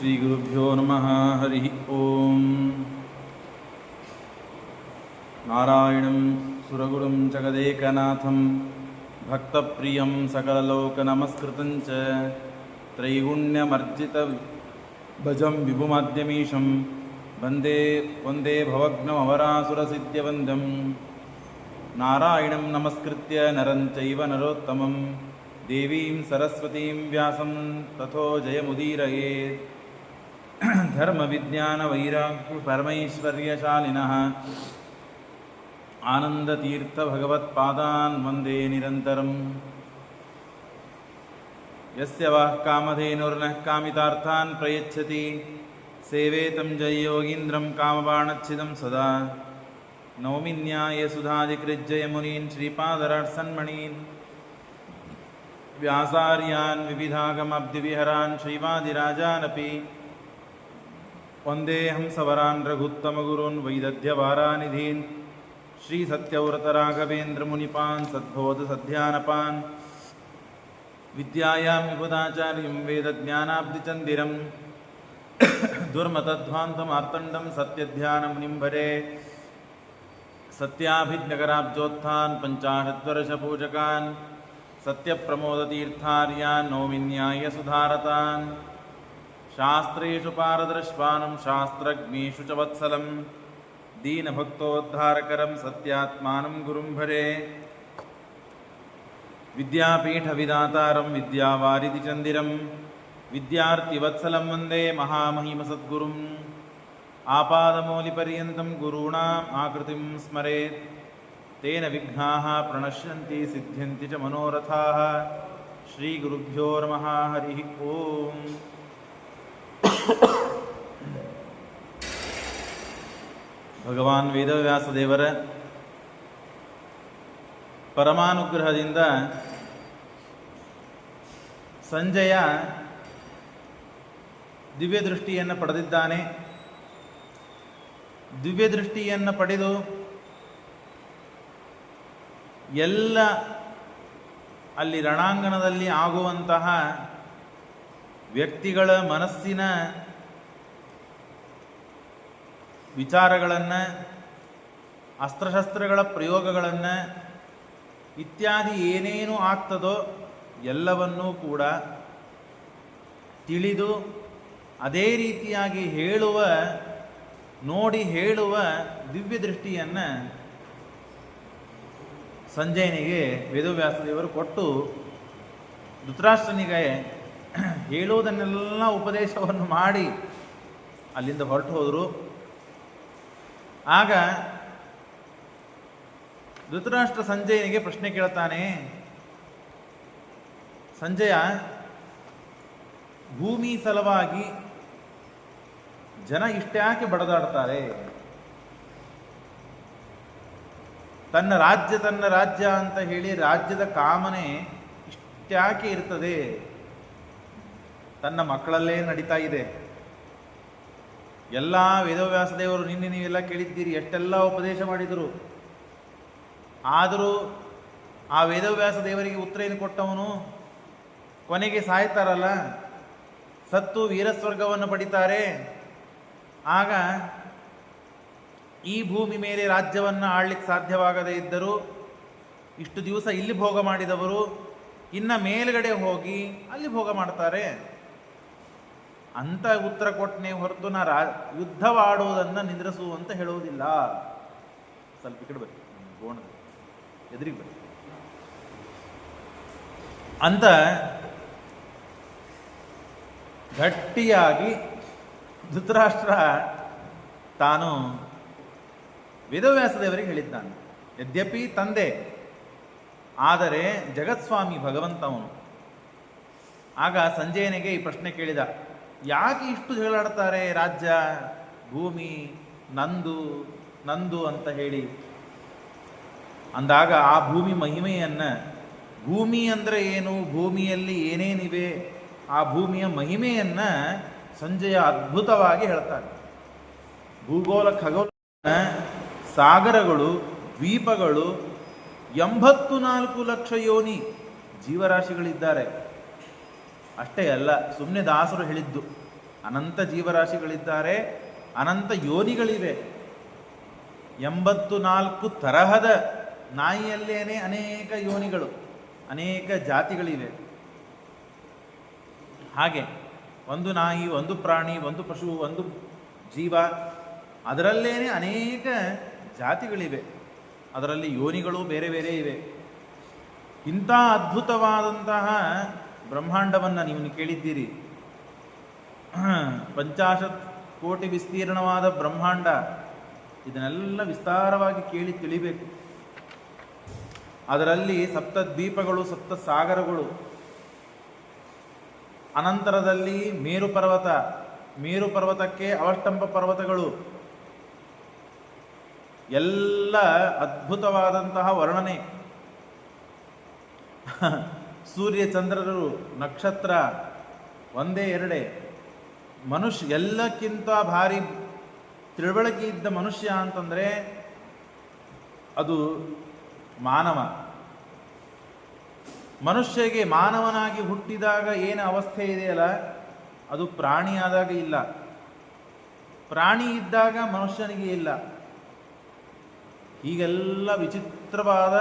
ಶ್ರೀಗುರುಭ್ಯೋ ನಮಃ. ಹರಿ ಓಂ. ನಾರಾಯಣಂ ಸುರಗುರುಂ ಜಗದೇಕನಾಥಂ ಭಕ್ತಪ್ರಿಯಂ ಸಕಲಲೋಕನಮಸ್ಕೃತಂ ಚ ತ್ರೈಗುಣ್ಯಮರ್ಜಿತ ಭಜಂ ವಿಭುಮಾದ್ಯಮೀಶಂ ವಂದೇ ಭವಗ್ನಮವರಾಸುರಸಿದ್ಧ್ಯವಂದ್ಯಂ. ನಾರಾಯಣಂ ನಮಸ್ಕೃತ್ಯ ನರಂ ಚೈವ ನರೋತ್ತಮಂ ದೇವೀಂ ಸರಸ್ವತೀಂ ವ್ಯಾಸಂ ತಥೋ ಜಯಮುದೀರಯೇತ್. ಧರ್ಮವಿಜ್ಞಾನವೈರಾಗ್ಯ ಪರಮೈಶ್ವರ್ಯಶಾಲಿನಃ ಆನಂದತೀರ್ಥಭಗವತ್ಪಾದಾನ್ ವಂದೇ ನಿರಂತರಂ. ಯಸ್ಯ ವಃ ಕಾಮಧೇನುರ್ನಃ ಕಾಮಿತಾರ್ಥಾನ್ ಪ್ರಯಚ್ಛತಿ ಸೇವೇತಂ ಜಯಯೋಗೀಂದ್ರಂ ಕಾಮಬಾಣಚ್ಛಿದಂ ಸದಾ. ನೌಮಿನ್ಯಾಯಸುಧಾಧಿಕೃಜ್ಜಯಮುನೀನ್ ಶ್ರೀಪಾದರಾಟ್ಸನ್ಮಣೀನ್ ವ್ಯಾಸಾರ್ಯಾನ್ ವಿವಿಧಾಗಮಬ್ಧಿವಿಹರಾನ್ ಶ್ರೀವಾದಿರಾಜಾನಪಿ ವಂದೇಹಂ ಸವರಾನ್ ರಘುತ್ತಮಗುರುನ್ ವೈದಧ್ಯವಾರಾನಿಧೀನ್ ಶ್ರೀಸತ್ಯವ್ರತರಾಘವೇಂದ್ರಮುನಿಪಾನ್ ಸದ್ಬೋಧಸಧ್ಯಾನಪಾನ್ ವಿದ್ಯಾಯಾಂ ವಿಬುಧಾಚಾರ್ಯಂ ವೇದಜ್ಞಾನಾಬ್ಧಿಚಂದಿರಂ ದುರ್ಮತಧ್ವಾಂತಮಾರ್ತಂಡಂ ಸತ್ಯಧ್ಯಾನಮುನಿಂ ಭಜೆ. ಸತ್ಯಾಭಿಜ್ಞಕರಾಬ್ಜೋತ್ಥಾನ್ ಪಂಚಾಶದ್ವರ್ಷಪೂಜಕಾನ್ ಸತ್ಯಪ್ರಮೋದತೀರ್ಥಾರ್ಯಾನ್ ನೌಮಿನ್ಯಾಯಸುಧಾರತಾನ್. ಶಾಸ್ತ್ರೇಷು ಪಾರದರ್ಶ್ವಾನಂ ಶಾಸ್ತ್ರಜ್ಞೇಷು ಚ ವತ್ಸಲಂ ದೀನಭಕ್ತೋದ್ಧಾರಕರಂ ಸತ್ಯಾತ್ಮಾನಂ ಗುರುಂ ಭಜೆ. ವಿದ್ಯಾಪೀಠವಿದಾತಾರಂ ವಿದ್ಯಾವಾರಿಧಿಚಂದಿರಂ ವಿದ್ಯಾರ್ಥಿವತ್ಸಲಂ ವಂದೇ ಮಹಾಮಹಿಮಸದ್ಗುರುಂ. ಆಪಾದಮೌಲಿಪರ್ಯಂతం ಗುರುಣಾಂ ಆಕೃತಿಂ ಸ್ಮರೇತ್ ತೇನ ವಿಘ್ನಾಃ ಪ್ರಣಶ್ಯಂತಿ ಸಿದ್ಧ್ಯಂತಿ ಚ ಮನೋರಥಾಃ. ಶ್ರೀಗುರುಭ್ಯೋ ನಮಃ. ಹರಿ ಓಂ. ಭಗವಾನ್ ವೇದವ್ಯಾಸದೇವರ ಪರಮಾನುಗ್ರಹದಿಂದ ಸಂಜಯ ದಿವ್ಯದೃಷ್ಟಿಯನ್ನು ಪಡೆದಿದ್ದಾನೆ. ದಿವ್ಯದೃಷ್ಟಿಯನ್ನು ಪಡೆದು ಎಲ್ಲ ಅಲ್ಲಿ ರಣಾಂಗಣದಲ್ಲಿ ಆಗುವಂತಹ ವ್ಯಕ್ತಿಗಳ ಮನಸ್ಸಿನ ವಿಚಾರಗಳನ್ನು, ಅಸ್ತ್ರಶಸ್ತ್ರಗಳ ಪ್ರಯೋಗಗಳನ್ನು ಇತ್ಯಾದಿ ಏನೇನು ಆಗ್ತದೋ ಎಲ್ಲವನ್ನೂ ಕೂಡ ತಿಳಿದು ಅದೇ ರೀತಿಯಾಗಿ ನೋಡಿ ಹೇಳುವ ದಿವ್ಯದೃಷ್ಟಿಯನ್ನು ಸಂಜಯನಿಗೆ ವೇದವ್ಯಾಸದೇವರು ಕೊಟ್ಟು ಧೃತರಾಷ್ಟ್ರನಿಗೆ ಹೇಳುವುದನ್ನೆಲ್ಲ ಉಪದೇಶವನ್ನು ಮಾಡಿ ಅಲ್ಲಿಂದ ಹೊರಟು ಹೋದರು. ಆಗ ಧೃತರಾಷ್ಟ್ರ ಸಂಜಯನಿಗೆ ಪ್ರಶ್ನೆ ಕೇಳ್ತಾನೆ. ಸಂಜಯ, ಭೂಮಿ ಸಲುವಾಗಿ ಜನ ಇಷ್ಟ್ಯಾಕೆ ಬಡದಾಡ್ತಾರೆ? ತನ್ನ ರಾಜ್ಯ ಅಂತ ಹೇಳಿ ರಾಜ್ಯದ ಕಾಮನೆ ಇಷ್ಟ್ಯಾಕೆ ಇರ್ತದೆ? ತನ್ನ ಮಕ್ಕಳಲ್ಲೇ ನಡೀತಾ ಇದೆ. ಎಲ್ಲ ವೇದವ್ಯಾಸದೇವರು ನಿನ್ನೆ ನೀವೆಲ್ಲ ಕೇಳಿದ್ದೀರಿ, ಎಷ್ಟೆಲ್ಲ ಉಪದೇಶ ಮಾಡಿದರು. ಆದರೂ ಆ ವೇದವ್ಯಾಸದೇವರಿಗೆ ಉತ್ತರ ಏನು ಕೊಟ್ಟವನು? ಕೊನೆಗೆ ಸಾಯ್ತಾರಲ್ಲ, ಸತ್ತು ವೀರಸ್ವರ್ಗವನ್ನು ಪಡಿತಾರೆ. ಆಗ ಈ ಭೂಮಿ ಮೇಲೆ ರಾಜ್ಯವನ್ನು ಆಳ್ಲಿಕ್ಕೆ ಸಾಧ್ಯವಾಗದೇ ಇದ್ದರೂ ಇಷ್ಟು ದಿವಸ ಇಲ್ಲಿ ಭೋಗ ಮಾಡಿದವರು ಇನ್ನು ಮೇಲ್ಗಡೆ ಹೋಗಿ ಅಲ್ಲಿ ಭೋಗ ಮಾಡ್ತಾರೆ ಅಂತ ಉತ್ತರ ಕೊಟ್ಟನೆ ಹೊರತು ಯುದ್ಧವಾಡುವುದನ್ನು ನಿಂದ್ರಿಸು ಅಂತ ಹೇಳುವುದಿಲ್ಲ. ಸ್ವಲ್ಪ ಈ ಕಡೆ ಬನ್ನಿ, ಗೋಣದ ಎದುರಿಗೆ ಬನ್ನಿ ಅಂತ ಗಟ್ಟಿಯಾಗಿ ಧೃತರಾಷ್ಟ್ರ ತಾನು ವೇದವ್ಯಾಸದೇವರಿಗೆ ಹೇಳಿದ್ದಾನೆ. ಯದ್ಯಪಿ ತಂದೆ, ಆದರೆ ಜಗತ್ಸ್ವಾಮಿ ಭಗವಂತವನು. ಆಗ ಸಂಜಯನಿಗೆ ಈ ಪ್ರಶ್ನೆ ಕೇಳಿದ, ಯಾಕೆ ಇಷ್ಟು ಜಗಳಾಡ್ತಾರೆ? ರಾಜ್ಯ, ಭೂಮಿ ನಂದು ಅಂತ ಹೇಳಿ ಅಂದಾಗ ಆ ಭೂಮಿ ಮಹಿಮೆಯನ್ನು, ಭೂಮಿ ಅಂದರೆ ಏನು, ಭೂಮಿಯಲ್ಲಿ ಏನೇನಿವೆ, ಆ ಭೂಮಿಯ ಮಹಿಮೆಯನ್ನು ಸಂಜಯ ಅದ್ಭುತವಾಗಿ ಹೇಳ್ತಾನೆ. ಭೂಗೋಳ ಖಗೋಳ ಸಾಗರಗಳು, ದ್ವೀಪಗಳು, 84 ಲಕ್ಷ ಯೋನಿ ಜೀವರಾಶಿಗಳಿದ್ದಾರೆ. ಅಷ್ಟೇ ಅಲ್ಲ, ಸುಮ್ಮನೆ ದಾಸರು ಹೇಳಿದ್ದು ಅನಂತ ಜೀವರಾಶಿಗಳಿದ್ದಾರೆ, ಅನಂತ ಯೋನಿಗಳಿವೆ. 84 ತರಹದ ನಾಯಿಯಲ್ಲೇನೆ ಅನೇಕ ಯೋನಿಗಳು, ಅನೇಕ ಜಾತಿಗಳಿವೆ. ಹಾಗೆ ಒಂದು ನಾಯಿ, ಒಂದು ಪ್ರಾಣಿ, ಒಂದು ಪಶು, ಒಂದು ಜೀವ, ಅದರಲ್ಲೇನೆ ಅನೇಕ ಜಾತಿಗಳಿವೆ. ಅದರಲ್ಲಿ ಯೋನಿಗಳು ಬೇರೆ ಬೇರೆ ಇವೆ. ಇಂಥ ಅದ್ಭುತವಾದಂತಹ ಬ್ರಹ್ಮಾಂಡವನ್ನು ನೀವು ಕೇಳಿದ್ದೀರಿ. 50 ಕೋಟಿ ವಿಸ್ತೀರ್ಣವಾದ ಬ್ರಹ್ಮಾಂಡ. ಇದನ್ನೆಲ್ಲ ವಿಸ್ತಾರವಾಗಿ ಕೇಳಿ ತಿಳಿಬೇಕು. ಅದರಲ್ಲಿ 7 ದ್ವೀಪಗಳು, 7 ಸಾಗರಗಳು, ಅನಂತರದಲ್ಲಿ ಮೇರು ಪರ್ವತ, ಮೇರು ಪರ್ವತಕ್ಕೆ ಅವಷ್ಟಂಬ ಪರ್ವತಗಳು, ಎಲ್ಲ ಅದ್ಭುತವಾದಂತಹ ವರ್ಣನೆ. ಸೂರ್ಯ ಚಂದ್ರರು, ನಕ್ಷತ್ರ ಒಂದೇ ಎರಡೇ. ಮನುಷ್ಯ ಎಲ್ಲಕ್ಕಿಂತ ಭಾರಿ ತಿಳುವಳಿಕೆ ಇದ್ದ ಮನುಷ್ಯ ಅಂತಂದರೆ ಅದು ಮಾನವ. ಮನುಷ್ಯಗೆ ಮಾನವನಾಗಿ ಹುಟ್ಟಿದಾಗ ಏನು ಅವಸ್ಥೆ ಇದೆಯಲ್ಲ, ಅದು ಪ್ರಾಣಿಯಾದಾಗ ಇಲ್ಲ. ಪ್ರಾಣಿ ಇದ್ದಾಗ ಮನುಷ್ಯನಿಗೆ ಇಲ್ಲ. ಹೀಗೆಲ್ಲ ವಿಚಿತ್ರವಾದ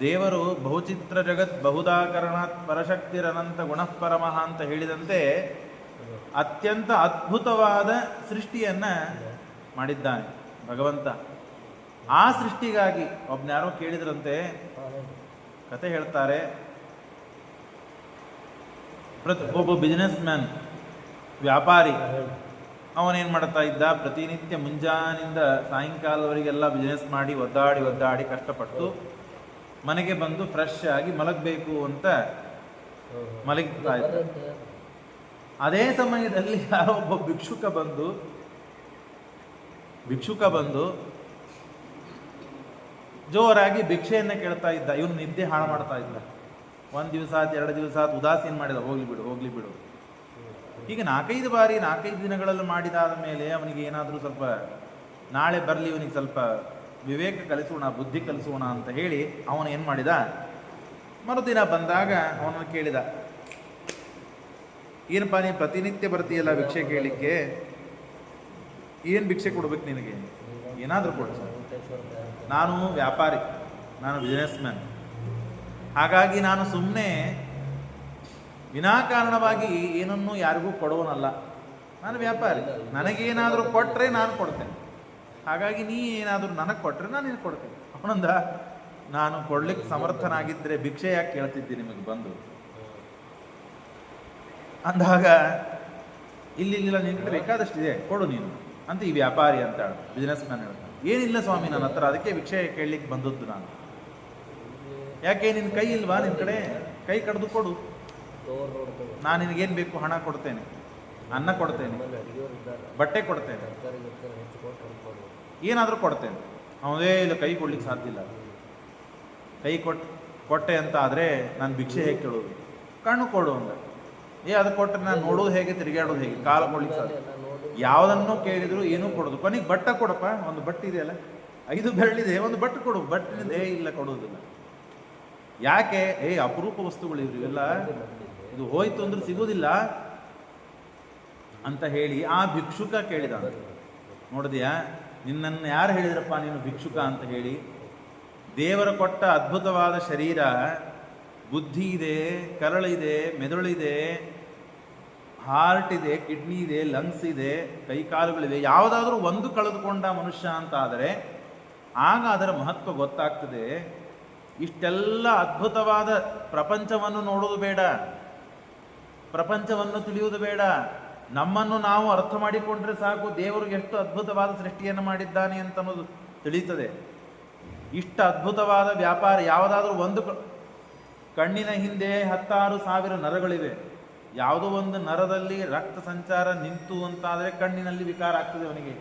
ದೇವರು ಬಹುಚಿತ್ರ ಜಗತ್ ಬಹುದಾಕರಣಾತ್ ಪರಶಕ್ತಿರನಂತ ಗುಣಃಪರಮಃ ಅಂತ ಹೇಳಿದಂತೆ ಅತ್ಯಂತ ಅದ್ಭುತವಾದ ಸೃಷ್ಟಿಯನ್ನು ಮಾಡಿದ್ದಾನೆ ಭಗವಂತ. ಆ ಸೃಷ್ಟಿಗಾಗಿ ಒಬ್ಬನ್ಯಾರೋ ಕೇಳಿದ್ರಂತೆ, ಕತೆ ಹೇಳ್ತಾರೆ. ಒಬ್ಬ ಬಿಸ್ನೆಸ್ ಮ್ಯಾನ್, ವ್ಯಾಪಾರಿ, ಅವನೇನು ಮಾಡ್ತಾ ಇದ್ದ, ಪ್ರತಿನಿತ್ಯ ಮುಂಜಾನಿಂದ ಸಾಯಂಕಾಲವರೆಗೆಲ್ಲ ಬಿಸ್ನೆಸ್ ಮಾಡಿ ಒದ್ದಾಡಿ ಕಷ್ಟಪಟ್ಟು ಮನೆಗೆ ಬಂದು ಫ್ರೆಶ್ ಆಗಿ ಮಲಗಬೇಕು ಅಂತ ಮಲಗ್ತಾ ಇದ್ದ. ಅದೇ ಸಮಯದಲ್ಲಿ ಯಾರೋ ಒಬ್ಬ ಭಿಕ್ಷುಕ ಬಂದು ಜೋರಾಗಿ ಭಿಕ್ಷೆಯನ್ನು ಕೇಳ್ತಾ ಇದ್ದ. ಇವನು ನಿದ್ದೆ ಹಾಳು ಮಾಡ್ತಾ ಇದ್ದ. 1 ದಿವಸ 2 ದಿವಸ ಉದಾಸೀನ ಮಾಡಿದ, ಹೋಗ್ಲಿ ಬಿಡು. ಹೀಗೆ 4-5 ಬಾರಿ 4-5 ದಿನಗಳಲ್ಲಿ ಮಾಡಿದಾದ ಮೇಲೆ ಅವನಿಗೆ ಏನಾದರೂ ಸ್ವಲ್ಪ ನಾಳೆ ಬರಲಿ, ಇವನಿಗೆ ಸ್ವಲ್ಪ ವಿವೇಕ ಕಲಿಸೋಣ, ಬುದ್ಧಿ ಕಲಿಸೋಣ ಅಂತ ಹೇಳಿ ಅವನು ಏನು ಮಾಡಿದ, ಮರುದಿನ ಬಂದಾಗ ಅವನನ್ನು ಕೇಳಿದ, ಏನಪ್ಪ ನೀನು ಪ್ರತಿನಿತ್ಯ ಬರ್ತೀಯಲ್ಲ ಭಿಕ್ಷೆ ಕೇಳಲಿಕ್ಕೆ, ಏನು ಭಿಕ್ಷೆ ಕೊಡ್ಬೇಕು ನಿನಗೆ, ಏನಾದರೂ ಕೊಡು. ನಾನು ವ್ಯಾಪಾರಿ, ನಾನು ಬಿಸ್ನೆಸ್ ಮ್ಯಾನ್, ಹಾಗಾಗಿ ನಾನು ಸುಮ್ಮನೆ ವಿನಾಕಾರಣವಾಗಿ ಏನನ್ನೂ ಯಾರಿಗೂ ಕೊಡೋನಲ್ಲ. ನಾನು ವ್ಯಾಪಾರಿ, ನನಗೇನಾದರೂ ಕೊಟ್ಟರೆ ನಾನು ಕೊಡ್ತೇನೆ. ಹಾಗಾಗಿ ನೀ ಏನಾದರೂ ನನಗೆ ಕೊಟ್ಟರೆ ನಾನು ನಿನಗೆ ಕೊಡ್ತೇನೆ. ಅವನಂದ, ನಾನು ಕೊಡ್ಲಿಕ್ಕೆ ಸಮರ್ಥನಾಗಿದ್ದರೆ ಭಿಕ್ಷೆ ಯಾಕೆ ಕೇಳ್ತಿದ್ದೆ ನಿಮಗೆ ಬಂದು ಅಂದಾಗ, ಇಲ್ಲ ನಿನಗೆ ಬೇಕಾದಷ್ಟಿದೆ ಕೊಡು ನೀನು ಅಂತ ಈ ವ್ಯಾಪಾರಿ ಅಂತ ಬಿಸ್ನೆಸ್ ಮ್ಯಾನ್ ಹೇಳ್ತಾನೆ. ಏನಿಲ್ಲ ಸ್ವಾಮಿ ನನ್ನ ಹತ್ರ, ಅದಕ್ಕೆ ಭಿಕ್ಷೆ ಕೇಳಲಿಕ್ಕೆ ಬಂದದ್ದು ನಾನು. ಯಾಕೆ ನಿನ್ನ ಕೈ ಇಲ್ವಾ, ನಿನ್ನ ಕಡೆ ಕೈ ಕಡ್ದು ಕೊಡು, ನಾನು ನಿನಗೇನು ಬೇಕು ಹಣ ಕೊಡ್ತೇನೆ, ಅನ್ನ ಕೊಡ್ತೇನೆ, ಬಟ್ಟೆ ಕೊಡ್ತೇನೆ, ಏನಾದರೂ ಕೊಡ್ತೇನೆ. ಅವನೇ ಇಲ್ಲ, ಕೈ ಕೊಡ್ಲಿಕ್ಕೆ ಸಾಧ್ಯ ಇಲ್ಲ. ಕೈ ಕೊಟ್ಟೆ ಅಂತ ಆದರೆ ನಾನು ಭಿಕ್ಷೆ ಹೇಗೆ ಕೇಳೋದು, ಕಣ್ಣು ಕೊಡು ಅಂದ. ಅದು ಕೊಟ್ಟರೆ ನಾನು ನೋಡೋದು ಹೇಗೆ, ತಿರುಗಾಡೋದು ಹೇಗೆ, ಕಾಲ ಕೊಡ್ಲಿಕ್ಕೆ ಸಾಧ್ಯ. ಯಾವುದನ್ನು ಕೇಳಿದ್ರು ಏನೂ ಕೊಡೋದು. ಕೊನೆಗೆ ಬಟ್ಟೆ ಕೊಡಪ್ಪ, ಒಂದು ಬಟ್ಟೆ ಇದೆಯಲ್ಲ, 5 ಬೆರಳಿದೆ, ಒಂದು ಬಟ್ಟೆ ಕೊಡು. ಬಟ್ಟೆನಿಂದ ಇಲ್ಲ ಕೊಡೋದಿಲ್ಲ. ಯಾಕೆ? ಅಪರೂಪ ವಸ್ತುಗಳು ಇವೆಲ್ಲ, ಇದು ಹೋಯ್ತು ಅಂದ್ರೆ ಸಿಗೋದಿಲ್ಲ ಅಂತ ಹೇಳಿ ಆ ಭಿಕ್ಷುಕ ಕೇಳಿದ. ನೋಡಿದ್ಯಾ, ನಿನ್ನನ್ನು ಯಾರು ಹೇಳಿದ್ರಪ್ಪ ನೀನು ಭಿಕ್ಷುಕ ಅಂತ ಹೇಳಿ? ದೇವರ ಕೊಟ್ಟ ಅದ್ಭುತವಾದ ಶರೀರ, ಬುದ್ಧಿ ಇದೆ, ಕರಳಿದೆ, ಮೆದುಳಿದೆ, ಹಾರ್ಟ್ ಇದೆ, ಕಿಡ್ನಿ ಇದೆ, ಲಂಗ್ಸ್ ಇದೆ, ಕೈಕಾಲುಗಳಿವೆ. ಯಾವುದಾದ್ರೂ ಒಂದು ಕಳೆದುಕೊಂಡ ಮನುಷ್ಯ ಅಂತ ಆದರೆ ಆಗ ಅದರ ಮಹತ್ವ ಗೊತ್ತಾಗ್ತದೆ. ಇಷ್ಟೆಲ್ಲ ಅದ್ಭುತವಾದ ಪ್ರಪಂಚವನ್ನು ನೋಡೋದು ಬೇಡ, ಪ್ರಪಂಚವನ್ನು ತಿಳಿಯುವುದು ಬೇಡ, ನಮ್ಮನ್ನು ನಾವು ಅರ್ಥ ಮಾಡಿಕೊಂಡ್ರೆ ಸಾಕು, ದೇವರಿಗೆ ಎಷ್ಟು ಅದ್ಭುತವಾದ ಸೃಷ್ಟಿಯನ್ನು ಮಾಡಿದ್ದಾನೆ ಅಂತ ಅನ್ನೋದು ತಿಳಿಯುತ್ತದೆ. ಇಷ್ಟ ಅದ್ಭುತವಾದ ವ್ಯಾಪಾರ. ಯಾವುದಾದ್ರೂ ಒಂದು ಕಣ್ಣಿನ ಹಿಂದೆ 16,000 ನರಗಳಿವೆ. ಯಾವುದೋ ಒಂದು ನರದಲ್ಲಿ ರಕ್ತ ಸಂಚಾರ ನಿಂತು ಅಂತಾದರೆ ಕಣ್ಣಿನಲ್ಲಿ ವಿಕಾರ ಆಗ್ತದೆ ಅವನಿಗೆ.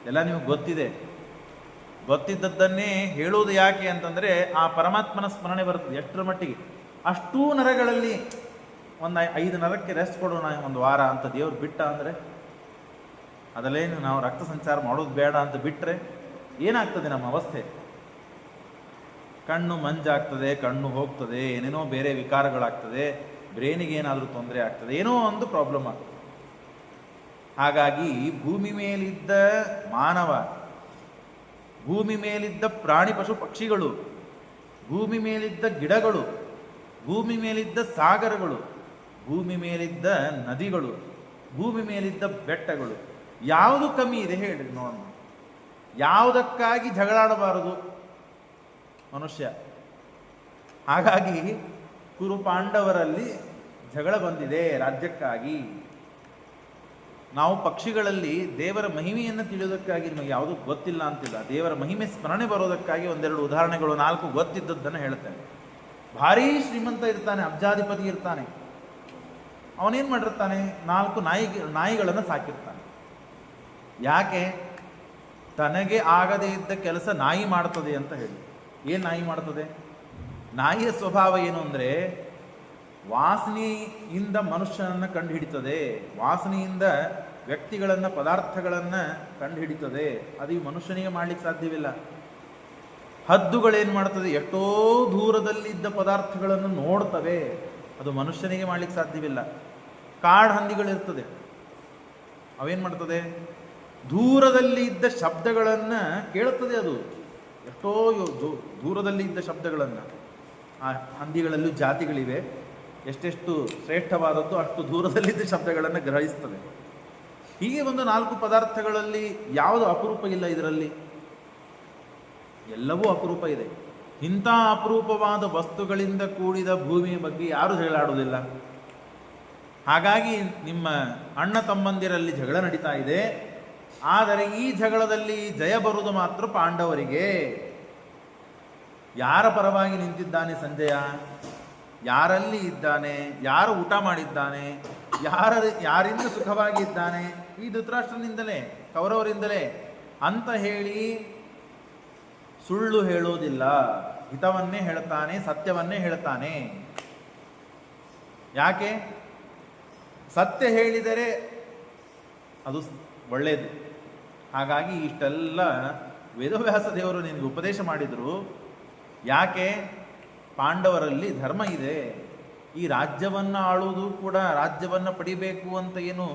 ಎಲ್ಲ ನಿಮಗೆ ಗೊತ್ತಿದೆ. ಗೊತ್ತಿದ್ದದ್ದನ್ನೇ ಹೇಳುವುದು ಯಾಕೆ ಅಂತಂದರೆ ಆ ಪರಮಾತ್ಮನ ಸ್ಮರಣೆ ಬರ್ತದೆ. ಎಷ್ಟರ ಮಟ್ಟಿಗೆ ಅಷ್ಟೂ ನರಗಳಲ್ಲಿ ಒಂದು 5 ನರಕ್ಕೆ ರೆಸ್ಟ್ ಕೊಡೋಣ ಒಂದು ವಾರ ಅಂತ ದೇವ್ರು ಬಿಟ್ಟ ಅಂದರೆ, ಅದರಲ್ಲೇನು ನಾವು ರಕ್ತ ಸಂಚಾರ ಮಾಡೋದು ಬೇಡ ಅಂತ ಬಿಟ್ಟರೆ ಏನಾಗ್ತದೆ ನಮ್ಮ ಅವಸ್ಥೆ? ಕಣ್ಣು ಮಂಜಾಗ್ತದೆ, ಕಣ್ಣು ಹೋಗ್ತದೆ, ಏನೇನೋ ಬೇರೆ ವಿಕಾರಗಳಾಗ್ತದೆ. ಬ್ರೇನಿಗೆ ಏನಾದರೂ ತೊಂದರೆ ಆಗ್ತದೆ, ಏನೋ ಒಂದು ಪ್ರಾಬ್ಲಮ್ ಆಗ್ತದೆ. ಹಾಗಾಗಿ ಭೂಮಿ ಮೇಲಿದ್ದ ಮಾನವ, ಭೂಮಿ ಮೇಲಿದ್ದ ಪ್ರಾಣಿ ಪಶು ಪಕ್ಷಿಗಳು, ಭೂಮಿ ಮೇಲಿದ್ದ ಗಿಡಗಳು, ಭೂಮಿ ಮೇಲಿದ್ದ ಸಾಗರಗಳು, ಭೂಮಿ ಮೇಲಿದ್ದ ನದಿಗಳು, ಭೂಮಿ ಮೇಲಿದ್ದ ಬೆಟ್ಟಗಳು, ಯಾವುದು ಕಮ್ಮಿ ಇದೆ ಹೇಳ್ರಿ ನೋಡೋಣ. ಯಾವುದಕ್ಕಾಗಿ ಜಗಳಾಡಬಾರದು ಮನುಷ್ಯ? ಹಾಗಾಗಿ ಕುರು ಪಾಂಡವರಲ್ಲಿ ಜಗಳ ಬಂದಿದೆ ರಾಜ್ಯಕ್ಕಾಗಿ. ನಾವು ಪಕ್ಷಿಗಳಲ್ಲಿ ದೇವರ ಮಹಿಮೆಯನ್ನು ತಿಳಿಯೋದಕ್ಕಾಗಿ ನಿಮಗೆ ಯಾವುದೂ ಗೊತ್ತಿಲ್ಲ ಅಂತಿಲ್ಲ, ದೇವರ ಮಹಿಮೆ ಸ್ಮರಣೆ ಬರೋದಕ್ಕಾಗಿ ಒಂದೆರಡು ಉದಾಹರಣೆಗಳು 4 ಗೊತ್ತಿದ್ದದ್ದನ್ನು ಹೇಳ್ತೇನೆ. ಭಾರೀ ಶ್ರೀಮಂತ ಇರ್ತಾನೆ, ಅಬ್ಜಾಧಿಪತಿ ಇರ್ತಾನೆ. ಅವನೇನು ಮಾಡಿರ್ತಾನೆ? 4 ನಾಯಿಗಳನ್ನು ಸಾಕಿರ್ತಾನೆ. ಯಾಕೆ? ತನಗೆ ಆಗದೇ ಇದ್ದ ಕೆಲಸ ನಾಯಿ ಮಾಡ್ತದೆ ಅಂತ ಹೇಳಿ. ಏನು ನಾಯಿ ಮಾಡ್ತದೆ? ನಾಯಿಯ ಸ್ವಭಾವ ಏನು ಅಂದರೆ ವಾಸನೆಯಿಂದ ಮನುಷ್ಯನನ್ನು ಕಂಡುಹಿಡಿತದೆ, ವಾಸನೆಯಿಂದ ವ್ಯಕ್ತಿಗಳನ್ನು, ಪದಾರ್ಥಗಳನ್ನು ಕಂಡುಹಿಡಿತದೆ. ಅದು ಈ ಮನುಷ್ಯನಿಗೆ ಮಾಡಲಿಕ್ಕೆ ಸಾಧ್ಯವಿಲ್ಲ. ಹದ್ದುಗಳೇನು ಮಾಡ್ತದೆ? ಎಷ್ಟೋ ದೂರದಲ್ಲಿದ್ದ ಪದಾರ್ಥಗಳನ್ನು ನೋಡ್ತವೆ, ಅದು ಮನುಷ್ಯನಿಗೆ ಮಾಡಲಿಕ್ಕೆ ಸಾಧ್ಯವಿಲ್ಲ. ಕಾಡು ಹಂದಿಗಳಿರ್ತದೆ, ಅವೇನು ಮಾಡ್ತದೆ? ದೂರದಲ್ಲಿ ಇದ್ದ ಶಬ್ದಗಳನ್ನು ಕೇಳುತ್ತದೆ. ಅದು ಎಷ್ಟೋ ದೂರದಲ್ಲಿ ಇದ್ದ ಶಬ್ದಗಳನ್ನು. ಆ ಹಂದಿಗಳಲ್ಲೂ ಜಾತಿಗಳಿವೆ, ಎಷ್ಟೆಷ್ಟು ಶ್ರೇಷ್ಠವಾದದ್ದು ಅಷ್ಟು ದೂರದಲ್ಲಿದ್ದ ಶಬ್ದಗಳನ್ನು ಗ್ರಹಿಸ್ತದೆ. ಹೀಗೆ ಒಂದು 4 ಪದಾರ್ಥಗಳಲ್ಲಿ ಯಾವುದು ಅಪರೂಪ ಇಲ್ಲ ಇದರಲ್ಲಿ? ಎಲ್ಲವೂ ಅಪರೂಪ ಇದೆ. ಇಂಥ ಅಪರೂಪವಾದ ವಸ್ತುಗಳಿಂದ ಕೂಡಿದ ಭೂಮಿಯ ಬಗ್ಗೆ ಯಾರು ಜಗಳಾಡುವುದಿಲ್ಲ. ಹಾಗಾಗಿ ನಿಮ್ಮ ಅಣ್ಣ ತಮ್ಮಂದಿರಲ್ಲಿ ಜಗಳ ನಡೀತಾ ಇದೆ. ಆದರೆ ಈ ಜಗಳದಲ್ಲಿ ಜಯ ಬರುವುದು ಮಾತ್ರ ಪಾಂಡವರಿಗೆ. ಯಾರ ಪರವಾಗಿ ನಿಂತಿದ್ದಾನೆ ಸಂಜಯ? ಯಾರಲ್ಲಿ ಇದ್ದಾನೆ? ಯಾರು ಊಟ ಮಾಡಿದ್ದಾನೆ? ಯಾರಿಂದ ಸುಖವಾಗಿ ಇದ್ದಾನೆ? ಈ ಧೃತರಾಷ್ಟ್ರನಿಂದಲೇ, ಕೌರವರಿಂದಲೇ ಅಂತ ಹೇಳಿ ಸುಳ್ಳು ಹೇಳೋದಿಲ್ಲ. ಹಿತವನ್ನೇ ಹೇಳ್ತಾನೆ, ಸತ್ಯವನ್ನೇ ಹೇಳ್ತಾನೆ. ಯಾಕೆ? ಸತ್ಯ ಹೇಳಿದರೆ ಅದು ಒಳ್ಳೆಯದು. ಹಾಗಾಗಿ ಇಷ್ಟೆಲ್ಲ ವೇದವ್ಯಾಸ ದೇವರು ನಿನಗೆ ಉಪದೇಶ ಮಾಡಿದರು. ಯಾಕೆ? ಪಾಂಡವರಲ್ಲಿ ಧರ್ಮ ಇದೆ. ಈ ರಾಜ್ಯವನ್ನು ಆಳುವುದು ಕೂಡ, ರಾಜ್ಯವನ್ನು ಪಡಿಬೇಕು ಅಂತ ಏನು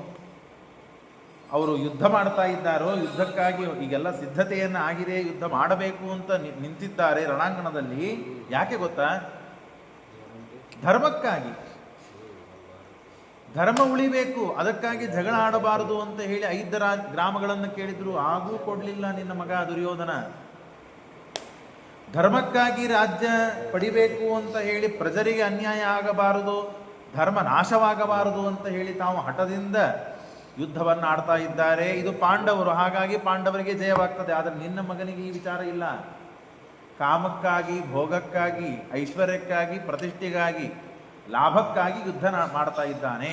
ಅವರು ಯುದ್ಧ ಮಾಡ್ತಾ ಇದ್ದಾರೋ, ಯುದ್ಧಕ್ಕಾಗಿ ಈಗೆಲ್ಲ ಸಿದ್ಧತೆಯನ್ನು ಆಗಿದೆ, ಯುದ್ಧ ಮಾಡಬೇಕು ಅಂತ ನಿಂತಿದ್ದಾರೆ ರಣಾಂಗಣದಲ್ಲಿ. ಯಾಕೆ ಗೊತ್ತಾ? ಧರ್ಮಕ್ಕಾಗಿ. ಧರ್ಮ ಉಳಿಬೇಕು, ಅದಕ್ಕಾಗಿ ಜಗಳ ಆಡಬಾರದು ಅಂತ ಹೇಳಿ 5 ಗ್ರಾಮಗಳನ್ನು ಕೇಳಿದ್ರು, ಆಗೂ ಕೊಡಲಿಲ್ಲ ನಿನ್ನ ಮಗ ದುರ್ಯೋಧನ. ಧರ್ಮಕ್ಕಾಗಿ ರಾಜ್ಯ ಪಡಿಬೇಕು ಅಂತ ಹೇಳಿ ಪ್ರಜರಿಗೆ ಅನ್ಯಾಯ ಆಗಬಾರದು, ಧರ್ಮ ನಾಶವಾಗಬಾರದು ಅಂತ ಹೇಳಿ ತಾವು ಹಠದಿಂದ ಯುದ್ಧವನ್ನು ಆಡ್ತಾ ಇದ್ದಾರೆ. ಇದು ಪಾಂಡವರು, ಹಾಗಾಗಿ ಪಾಂಡವರಿಗೆ ಜಯವಾಗ್ತದೆ. ಆದರೆ ನಿನ್ನ ಮಗನಿಗೆ ಈ ವಿಚಾರ ಇಲ್ಲ. ಕಾಮಕ್ಕಾಗಿ, ಭೋಗಕ್ಕಾಗಿ, ಐಶ್ವರ್ಯಕ್ಕಾಗಿ, ಪ್ರತಿಷ್ಠೆಗಾಗಿ, ಲಾಭಕ್ಕಾಗಿ ಯುದ್ಧ ಮಾಡ್ತಾ ಇದ್ದಾನೆ.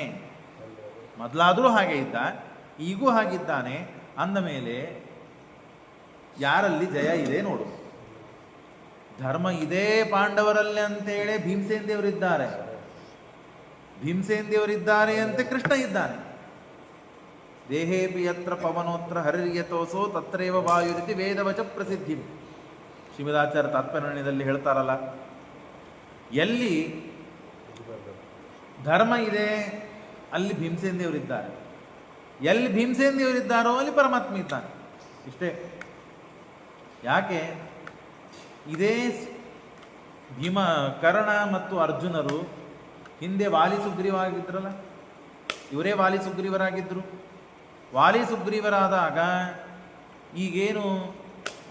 ಮೊದಲಾದರೂ ಹಾಗೆ ಇದ್ದ, ಈಗೂ ಹಾಗಿದ್ದಾನೆ. ಅಂದ ಮೇಲೆ ಯಾರಲ್ಲಿ ಜಯ ಇದೆ ನೋಡು. ಧರ್ಮ ಇದೇ ಪಾಂಡವರಲ್ಲಿ ಅಂತೇಳಿ ಭೀಮಸೇನ ದೇವರಿದ್ದಾರೆ, ಭೀಮಸೇನ ದೇವರಿದ್ದಾರೆ ಅಂತ ಕೃಷ್ಣ ಇದ್ದಾನೆ. ದೇಹೇಪಿ ಯತ್ರ ಪವನೋತ್ರ ಹರಿರ್ಯತೋಸೋ ತತ್ರೇವ ವಾಯುರಿತಿ ವೇದವಚ ಪ್ರಸಿದ್ಧಿ. ಶ್ರೀಮದಾಚಾರ್ಯ ತಾತ್ಪರ್ಯದಲ್ಲಿ ಹೇಳ್ತಾರಲ್ಲ, ಎಲ್ಲಿ ಧರ್ಮ ಇದೆ ಅಲ್ಲಿ ಭೀಮಸೇನ ದೇವರಿದ್ದಾರೆ, ಎಲ್ಲಿ ಭೀಮಸೇನ ದೇವರಿದ್ದಾರೋ ಅಲ್ಲಿ ಪರಮಾತ್ಮ ಇದ್ದಾನೆ. ಇಷ್ಟೇ. ಯಾಕೆ? ಇದೇ ಕರ್ಣ ಮತ್ತು ಅರ್ಜುನರು ಹಿಂದೆ ವಾಲಿ ಸುಗ್ರೀವಾಗಿದ್ರಲ್ಲ, ಇವರೇ ವಾಲಿ ಸುಗ್ರೀವರಾಗಿದ್ದರು. ವಾಲಿ ಸುಗ್ರೀವರಾದಾಗ ಈಗೇನು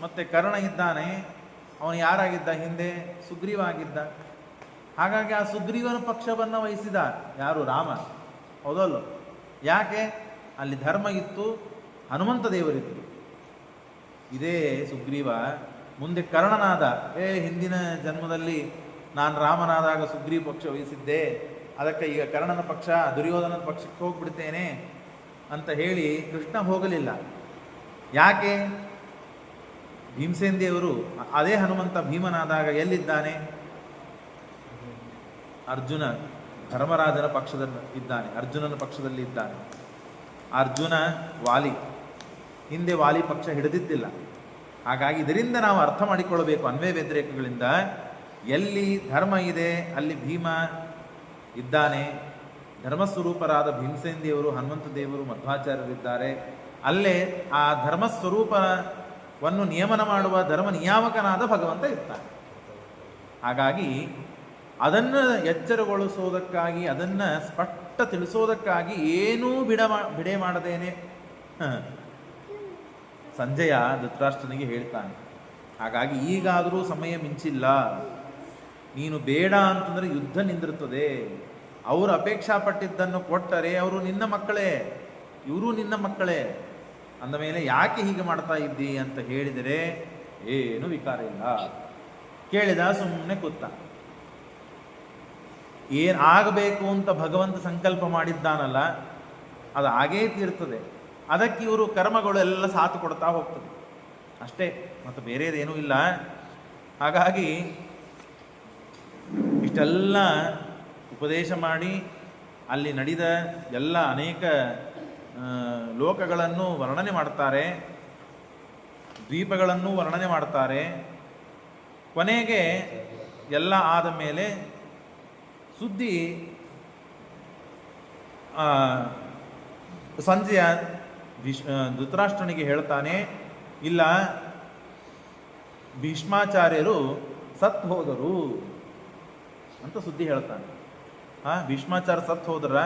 ಮತ್ತೆ ಕರ್ಣ ಇದ್ದಾನೆ, ಅವನು ಯಾರಾಗಿದ್ದ? ಹಿಂದೆ ಸುಗ್ರೀವ ಆಗಿದ್ದ. ಹಾಗಾಗಿ ಆ ಸುಗ್ರೀವನ ಪಕ್ಷವನ್ನು ವಹಿಸಿದ ಯಾರು? ರಾಮ. ಹೌದಲ್ಲೋ? ಯಾಕೆ? ಅಲ್ಲಿ ಧರ್ಮ ಇತ್ತು, ಹನುಮಂತ ದೇವರಿತ್ತು. ಇದೇ ಸುಗ್ರೀವ ಮುಂದೆ ಕರ್ಣನಾದ. ಹಿಂದಿನ ಜನ್ಮದಲ್ಲಿ ನಾನು ರಾಮನಾದಾಗ ಸುಗ್ರೀವ ಪಕ್ಷ ವಹಿಸಿದ್ದೆ, ಅದಕ್ಕೆ ಈಗ ಕರ್ಣನ ಪಕ್ಷ, ದುರ್ಯೋಧನನ ಪಕ್ಷಕ್ಕೆ ಹೋಗ್ಬಿಡ್ತೇನೆ ಅಂತ ಹೇಳಿ ಕೃಷ್ಣ ಹೋಗಲಿಲ್ಲ. ಯಾಕೆ? ಭೀಮಸೇನ ದೇವರು ಅದೇ ಹನುಮಂತ ಭೀಮನಾದಾಗ ಎಲ್ಲಿದ್ದಾನೆ? ಅರ್ಜುನ ಧರ್ಮರಾಜನ ಪಕ್ಷದಲ್ಲಿ ಇದ್ದಾನೆ, ಅರ್ಜುನನ ಪಕ್ಷದಲ್ಲಿ ಇದ್ದಾನೆ. ಅರ್ಜುನ ವಾಲಿ, ಹಿಂದೆ ವಾಲಿ ಪಕ್ಷ ಹಿಡಿದಿದ್ದಿಲ್ಲ. ಹಾಗಾಗಿ ಇದರಿಂದ ನಾವು ಅರ್ಥ ಮಾಡಿಕೊಳ್ಳಬೇಕು, ಅನ್ವಯ ವ್ಯತಿರೇಕಗಳಿಂದ. ಎಲ್ಲಿ ಧರ್ಮ ಇದೆ ಅಲ್ಲಿ ಭೀಮ ಇದ್ದಾನೆ. ಧರ್ಮಸ್ವರೂಪರಾದ ಭೀಮಸೇನ ದೇವರು, ಹನುಮಂತ ದೇವರು, ಮಧ್ವಾಚಾರ್ಯರಿದ್ದಾರೆ. ಅಲ್ಲೇ ಆ ಧರ್ಮಸ್ವರೂಪವನ್ನು ನಿಯಮನ ಮಾಡುವ ಧರ್ಮ ನಿಯಾಮಕನಾದ ಭಗವಂತ ಇರ್ತಾನೆ. ಹಾಗಾಗಿ ಅದನ್ನು ಎಚ್ಚರಗೊಳಿಸೋದಕ್ಕಾಗಿ, ಅದನ್ನು ಸ್ಪಷ್ಟ ತಿಳಿಸೋದಕ್ಕಾಗಿ ಏನೂ ಬಿಡೆ ಮಾಡದೇನೆ ಸಂಜಯ ಧೃತರಾಷ್ಟ್ರನಿಗೆ ಹೇಳ್ತಾನೆ. ಹಾಗಾಗಿ ಈಗಾದರೂ ಸಮಯ ಮಿಂಚಿಲ್ಲ, ನೀನು ಬೇಡ ಅಂತಂದರೆ ಯುದ್ಧ ನಿಂದಿರುತ್ತದೆ. ಅವರು ಅಪೇಕ್ಷಾ ಪಟ್ಟಿದ್ದನ್ನು ಕೊಟ್ಟರೆ ಅವರು ನಿನ್ನ ಮಕ್ಕಳೇ, ಇವರು ನಿನ್ನ ಮಕ್ಕಳೇ ಅಂದ ಮೇಲೆ ಯಾಕೆ ಹೀಗೆ ಮಾಡ್ತಾ ಇದ್ದಿ ಅಂತ ಹೇಳಿದರೆ ಏನು ವಿಕಾರ ಇಲ್ಲ. ಕೇಳಿದ, ಸುಮ್ಮನೆ ಕೂತ. ಏನು ಆಗಬೇಕು ಅಂತ ಭಗವಂತ ಸಂಕಲ್ಪ ಮಾಡಿದ್ದಾನಲ್ಲ ಅದು ಆಗೇ ತೀರ್ತದೆ. ಅದಕ್ಕೆ ಇವರು ಕರ್ಮಗಳೆಲ್ಲ ಸಾಥ್ ಕೊಡ್ತಾ ಹೋಗ್ತದೆ ಅಷ್ಟೇ, ಮತ್ತು ಬೇರೆದೇನೂ ಇಲ್ಲ. ಹಾಗಾಗಿ ಇಷ್ಟೆಲ್ಲ ಉಪದೇಶ ಮಾಡಿ ಅಲ್ಲಿ ನಡೆದ ಎಲ್ಲ ಅನೇಕ ಲೋಕಗಳನ್ನು ವರ್ಣನೆ ಮಾಡ್ತಾರೆ, ದ್ವೀಪಗಳನ್ನು ವರ್ಣನೆ ಮಾಡ್ತಾರೆ. ಕೊನೆಗೆ ಎಲ್ಲ ಆದ ಮೇಲೆ ಸುದ್ದಿ ಸಂಜೆಯ ಧೃತರಾಷ್ಟ್ರನಿಗೆ ಹೇಳ್ತಾನೆ, ಇಲ್ಲ ಭೀಷ್ಮಾಚಾರ್ಯರು ಸತ್ ಹೋದರು ಅಂತ ಸುದ್ದಿ ಹೇಳ್ತಾನೆ. ಭೀಷ್ಮಾಚಾರ್ಯ ಸತ್ ಹೋದ್ರ?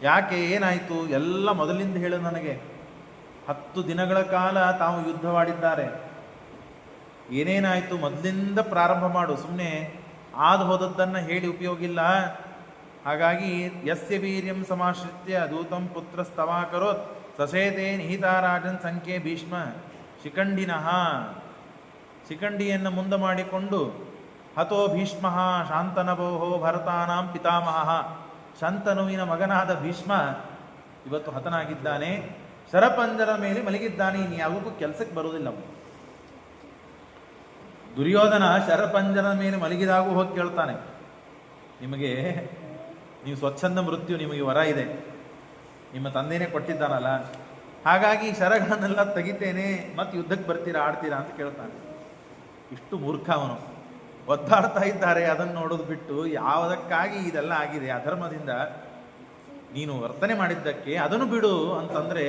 ಯಾಕೆ, ಏನಾಯಿತು? ಎಲ್ಲ ಮೊದಲಿಂದ ಹೇಳು ನನಗೆ. 10 ದಿನಗಳ ಕಾಲ ತಾವು ಯುದ್ಧವಾಡಿದ್ದಾರೆ, ಏನೇನಾಯಿತು ಮೊದಲಿಂದ ಪ್ರಾರಂಭ ಮಾಡು. ಸುಮ್ಮನೆ ಆದ ಹೋದದ್ದನ್ನು ಹೇಳಿ ಉಪಯೋಗ ಇಲ್ಲ. ಹಾಗಾಗಿ ಯಸ್ಯ ವೀರ್ಯಂ ಸಮಾಶ್ರಿತ್ಯ ದೂತಂ ಪುತ್ರ ಸ್ತವಾಕರೋತ್ ಸಸೇತೆ ನಿಹಿತಾರಾಜನ್ ಸಂಖ್ಯೆ ಭೀಷ್ಮ ಶಿಖಂಡಿನಃ. ಶಿಖಂಡಿಯನ್ನು ಮುಂದೆ ಮಾಡಿಕೊಂಡು ಹತೋ ಭೀಷ್ಮ ಶಾಂತನಭೋಹೋ ಭರತಾನಾಂ ಪಿತಾಮಹ. ಶಾಂತನುವಿನ ಮಗನಾದ ಭೀಷ್ಮ ಇವತ್ತು ಹತನಾಗಿದ್ದಾನೆ, ಶರಪಂಜರ ಮೇಲೆ ಮಲಗಿದ್ದಾನೆ. ಇನ್ನು ಯಾವುದಕ್ಕೂ ಕೆಲಸಕ್ಕೆ ಬರುವುದಿಲ್ಲ. ದುರ್ಯೋಧನ ಶರಪಂಜರ ಮೇಲೆ ಮಲಗಿದಾಗೂ ಹೋಗಿ ಕೇಳ್ತಾನೆ, ನಿಮಗೆ ನೀವು ಸ್ವಚ್ಛಂದ ಮೃತ್ಯು, ನಿಮಗೆ ವರ ಇದೆ, ನಿಮ್ಮ ತಂದೆಯೇ ಕೊಟ್ಟಿದ್ದಾನಲ್ಲ, ಹಾಗಾಗಿ ಶರಗಳನ್ನೆಲ್ಲ ತೆಗಿತೇನೆ, ಮತ್ತು ಯುದ್ಧಕ್ಕೆ ಬರ್ತೀರಾ, ಆಡ್ತೀರಾ ಅಂತ ಕೇಳ್ತಾನೆ. ಇಷ್ಟು ಮೂರ್ಖ ಅವನು. ಒದ್ದಾಡ್ತಾ ಇದ್ದಾರೆ, ಅದನ್ನು ನೋಡೋದು ಬಿಟ್ಟು ಯಾವುದಕ್ಕಾಗಿ ಇದೆಲ್ಲ ಆಗಿದೆ, ಅಧರ್ಮದಿಂದ ನೀನು ವರ್ತನೆ ಮಾಡಿದ್ದಕ್ಕೆ ಅದನ್ನು ಬಿಡು ಅಂತಂದರೆ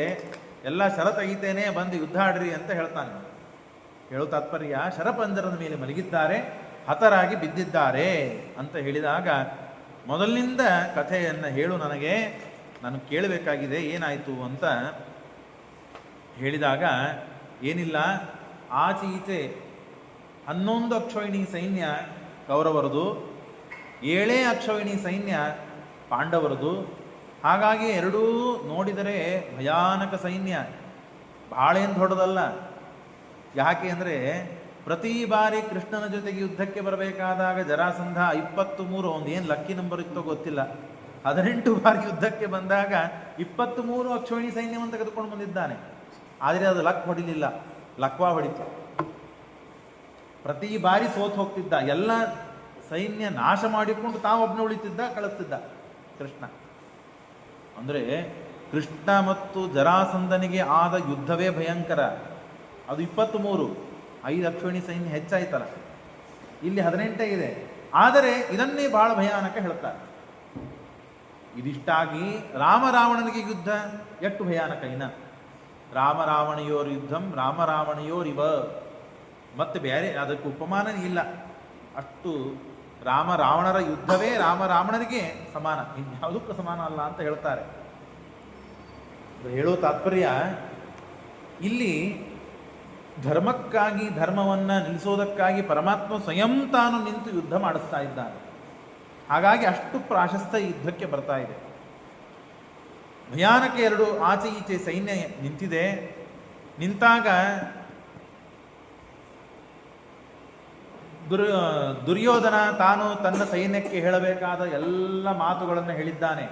ಎಲ್ಲ ಶರ ತೆಗಿತೇನೆ, ಬಂದು ಯುದ್ಧ ಆಡ್ರಿ ಅಂತ ಹೇಳ್ತಾನೆ. ಹೇಳೋ ತಾತ್ಪರ್ಯ, ಶರಪಂಜರದ ಮೇಲೆ ಮಲಗಿದ್ದಾರೆ, ಹತರಾಗಿ ಬಿದ್ದಿದ್ದಾರೆ ಅಂತ ಹೇಳಿದಾಗ, ಮೊದಲಿನಿಂದ ಕಥೆಯನ್ನು ಹೇಳು ನನಗೆ, ನಾನು ಕೇಳಬೇಕಾಗಿದೆ, ಏನಾಯಿತು ಅಂತ ಹೇಳಿದಾಗ, ಏನಿಲ್ಲ, ಆಚೆ ಈಚೆ 11 ಅಕ್ಷೋಹಿಣಿ ಸೈನ್ಯ ಕೌರವರದು, 7 ಅಕ್ಷೋಹಿಣಿ ಸೈನ್ಯ ಪಾಂಡವರದು. ಹಾಗಾಗಿ ಎರಡೂ ನೋಡಿದರೆ ಭಯಾನಕ ಸೈನ್ಯ, ಭಾಳೇನು ದೊಡ್ಡದಲ್ಲ. ಯಾಕೆ ಅಂದರೆ ಪ್ರತಿ ಬಾರಿ ಕೃಷ್ಣನ ಜೊತೆಗೆ ಯುದ್ಧಕ್ಕೆ ಬರಬೇಕಾದಾಗ ಜರಾಸಂಧ 23, ಒಂದು ಏನು ಲಕ್ಕಿ ನಂಬರ್ ಇತ್ತೋ ಗೊತ್ತಿಲ್ಲ, 18 ಬಾರಿ ಯುದ್ಧಕ್ಕೆ ಬಂದಾಗ 23 ಅಕ್ಷೋಹಿಣಿ ಸೈನ್ಯವನ್ನು ತೆಗೆದುಕೊಂಡು ಬಂದಿದ್ದಾನೆ. ಆದರೆ ಅದು ಲಕ್ ಹೊಡಿಲಿಲ್ಲ, ಲಕ್ವಾ ಹೊಡಿತು. ಪ್ರತಿ ಬಾರಿ ಸೋತು ಹೋಗ್ತಿದ್ದ, ಎಲ್ಲ ಸೈನ್ಯ ನಾಶ ಮಾಡಿಕೊಂಡು ತಾವೊಬ್ಬನೇ ಉಳಿತಿದ್ದ, ಕಳಿಸ್ತಿದ್ದ ಕೃಷ್ಣ. ಅಂದರೆ ಕೃಷ್ಣ ಮತ್ತು ಜರಾಸಂಧನಿಗೆ ಆದ ಯುದ್ಧವೇ ಭಯಂಕರ. ಅದು 23, 5 ಅಕ್ಷೋಹಿಣಿ ಸೈನ್ಯ ಹೆಚ್ಚಾಯ್ತಲ್ಲ, ಇಲ್ಲಿ 18 ಇದೆ. ಆದರೆ ಇದನ್ನೇ ಬಹಳ ಭಯಾನಕ ಹೇಳ್ತಾರೆ. ಇದಿಷ್ಟಾಗಿ ರಾಮರಾವಣನಿಗೆ ಯುದ್ಧ ಎಷ್ಟು ಭಯಾನಕ. ಇನ್ನ ರಾಮರಾವಣಯೋರ್ ಯುದ್ಧಂ ರಾಮರಾವಣಯೋರಿವ, ಮತ್ತೆ ಬೇರೆ ಅದಕ್ಕೆ ಉಪಮಾನ ಇಲ್ಲ. ಅಷ್ಟು ರಾಮರಾವಣರ ಯುದ್ಧವೇ ರಾಮರಾವಣನಿಗೆ ಸಮಾನ, ಇನ್ಯಾವುದಕ್ಕೂ ಸಮಾನ ಅಲ್ಲ ಅಂತ ಹೇಳ್ತಾರೆ. ಹೇಳೋ ತಾತ್ಪರ್ಯ, ಇಲ್ಲಿ ಧರ್ಮಕ್ಕಾಗಿ, ಧರ್ಮವನ್ನು ನಿಲ್ಲಿಸೋದಕ್ಕಾಗಿ ಪರಮಾತ್ಮ ಸ್ವಯಂ ತಾನು ನಿಂತು ಯುದ್ಧ ಮಾಡಿಸ್ತಾ ಇದ್ದಾನೆ. ಹಾಗಾಗಿ ಅಷ್ಟು ಪ್ರಾಶಸ್ತ್ಯ ಯುದ್ಧಕ್ಕೆ ಬರ್ತಾ ಇದೆ. ಭಯಾನಕ 2 ಆಚೆ ಈಚೆ ಸೈನ್ಯ ನಿಂತಿದೆ. ನಿಂತಾಗ ದುರ್ಯೋಧನ ತಾನು ತನ್ನ ಸೈನ್ಯಕ್ಕೆ ಹೇಳಬೇಕಾದ ಎಲ್ಲ ಮಾತುಗಳನ್ನು ಹೇಳಿದ್ದಾನೆ.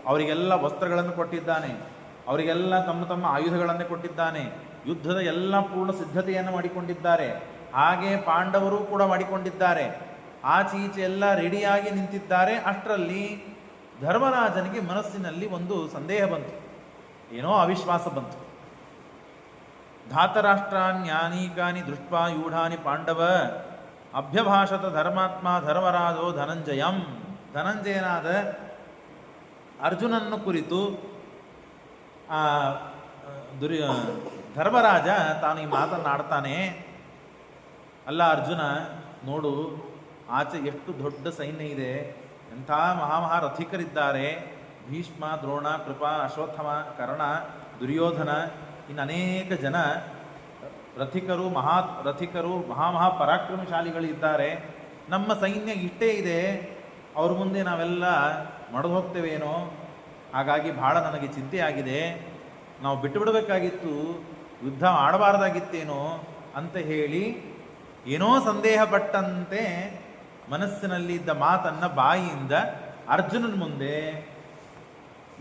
ಅವರಿಗೆಲ್ಲ ವಸ್ತ್ರಗಳನ್ನು ಕೊಟ್ಟಿದ್ದಾನೆ, ಅವರಿಗೆಲ್ಲ ತಮ್ಮ ತಮ್ಮ ಆಯುಧಗಳನ್ನು ಕೊಟ್ಟಿದ್ದಾನೆ. ಯುದ್ಧದ ಎಲ್ಲ ಪೂರ್ಣ ಸಿದ್ಧತೆಯನ್ನು ಮಾಡಿಕೊಂಡಿದ್ದಾರೆ. ಹಾಗೆ ಪಾಂಡವರು ಕೂಡ ಮಾಡಿಕೊಂಡಿದ್ದಾರೆ. ಆಚೆ ಈಚೆ ಎಲ್ಲ ರೆಡಿಯಾಗಿ ನಿಂತಿದ್ದಾರೆ. ಅಷ್ಟರಲ್ಲಿ ಧರ್ಮರಾಜನಿಗೆ ಮನಸ್ಸಿನಲ್ಲಿ ಒಂದು ಸಂದೇಹ ಬಂತು, ಏನೋ ಅವಿಶ್ವಾಸ ಬಂತು. ಧಾತರಾಷ್ಟ್ರಾನ್ಯಾನೀಕಾನಿ ದೃಷ್ಟ್ವಾ ಯೂಢಾನಿ ಪಾಂಡವ ಅಭ್ಯಭಾಷತ ಧರ್ಮಾತ್ಮ ಧರ್ಮರಾಜೋ ಧನಂಜಯಂ. ಧನಂಜಯನಾದ ಅರ್ಜುನನ್ನು ಕುರಿತು ಧರ್ಮರಾಜ ತಾನು ಈ ಮಾತನ್ನಾಡ್ತಾನೆ. ಅಲ್ಲ ಅರ್ಜುನ, ನೋಡು ಆಚೆ ಎಷ್ಟು ದೊಡ್ಡ ಸೈನ್ಯ ಇದೆ, ಎಂಥ ಮಹಾರಥಿಕರಿದ್ದಾರೆ. ಭೀಷ್ಮ, ದ್ರೋಣ, ಕೃಪ, ಅಶ್ವತ್ಥಮ, ಕರ್ಣ, ದುರ್ಯೋಧನ, ಇನ್ನು ಅನೇಕ ಜನ ರಥಿಕರು, ಮಹಾಪರಾಕ್ರಮಶಾಲಿಗಳಿದ್ದಾರೆ. ನಮ್ಮ ಸೈನ್ಯ ಇಷ್ಟೇ ಇದೆ, ಅವ್ರ ಮುಂದೆ ನಾವೆಲ್ಲ ಮಡಿದು ಹೋಗ್ತೇವೇನೋ. ಹಾಗಾಗಿ ಬಹಳ ನನಗೆ ಚಿಂತೆಯಾಗಿದೆ. ನಾವು ಬಿಟ್ಟು ಬಿಡಬೇಕಾಗಿತ್ತು, ಯುದ್ಧ ಆಡಬಾರ್ದಾಗಿತ್ತೇನೋ ಅಂತ ಹೇಳಿ ಏನೋ ಸಂದೇಹ ಪಟ್ಟಂತೆ ಮನಸ್ಸಿನಲ್ಲಿದ್ದ ಮಾತನ್ನು ಬಾಯಿಯಿಂದ ಅರ್ಜುನನ ಮುಂದೆ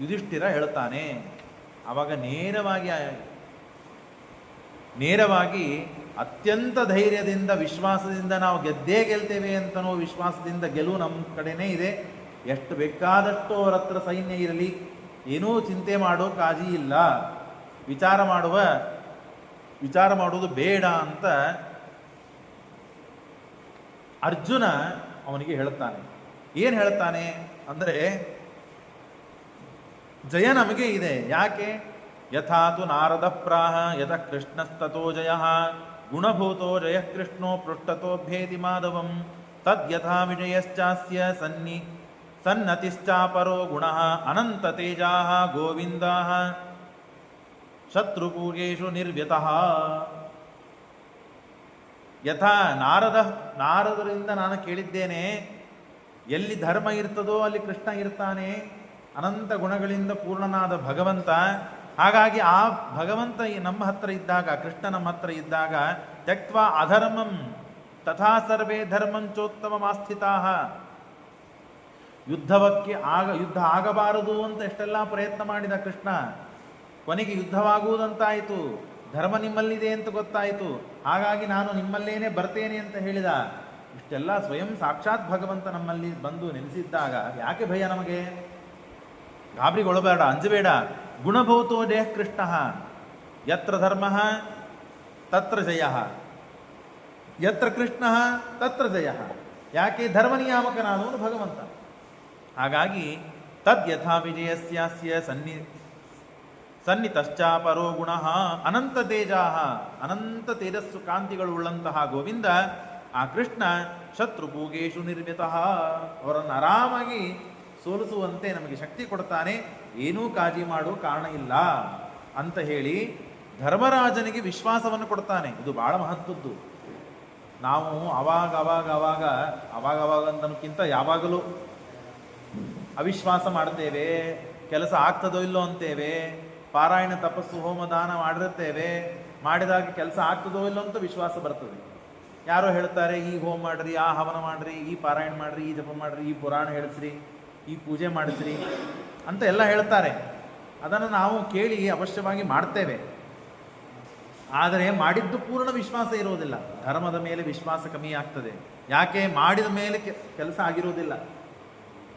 ಯುಧಿಷ್ಠಿರ ಹೇಳ್ತಾನೆ. ಆವಾಗ ನೇರವಾಗಿ ಅತ್ಯಂತ ಧೈರ್ಯದಿಂದ, ವಿಶ್ವಾಸದಿಂದ ನಾವು ಗೆದ್ದೇ ಗೆಲ್ತೇವೆ ಅಂತನೋ ವಿಶ್ವಾಸದಿಂದ ಗೆಲುವು ನಮ್ಮ ಕಡೆನೇ ಇದೆ. ಎಷ್ಟು ಬೇಕಾದಷ್ಟು ಅವರ ಹತ್ರ ಸೈನ್ಯ ಇರಲಿ, ಏನೂ ಚಿಂತೆ ಮಾಡೋ ಕಾಜಿ ಇಲ್ಲ, ವಿಚಾರ ಮಾಡುವುದು ಬೇಡ ಅಂತ ಅರ್ಜುನ ಅವನಿಗೆ ಹೇಳ್ತಾನೆ. ಏನು ಹೇಳ್ತಾನೆ ಅಂದರೆ, ಜಯ ನಮಗೆ ಇದೆ. ಯಾಕೆ? ಯಥಾತು ನಾರದ ಪ್ರಾಹ ಯಥ ಕೃಷ್ಣಸ್ತೋ ಜಯ ಗುಣಭೂತೋ ಜಯ ಕೃಷ್ಣೋ ಪೃಷ್ಠತೋಭ್ಯೇತಿ ಮಾಧವಂ ತದ್ಯಥಾ ವಿಜಯಶ್ಚಾಸ್ಯ ಸನ್ನತಿಶ್ಚಾಪರೋ ಗುಣಃ ಅನಂತ ತೇಜಾಃ ಗೋವಿಂದಾಃ ಶತ್ರುಪೂರ್ಯೇಷು ನಿರ್ವ್ಯತಃ. ಯಥಾ ನಾರದರಿಂದ ನಾನು ಕೇಳಿದ್ದೇನೆ, ಎಲ್ಲಿ ಧರ್ಮ ಇರ್ತದೋ ಅಲ್ಲಿ ಕೃಷ್ಣ ಇರ್ತಾನೆ, ಅನಂತ ಗುಣಗಳಿಂದ ಪೂರ್ಣನಾದ ಭಗವಂತ. ಹಾಗಾಗಿ ಆ ಭಗವಂತ ನಮ್ಮ ಹತ್ರ ಇದ್ದಾಗ, ಕೃಷ್ಣ ನಮ್ಮ ಹತ್ರ ಇದ್ದಾಗ, ತ್ಯಕ್ತ್ವಾ ಅಧರ್ಮಂ ತಥಾ ಸರ್ವೇ ಧರ್ಮಂಚೋತ್ತಮಮಾಸ್ಥಿತಾಃ, ಯುದ್ಧ ಆಗಬಾರದು ಅಂತ ಎಷ್ಟೆಲ್ಲ ಪ್ರಯತ್ನ ಮಾಡಿದ ಕೃಷ್ಣ. ಕೊನೆಗೆ ಯುದ್ಧವಾಗುವುದಂತಾಯಿತು, ಧರ್ಮ ನಿಮ್ಮಲ್ಲಿದೆ ಅಂತ ಗೊತ್ತಾಯಿತು. ಹಾಗಾಗಿ ನಾನು ನಿಮ್ಮಲ್ಲೇನೆ ಬರ್ತೇನೆ ಅಂತ ಹೇಳಿದ. ಇಷ್ಟೆಲ್ಲ ಸ್ವಯಂ ಸಾಕ್ಷಾತ್ ಭಗವಂತ ನಮ್ಮಲ್ಲಿ ಬಂದು ನೆಲೆಸಿದ್ದಾಗ ಯಾಕೆ ಭಯ ನಮಗೆ? ಗಾಬರಿಗೊಳ್ಳಬೇಡ, ಅಂಜಬೇಡ. ಗುಣಭೂತೋ ಜಯ ಕೃಷ್ಣ ಯತ್ರ ಧರ್ಮ ತತ್ರ ಜಯ, ಯತ್ರ ಕೃಷ್ಣ ತತ್ರ ಜಯ. ಯಾಕೆ? ಧರ್ಮ ನಿಯಾಮಕನಾದವನು ಭಗವಂತ. ಹಾಗಾಗಿ ತದ್ಯಥಾ ವಿಜಯಸ್ಯಾಸ್ಯ ಸನ್ನಿತಶ್ಚಾಪರೋ ಗುಣಃ ಅನಂತ ತೇಜಾಃ, ಅನಂತ ತೇಜಸ್ಸು ಕಾಂತಿಗಳುಳ್ಳಂತಹ ಗೋವಿಂದ ಆ ಕೃಷ್ಣ ಶತ್ರುಭೂಗೇಶು ನಿರ್ಮಿತಃ, ಅವರನ್ನು ಆರಾಮಾಗಿ ಸೋಲಿಸುವಂತೆ ನಮಗೆ ಶಕ್ತಿ ಕೊಡ್ತಾನೆ, ಏನೂ ಕಾಳಜಿ ಮಾಡೋ ಕಾರಣ ಇಲ್ಲ ಅಂತ ಹೇಳಿ ಧರ್ಮರಾಜನಿಗೆ ವಿಶ್ವಾಸವನ್ನು ಕೊಡ್ತಾನೆ. ಇದು ಬಹಳ ಮಹತ್ವದ್ದು. ನಾವು ಅವಾಗ ಅಂತನಕ್ಕಿಂತ ಯಾವಾಗಲೂ ಅವಿಶ್ವಾಸ ಮಾಡ್ತೇವೆ, ಕೆಲಸ ಆಗ್ತದೋ ಇಲ್ಲೋ ಅಂತೇವೆ, ಪಾರಾಯಣ ತಪಸ್ಸು ಹೋಮದಾನ ಮಾಡಿರ್ತೇವೆ, ಮಾಡಿದಾಗ ಕೆಲಸ ಆಗ್ತದೋ ಇಲ್ಲೋ ಅಂತ ವಿಶ್ವಾಸ ಬರ್ತದೆ. ಯಾರೋ ಹೇಳ್ತಾರೆ, ಈ ಹೋಮ ಮಾಡ್ರಿ, ಆ ಹವನ ಮಾಡ್ರಿ, ಈ ಪಾರಾಯಣ ಮಾಡ್ರಿ, ಈ ಜಪ ಮಾಡ್ರಿ, ಈ ಪುರಾಣ ಹೇಳಿಸ್ರಿ, ಈ ಪೂಜೆ ಮಾಡಿಸ್ರಿ ಅಂತ ಎಲ್ಲ ಹೇಳ್ತಾರೆ. ಅದನ್ನು ನಾವು ಕೇಳಿ ಅವಶ್ಯವಾಗಿ ಮಾಡ್ತೇವೆ. ಆದರೆ ಮಾಡಿದ್ದು ಪೂರ್ಣ ವಿಶ್ವಾಸ ಇರೋದಿಲ್ಲ. ಧರ್ಮದ ಮೇಲೆ ವಿಶ್ವಾಸ ಕಮ್ಮಿ ಆಗ್ತದೆ. ಯಾಕೆ? ಮಾಡಿದ ಮೇಲೆ ಕೆಲಸ ಆಗಿರೋದಿಲ್ಲ.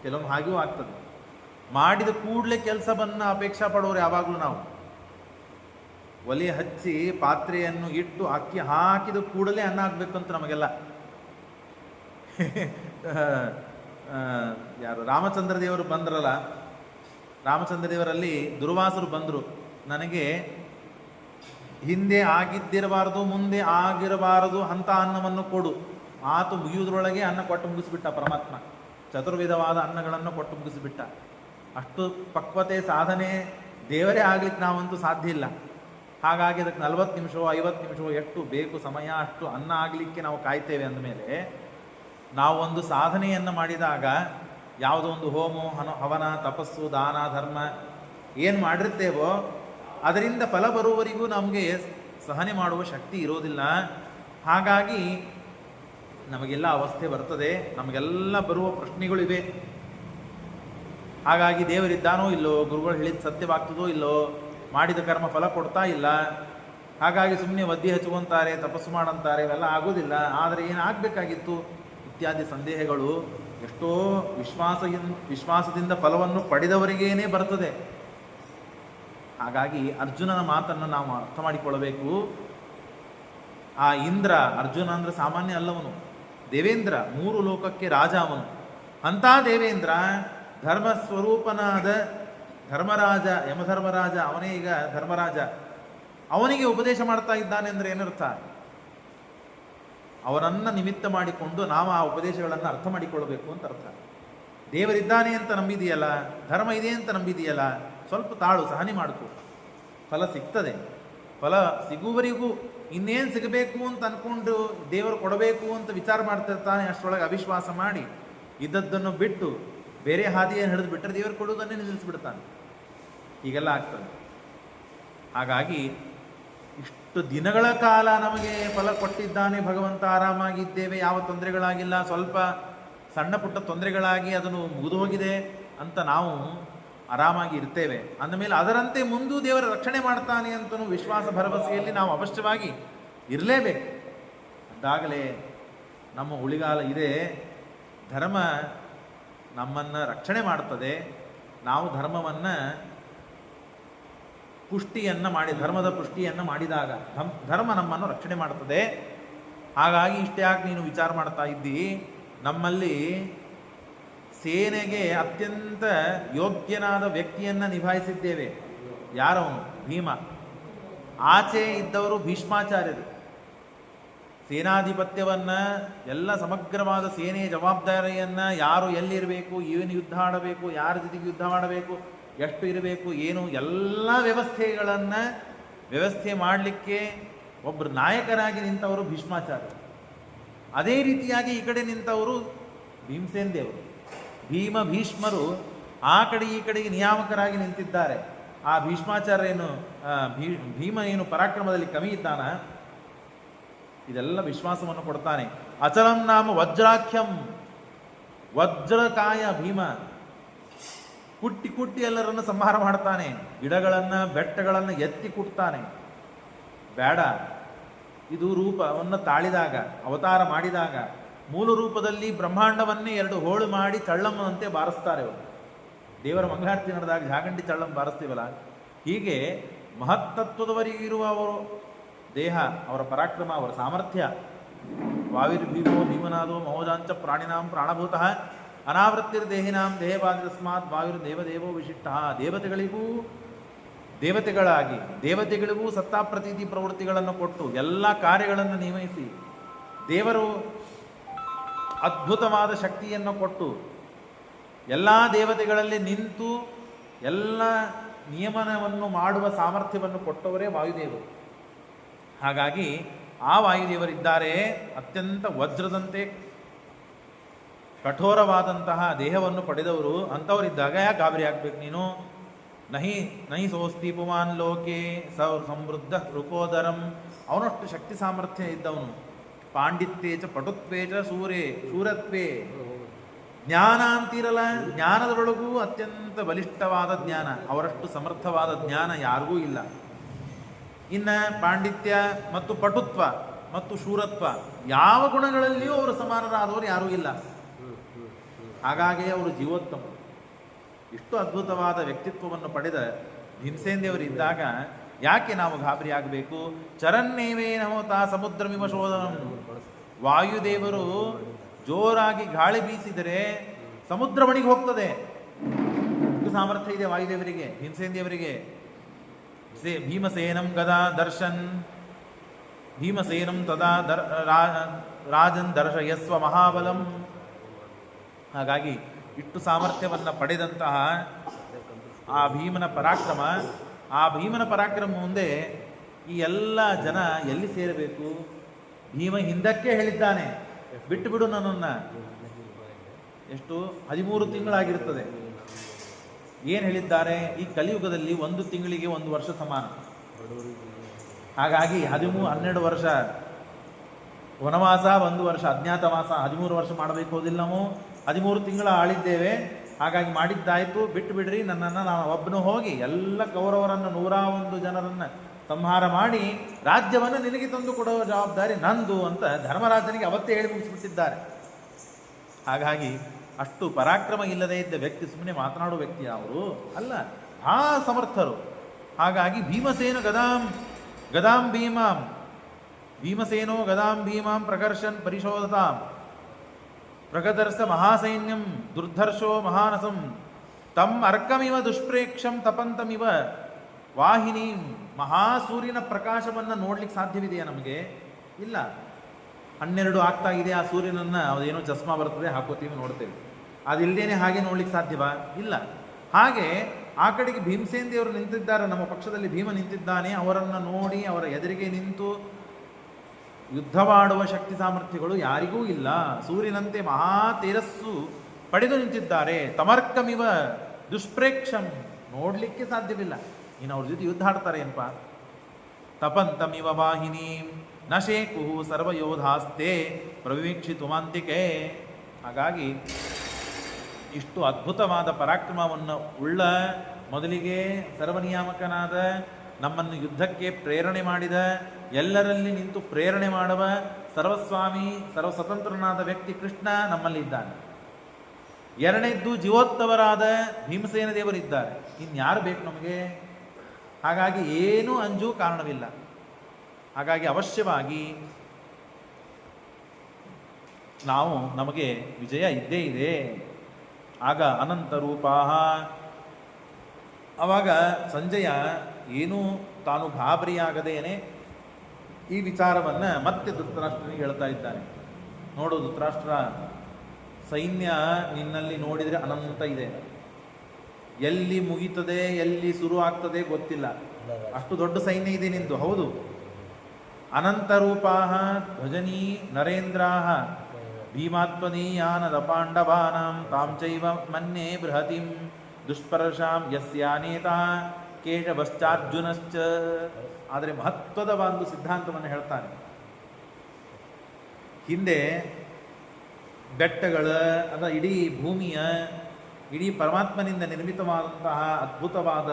ಕೆಲವೊಮ್ಮೆ ಹಾಗೆಯೂ ಆಗ್ತದೆ. ಮಾಡಿದ ಕೂಡಲೇ ಕೆಲಸವನ್ನು ಅಪೇಕ್ಷೆ ಪಡೋರು ಯಾವಾಗಲೂ ನಾವು. ಒಲೆ ಹಚ್ಚಿ ಪಾತ್ರೆಯನ್ನು ಇಟ್ಟು ಅಕ್ಕಿ ಹಾಕಿದ ಕೂಡಲೇ ಅನ್ನ ಆಗಬೇಕು ಅಂತ ನಮಗೆಲ್ಲ. ಯಾರು ರಾಮಚಂದ್ರ ದೇವರು ಬಂದ್ರಲ್ಲ, ರಾಮಚಂದ್ರ ದೇವರಲ್ಲಿ ದುರ್ವಾಸರು ಬಂದರು. ನನಗೆ ಹಿಂದೆ ಆಗಿದ್ದಿರಬಾರದು, ಮುಂದೆ ಆಗಿರಬಾರದು ಅಂತ ಅನ್ನವನ್ನು ಕೊಡು. ಮಾತು ಮುಗಿಯುವುದರೊಳಗೆ ಅನ್ನ ಕೊಟ್ಟು ಮುಗಿಸ್ಬಿಟ್ಟ ಪರಮಾತ್ಮ. ಚತುರ್ವಿಧವಾದ ಅನ್ನಗಳನ್ನು ಕೊಟ್ಟು ಮುಗಿಸಿಬಿಟ್ಟ. ಅಷ್ಟು ಪಕ್ವತೆ ಸಾಧನೆ ದೇವರೇ ಆಗ್ಲಿಕ್ಕೆ ನಾವಂತೂ ಸಾಧ್ಯ ಇಲ್ಲ. ಹಾಗಾಗಿ ಅದಕ್ಕೆ 40 ನಿಮಿಷವೋ 50 ನಿಮಿಷವೋ ಎಷ್ಟು ಬೇಕು ಸಮಯ, ಅಷ್ಟು ಅನ್ನ ಆಗಲಿಕ್ಕೆ ನಾವು ಕಾಯ್ತೇವೆ. ಅಂದಮೇಲೆ ನಾವು ಒಂದು ಸಾಧನೆಯನ್ನು ಮಾಡಿದಾಗ, ಯಾವುದೋ ಒಂದು ಹೋಮ ಹವನ ತಪಸ್ಸು ದಾನ ಧರ್ಮ ಏನು ಮಾಡಿರ್ತೇವೋ ಅದರಿಂದ ಫಲ ಬರುವವರೆಗೂ ನಮಗೆ ಸಹನೆ ಮಾಡುವ ಶಕ್ತಿ ಇರೋದಿಲ್ಲ. ಹಾಗಾಗಿ ನಮಗೆಲ್ಲ ಅವಸ್ಥೆ ಬರ್ತದೆ, ನಮಗೆಲ್ಲ ಬರುವ ಪ್ರಶ್ನೆಗಳಿವೆ. ಹಾಗಾಗಿ ದೇವರಿದ್ದಾನೋ ಇಲ್ಲೋ, ಗುರುಗಳು ಹೇಳಿದ ಸತ್ಯವಾಗ್ತದೋ ಇಲ್ಲೋ, ಮಾಡಿದ ಕರ್ಮ ಫಲ ಕೊಡ್ತಾ ಇಲ್ಲ. ಹಾಗಾಗಿ ಸುಮ್ಮನೆ ಒದ್ದೆ ಹಚ್ಕೊಂತಾರೆ, ತಪಸ್ಸು ಮಾಡಂತಾರೆ, ಇವೆಲ್ಲ ಆಗೋದಿಲ್ಲ. ಆದರೆ ಏನಾಗಬೇಕಾಗಿತ್ತು ಇತ್ಯಾದಿ ಸಂದೇಹಗಳು ಎಷ್ಟೋ ವಿಶ್ವಾಸದಿಂದ ಫಲವನ್ನು ಪಡೆದವರಿಗೇನೇ ಬರ್ತದೆ. ಹಾಗಾಗಿ ಅರ್ಜುನನ ಮಾತನ್ನು ನಾವು ಅರ್ಥ ಮಾಡಿಕೊಳ್ಳಬೇಕು. ಆ ಇಂದ್ರ, ಅರ್ಜುನ ಅಂದರೆ ಸಾಮಾನ್ಯ ಅಲ್ಲವನು, ದೇವೇಂದ್ರ, 3 ಲೋಕಕ್ಕೆ ರಾಜ ಅವನು. ಅಂಥ ದೇವೇಂದ್ರ ಧರ್ಮಸ್ವರೂಪನಾದ ಧರ್ಮರಾಜ, ಯಮಧರ್ಮರಾಜ, ಅವನೇ ಈಗ ಧರ್ಮರಾಜ, ಅವನಿಗೆ ಉಪದೇಶ ಮಾಡ್ತಾ ಇದ್ದಾನೆ ಅಂದರೆ ಏನರ್ಥ? ಅವನನ್ನು ನಿಮಿತ್ತ ಮಾಡಿಕೊಂಡು ನಾವು ಆ ಉಪದೇಶಗಳನ್ನು ಅರ್ಥ ಮಾಡಿಕೊಳ್ಳಬೇಕು ಅಂತ ಅರ್ಥ. ದೇವರಿದ್ದಾನೆ ಅಂತ ನಂಬಿದೆಯಲ್ಲ, ಧರ್ಮ ಇದೆ ಅಂತ ನಂಬಿದೆಯಲ್ಲ, ಸ್ವಲ್ಪ ತಾಳು, ಸಹನೆ ಮಾಡ್ಕೊ, ಫಲ ಸಿಗ್ತದೆ. ಫಲ ಸಿಗುವವರೆಗೂ ಇನ್ನೇನು ಸಿಗಬೇಕು ಅಂತ ಅಂದ್ಕೊಂಡು ದೇವರು ಕೊಡಬೇಕು ಅಂತ ವಿಚಾರ ಮಾಡ್ತಿರ್ತಾನೆ. ಅಷ್ಟರೊಳಗೆ ಅವಿಶ್ವಾಸ ಮಾಡಿ ಇದ್ದದ್ದನ್ನು ಬಿಟ್ಟು ಬೇರೆ ಹಾದಿಯನ್ನು ಹಿಡಿದು ಬಿಟ್ಟರೆ ದೇವರು ಕೊಡುವುದನ್ನೇ ನಿಲ್ಲಿಸ್ಬಿಡ್ತಾನೆ. ಹೀಗೆಲ್ಲ ಆಗ್ತದೆ. ಹಾಗಾಗಿ ಇಷ್ಟು ದಿನಗಳ ಕಾಲ ನಮಗೆ ಫಲ ಕೊಟ್ಟಿದ್ದಾನೆ ಭಗವಂತ, ಆರಾಮಾಗಿದ್ದೇವೆ, ಯಾವ ತೊಂದರೆಗಳಾಗಿಲ್ಲ. ಸ್ವಲ್ಪ ಸಣ್ಣ ಪುಟ್ಟ ತೊಂದರೆಗಳಾಗಿ ಅದನ್ನು ಮುಗಿದು ಹೋಗಿದೆ ಅಂತ ನಾವು ಆರಾಮಾಗಿ ಇರ್ತೇವೆ. ಅಂದಮೇಲೆ ಅದರಂತೆ ಮುಂದೂ ದೇವರ ರಕ್ಷಣೆ ಮಾಡ್ತಾನೆ ಅಂತನೂ ವಿಶ್ವಾಸ ಭರವಸೆಯಲ್ಲಿ ನಾವು ಅವಶ್ಯವಾಗಿ ಇರಲೇಬೇಕು. ಅದಾಗಲೇ ನಮ್ಮ ಉಳಿಗಾಲ ಇದೆ. ಧರ್ಮ ನಮ್ಮನ್ನು ರಕ್ಷಣೆ ಮಾಡ್ತದೆ. ನಾವು ಧರ್ಮವನ್ನು ಪುಷ್ಟಿಯನ್ನು ಮಾಡಿ, ಧರ್ಮದ ಪುಷ್ಟಿಯನ್ನು ಮಾಡಿದಾಗ ಧರ್ಮ ನಮ್ಮನ್ನು ರಕ್ಷಣೆ ಮಾಡ್ತದೆ. ಹಾಗಾಗಿ ಇಷ್ಟೇ ಯಾಕೆ ನೀನು ವಿಚಾರ ಮಾಡ್ತಾ ಇದ್ದಿ? ನಮ್ಮಲ್ಲಿ ಸೇನೆಗೆ ಅತ್ಯಂತ ಯೋಗ್ಯನಾದ ವ್ಯಕ್ತಿಯನ್ನು ನಿಭಾಯಿಸಿದ್ದೇವೆ. ಯಾರವನು? ಭೀಮ. ಆಚೆ ಇದ್ದವರು ಭೀಷ್ಮಾಚಾರ್ಯರು. ಸೇನಾಧಿಪತ್ಯವನ್ನು, ಎಲ್ಲ ಸಮಗ್ರವಾದ ಸೇನೆಯ ಜವಾಬ್ದಾರಿಯನ್ನು, ಯಾರು ಎಲ್ಲಿರಬೇಕು, ಏನು ಯುದ್ಧ ಆಡಬೇಕು, ಯಾರ ಜೊತೆಗೆ ಯುದ್ಧ ಮಾಡಬೇಕು, ಎಷ್ಟು ಇರಬೇಕು, ಏನು ಎಲ್ಲ ವ್ಯವಸ್ಥೆ ಮಾಡಲಿಕ್ಕೆ ಒಬ್ಬರು ನಾಯಕರಾಗಿ ನಿಂತವರು ಭೀಷ್ಮಾಚಾರ್ಯರು. ಅದೇ ರೀತಿಯಾಗಿ ಈ ಕಡೆ ನಿಂತವರು ಭೀಮಸೇನ ದೇವರು. ಭೀಷ್ಮರು ಆ ಕಡೆ ಈ ಕಡೆಗೆ ನಿಯಾಮಕರಾಗಿ ನಿಂತಿದ್ದಾರೆ. ಆ ಭೀಷ್ಮಾಚಾರ್ಯ ಭೀಮ ಏನು ಪರಾಕ್ರಮದಲ್ಲಿ ಕಮ್ಮಿ ಇದ್ದಾನ, ಇದೆಲ್ಲ ವಿಶ್ವಾಸವನ್ನು ಕೊಡ್ತಾನೆ. ಅಚಲಂ ನಾಮ ವಜ್ರಾಖ್ಯಂ, ವಜ್ರಕಾಯ ಭೀಮ. ಕುಟ್ಟಿ ಎಲ್ಲರನ್ನು ಸಂಹಾರ ಮಾಡ್ತಾನೆ. ಗಿಡಗಳನ್ನು ಬೆಟ್ಟಗಳನ್ನು ಎತ್ತಿ ಕುಟ್ತಾನೆ. ಬೇಡ, ಇದು ರೂಪವನ್ನು ತಾಳಿದಾಗ, ಅವತಾರ ಮಾಡಿದಾಗ, ಮೂಲ ರೂಪದಲ್ಲಿ ಬ್ರಹ್ಮಾಂಡವನ್ನೇ ಎರಡು ಹೋಳು ಮಾಡಿ ಚಳ್ಳಮ್ಮನಂತೆ ಬಾರಿಸ್ತಾರೆ ಅವರು. ದೇವರ ಮಂಗಳಾರತಿ ನಡೆದಾಗ ಜಾಗಂಡಿ ಚಳ್ಳಮ್ಮ ಬಾರಿಸ್ತೀವಲ್ಲ, ಹೀಗೆ ಮಹತ್ತತ್ವದವರಿಗಿರುವ ಅವರು ದೇಹ, ಅವರ ಪರಾಕ್ರಮ, ಅವರ ಸಾಮರ್ಥ್ಯ. ವಾಯುರ್ಭೀಮೋ ಭೀಮನಾದೋ ಮಹೋಜಾಂಚ ಪ್ರಾಣಿನಾಂ ಪ್ರಾಣಭೂತಃ ಅನಾವೃತ್ತಿರ್ ದೇಹಿನಾಂ ದೇಹವಾದಿತಸ್ಮಾತ್ ವಾಯುರ್ ದೇವದೇವೋ ವಿಶಿಷ್ಟ. ದೇವತೆಗಳಿಗೂ ಸತ್ತಾಪ್ರತೀತಿ ಪ್ರವೃತ್ತಿಗಳನ್ನು ಕೊಟ್ಟು ಎಲ್ಲ ಕಾರ್ಯಗಳನ್ನು ನಿಯಮಿಸಿ, ದೇವರು ಅದ್ಭುತವಾದ ಶಕ್ತಿಯನ್ನು ಕೊಟ್ಟು ಎಲ್ಲ ದೇವತೆಗಳಲ್ಲಿ ನಿಂತು ಎಲ್ಲ ನಿಯಮನವನ್ನು ಮಾಡುವ ಸಾಮರ್ಥ್ಯವನ್ನು ಕೊಟ್ಟವರೇ ವಾಯುದೇವರು. ಹಾಗಾಗಿ ಆ ವಾಯುದೇವರಿದ್ದಾರೆ. ಅತ್ಯಂತ ವಜ್ರದಂತೆ ಕಠೋರವಾದಂತಹ ದೇಹವನ್ನು ಪಡೆದವರು. ಅಂಥವರಿದ್ದಾಗ ಯಾಕೆ ಗಾಬರಿ ಆಗ್ಬೇಕು ನೀನು? ನಹಿ ಸೋಸ್ತಿ ಪುಮಾನ್ ಲೋಕೆ ಸಮೃದ್ಧ ಋಕೋದರಂ. ಅವನಷ್ಟು ಶಕ್ತಿ ಸಾಮರ್ಥ್ಯ ಇದ್ದವನು. ಪಾಂಡಿತ್ಯೇ ಚ ಪಟುತ್ವೇ ಚ ಶೂರತ್ವೇ. ಜ್ಞಾನ ಅಂತಿರಲ್ಲ, ಜ್ಞಾನದೊಳಗೂ ಅತ್ಯಂತ ಬಲಿಷ್ಠವಾದ ಜ್ಞಾನ. ಅವರಷ್ಟು ಸಮರ್ಥವಾದ ಜ್ಞಾನ ಯಾರಿಗೂ ಇಲ್ಲ. ಇನ್ನು ಪಾಂಡಿತ್ಯ ಮತ್ತು ಪಟುತ್ವ ಮತ್ತು ಶೂರತ್ವ, ಯಾವ ಗುಣಗಳಲ್ಲಿಯೂ ಅವರು ಸಮಾನರಾದವರು ಯಾರೂ ಇಲ್ಲ. ಹಾಗಾಗಿ ಅವರು ಜೀವೋತ್ತಮ. ಇಷ್ಟು ಅದ್ಭುತವಾದ ವ್ಯಕ್ತಿತ್ವವನ್ನು ಪಡೆದ ಭೀಮಸೇನ ದೇವರು ಇದ್ದಾಗ ಯಾಕೆ ನಾವು ಗಾಬರಿ ಆಗಬೇಕು? ಚರನ್ನೇವೇ ನಮೋತಾ ಸಮುದ್ರಮಿವ ಶೋಧನಂ. ವಾಯುದೇವರು ಜೋರಾಗಿ ಗಾಳಿ ಬೀಸಿದರೆ ಸಮುದ್ರ ಬಣಿಗೆ ಹೋಗ್ತದೆ. ಇದು ಸಾಮರ್ಥ್ಯ ಇದೆ ವಾಯುದೇವರಿಗೆ, ಭೀಮಸೇನ ದೇವರಿಗೆ. ಭೀಮಸೇನಂ ಗದಾ ದರ್ಶನ್ ಭೀಮಸೇನಂ ತದಾ ರಾಜನ್ ದರ್ಶಯಸ್ವ ಮಹಾಬಲಂ. ಹಾಗಾಗಿ ಇಷ್ಟು ಸಾಮರ್ಥ್ಯವನ್ನು ಪಡೆದಂತಹ ಆ ಭೀಮನ ಪರಾಕ್ರಮ ಮುಂದೆ ಈ ಎಲ್ಲ ಜನ ಎಲ್ಲಿ ಸೇರಬೇಕು? ಭೀಮ ಹಿಂದಕ್ಕೆ ಹೇಳಿದ್ದಾನೆ, ಬಿಟ್ಟು ಬಿಡು ನನ್ನನ್ನು. ಎಷ್ಟು 13 ತಿಂಗಳಾಗಿರುತ್ತದೆ. ಏನು ಹೇಳಿದ್ದಾರೆ? ಈ ಕಲಿಯುಗದಲ್ಲಿ 1 ತಿಂಗಳಿಗೆ 1 ವರ್ಷ ಸಮಾನ. ಹಾಗಾಗಿ 12 ವರ್ಷ ವನವಾಸ, 1 ವರ್ಷ ಅಜ್ಞಾತವಾಸ, 13 ವರ್ಷ ಮಾಡಬೇಕು ಹೋದಿಲ್ಲ. ನಾವು 13 ತಿಂಗಳ ಆಳಿದ್ದೇವೆ. ಹಾಗಾಗಿ ಮಾಡಿದ್ದಾಯಿತು, ಬಿಟ್ಟು ಬಿಡ್ರಿ ನನ್ನನ್ನು, ನಾನು ಒಬ್ಬನು ಹೋಗಿ ಎಲ್ಲ ಕೌರವರನ್ನು 101 ಜನರನ್ನು ಸಂಹಾರ ಮಾಡಿ ರಾಜ್ಯವನ್ನು ನಿನಗೆ ತಂದು ಕೊಡುವ ಜವಾಬ್ದಾರಿ ನಂದು ಅಂತ ಧರ್ಮರಾಜನಿಗೆ ಅವತ್ತೇ ಹೇಳಿ ಮುಗಿಸ್ಬಿಟ್ಟಿದ್ದಾರೆ. ಹಾಗಾಗಿ ಅಷ್ಟು ಪರಾಕ್ರಮ ಇಲ್ಲದೇ ಇದ್ದ ವ್ಯಕ್ತಿ ಸುಮ್ಮನೆ ಮಾತನಾಡುವ ವ್ಯಕ್ತಿ ಅವರು ಅಲ್ಲ, ಆ ಸಮರ್ಥರು. ಹಾಗಾಗಿ ಭೀಮಸೇನ ಗದಾಂ ಭೀಮಾಂ ಭೀಮಸೇನೋ ಗದಾಂ ಭೀಮಾಂ ಪ್ರಕರ್ಷನ್ ಪರಿಶೋಧತಾಂ. ಪ್ರಗದರ್ಶ ಮಹಾಸೈನ್ಯಂ ದುರ್ಧರ್ಷೋ ಮಹಾನಸಂ ತಮ್ ಅರ್ಕಮಿವ ದುಷ್ಪ್ರೇಕ್ಷಂ ತಪಂತಮಿವ ವಾಹಿನಿ. ಮಹಾಸೂರ್ಯನ ಪ್ರಕಾಶವನ್ನು ನೋಡ್ಲಿಕ್ಕೆ ಸಾಧ್ಯವಿದೆಯಾ ನಮಗೆ? ಇಲ್ಲ. 12 ಆಗ್ತಾ ಇದೆ, ಆ ಸೂರ್ಯನನ್ನು ಅದೇನೋ ಚಸ್ಮಾ ಬರ್ತದೆ, ಹಾಕೋತೀವಿ, ನೋಡ್ತೇವೆ. ಅದಿಲ್ಲದೇನೆ ಹಾಗೆ ನೋಡ್ಲಿಕ್ಕೆ ಸಾಧ್ಯವಾ? ಇಲ್ಲ. ಹಾಗೆ ಆ ಕಡೆಗೆ ಭೀಮಸೇನ ದೇವರು ನಿಂತಿದ್ದಾರೆ, ನಮ್ಮ ಪಕ್ಷದಲ್ಲಿ ಭೀಮ ನಿಂತಿದ್ದಾನೆ. ಅವರನ್ನು ನೋಡಿ ಅವರ ಎದುರಿಗೆ ನಿಂತು ಯುದ್ಧವಾಡುವ ಶಕ್ತಿ ಸಾಮರ್ಥ್ಯಗಳು ಯಾರಿಗೂ ಇಲ್ಲ. ಸೂರ್ಯನಂತೆ ಮಹಾ ತೇಜಸ್ಸು ಪಡೆದು ನಿಂತಿದ್ದಾರೆ. ತಮರ್ಕಮಿವ ದುಷ್ಪ್ರೇಕ್ಷಂ, ನೋಡ್ಲಿಕ್ಕೆ ಸಾಧ್ಯವಿಲ್ಲ. ಇನ್ನು ಅವ್ರ ಜೊತೆ ಯುದ್ಧ ಆಡ್ತಾರೆ ಏನಪ್ಪ? ತಪಂತಮಿವ ವಾಹಿನಿ ನಶೇಕು ಸರ್ವಯೋಧಾಸ್ತೆ ಪ್ರವೀಕ್ಷಿತುಮಂತಿಕೆ. ಹಾಗಾಗಿ ಇಷ್ಟು ಅದ್ಭುತವಾದ ಪರಾಕ್ರಮವನ್ನು ಉಳ್ಳ, ಮೊದಲಿಗೆ ಸರ್ವನಿಯಾಮಕನಾದ, ನಮ್ಮನ್ನು ಯುದ್ಧಕ್ಕೆ ಪ್ರೇರಣೆ ಮಾಡಿದ, ಎಲ್ಲರಲ್ಲಿ ನಿಂತು ಪ್ರೇರಣೆ ಮಾಡುವ ಸರ್ವಸ್ವಾಮಿ ಸರ್ವಸ್ವತಂತ್ರನಾದ ವ್ಯಕ್ತಿ ಕೃಷ್ಣ ನಮ್ಮಲ್ಲಿ ಇದ್ದಾನೆ. ಎರಡನೇದ್ದು ಜೀವೋತ್ತವರಾದ ಭೀಮಸೇನ ದೇವರಿದ್ದಾರೆ. ಇನ್ಯಾರು ಬೇಕು ನಮಗೆ? ಹಾಗಾಗಿ ಏನೂ ಅಂಜೂ ಕಾರಣವಿಲ್ಲ. ಹಾಗಾಗಿ ಅವಶ್ಯವಾಗಿ ನಮಗೆ ವಿಜಯ ಇದ್ದೇ ಇದೆ. ಆಗ ಅನಂತ ರೂಪಾಹ, ಆವಾಗ ಸಂಜಯ ಏನೂ ತಾನು ಗಾಬರಿಯಾಗದೇನೆ ಈ ವಿಚಾರವನ್ನು ಮತ್ತೆ ಧೃತರಾಷ್ಟ್ರನಿಗೆ ಹೇಳ್ತಾ ಇದ್ದಾನೆ. ನೋಡು ಧೃತರಾಷ್ಟ್ರ, ಸೈನ್ಯ ನಿನ್ನಲ್ಲಿ ನೋಡಿದರೆ ಅನಂತ ಇದೆ. ಎಲ್ಲಿ ಮುಗಿತದೆ, ಎಲ್ಲಿ ಶುರು ಆಗ್ತದೆ ಗೊತ್ತಿಲ್ಲ. ಅಷ್ಟು ದೊಡ್ಡ ಸೈನ್ಯ ಇದೆ ನಿಂದು. ಹೌದು. ಅನಂತ ರೂಪಾಹ ಧ್ವಜನೀ ನರೇಂದ್ರಾಹ ಭೀಮಾತ್ಮನೀಯಾನದ ಪಾಂಡವಾನಾಂ ತಾಂ ಚೈವ ಮನ್ಯೆ ಬೃಹತಿಂ ದುಷ್ಪರ್ಶಾಂ ಯಸ್ಯಾನೇತ ಕೇಶವಶ್ಚಾರ್ಜುನಶ್ಚ. ಆದರೆ ಮಹತ್ವದ ಒಂದು ಸಿದ್ಧಾಂತವನ್ನು ಹೇಳ್ತಾನೆ. ಹಿಂದೆ ಬೆಟ್ಟಗಳ, ಇಡೀ ಭೂಮಿಯ, ಇಡೀ ಪರಮಾತ್ಮನಿಂದ ನಿರ್ಮಿತವಾದಂತಹ ಅದ್ಭುತವಾದ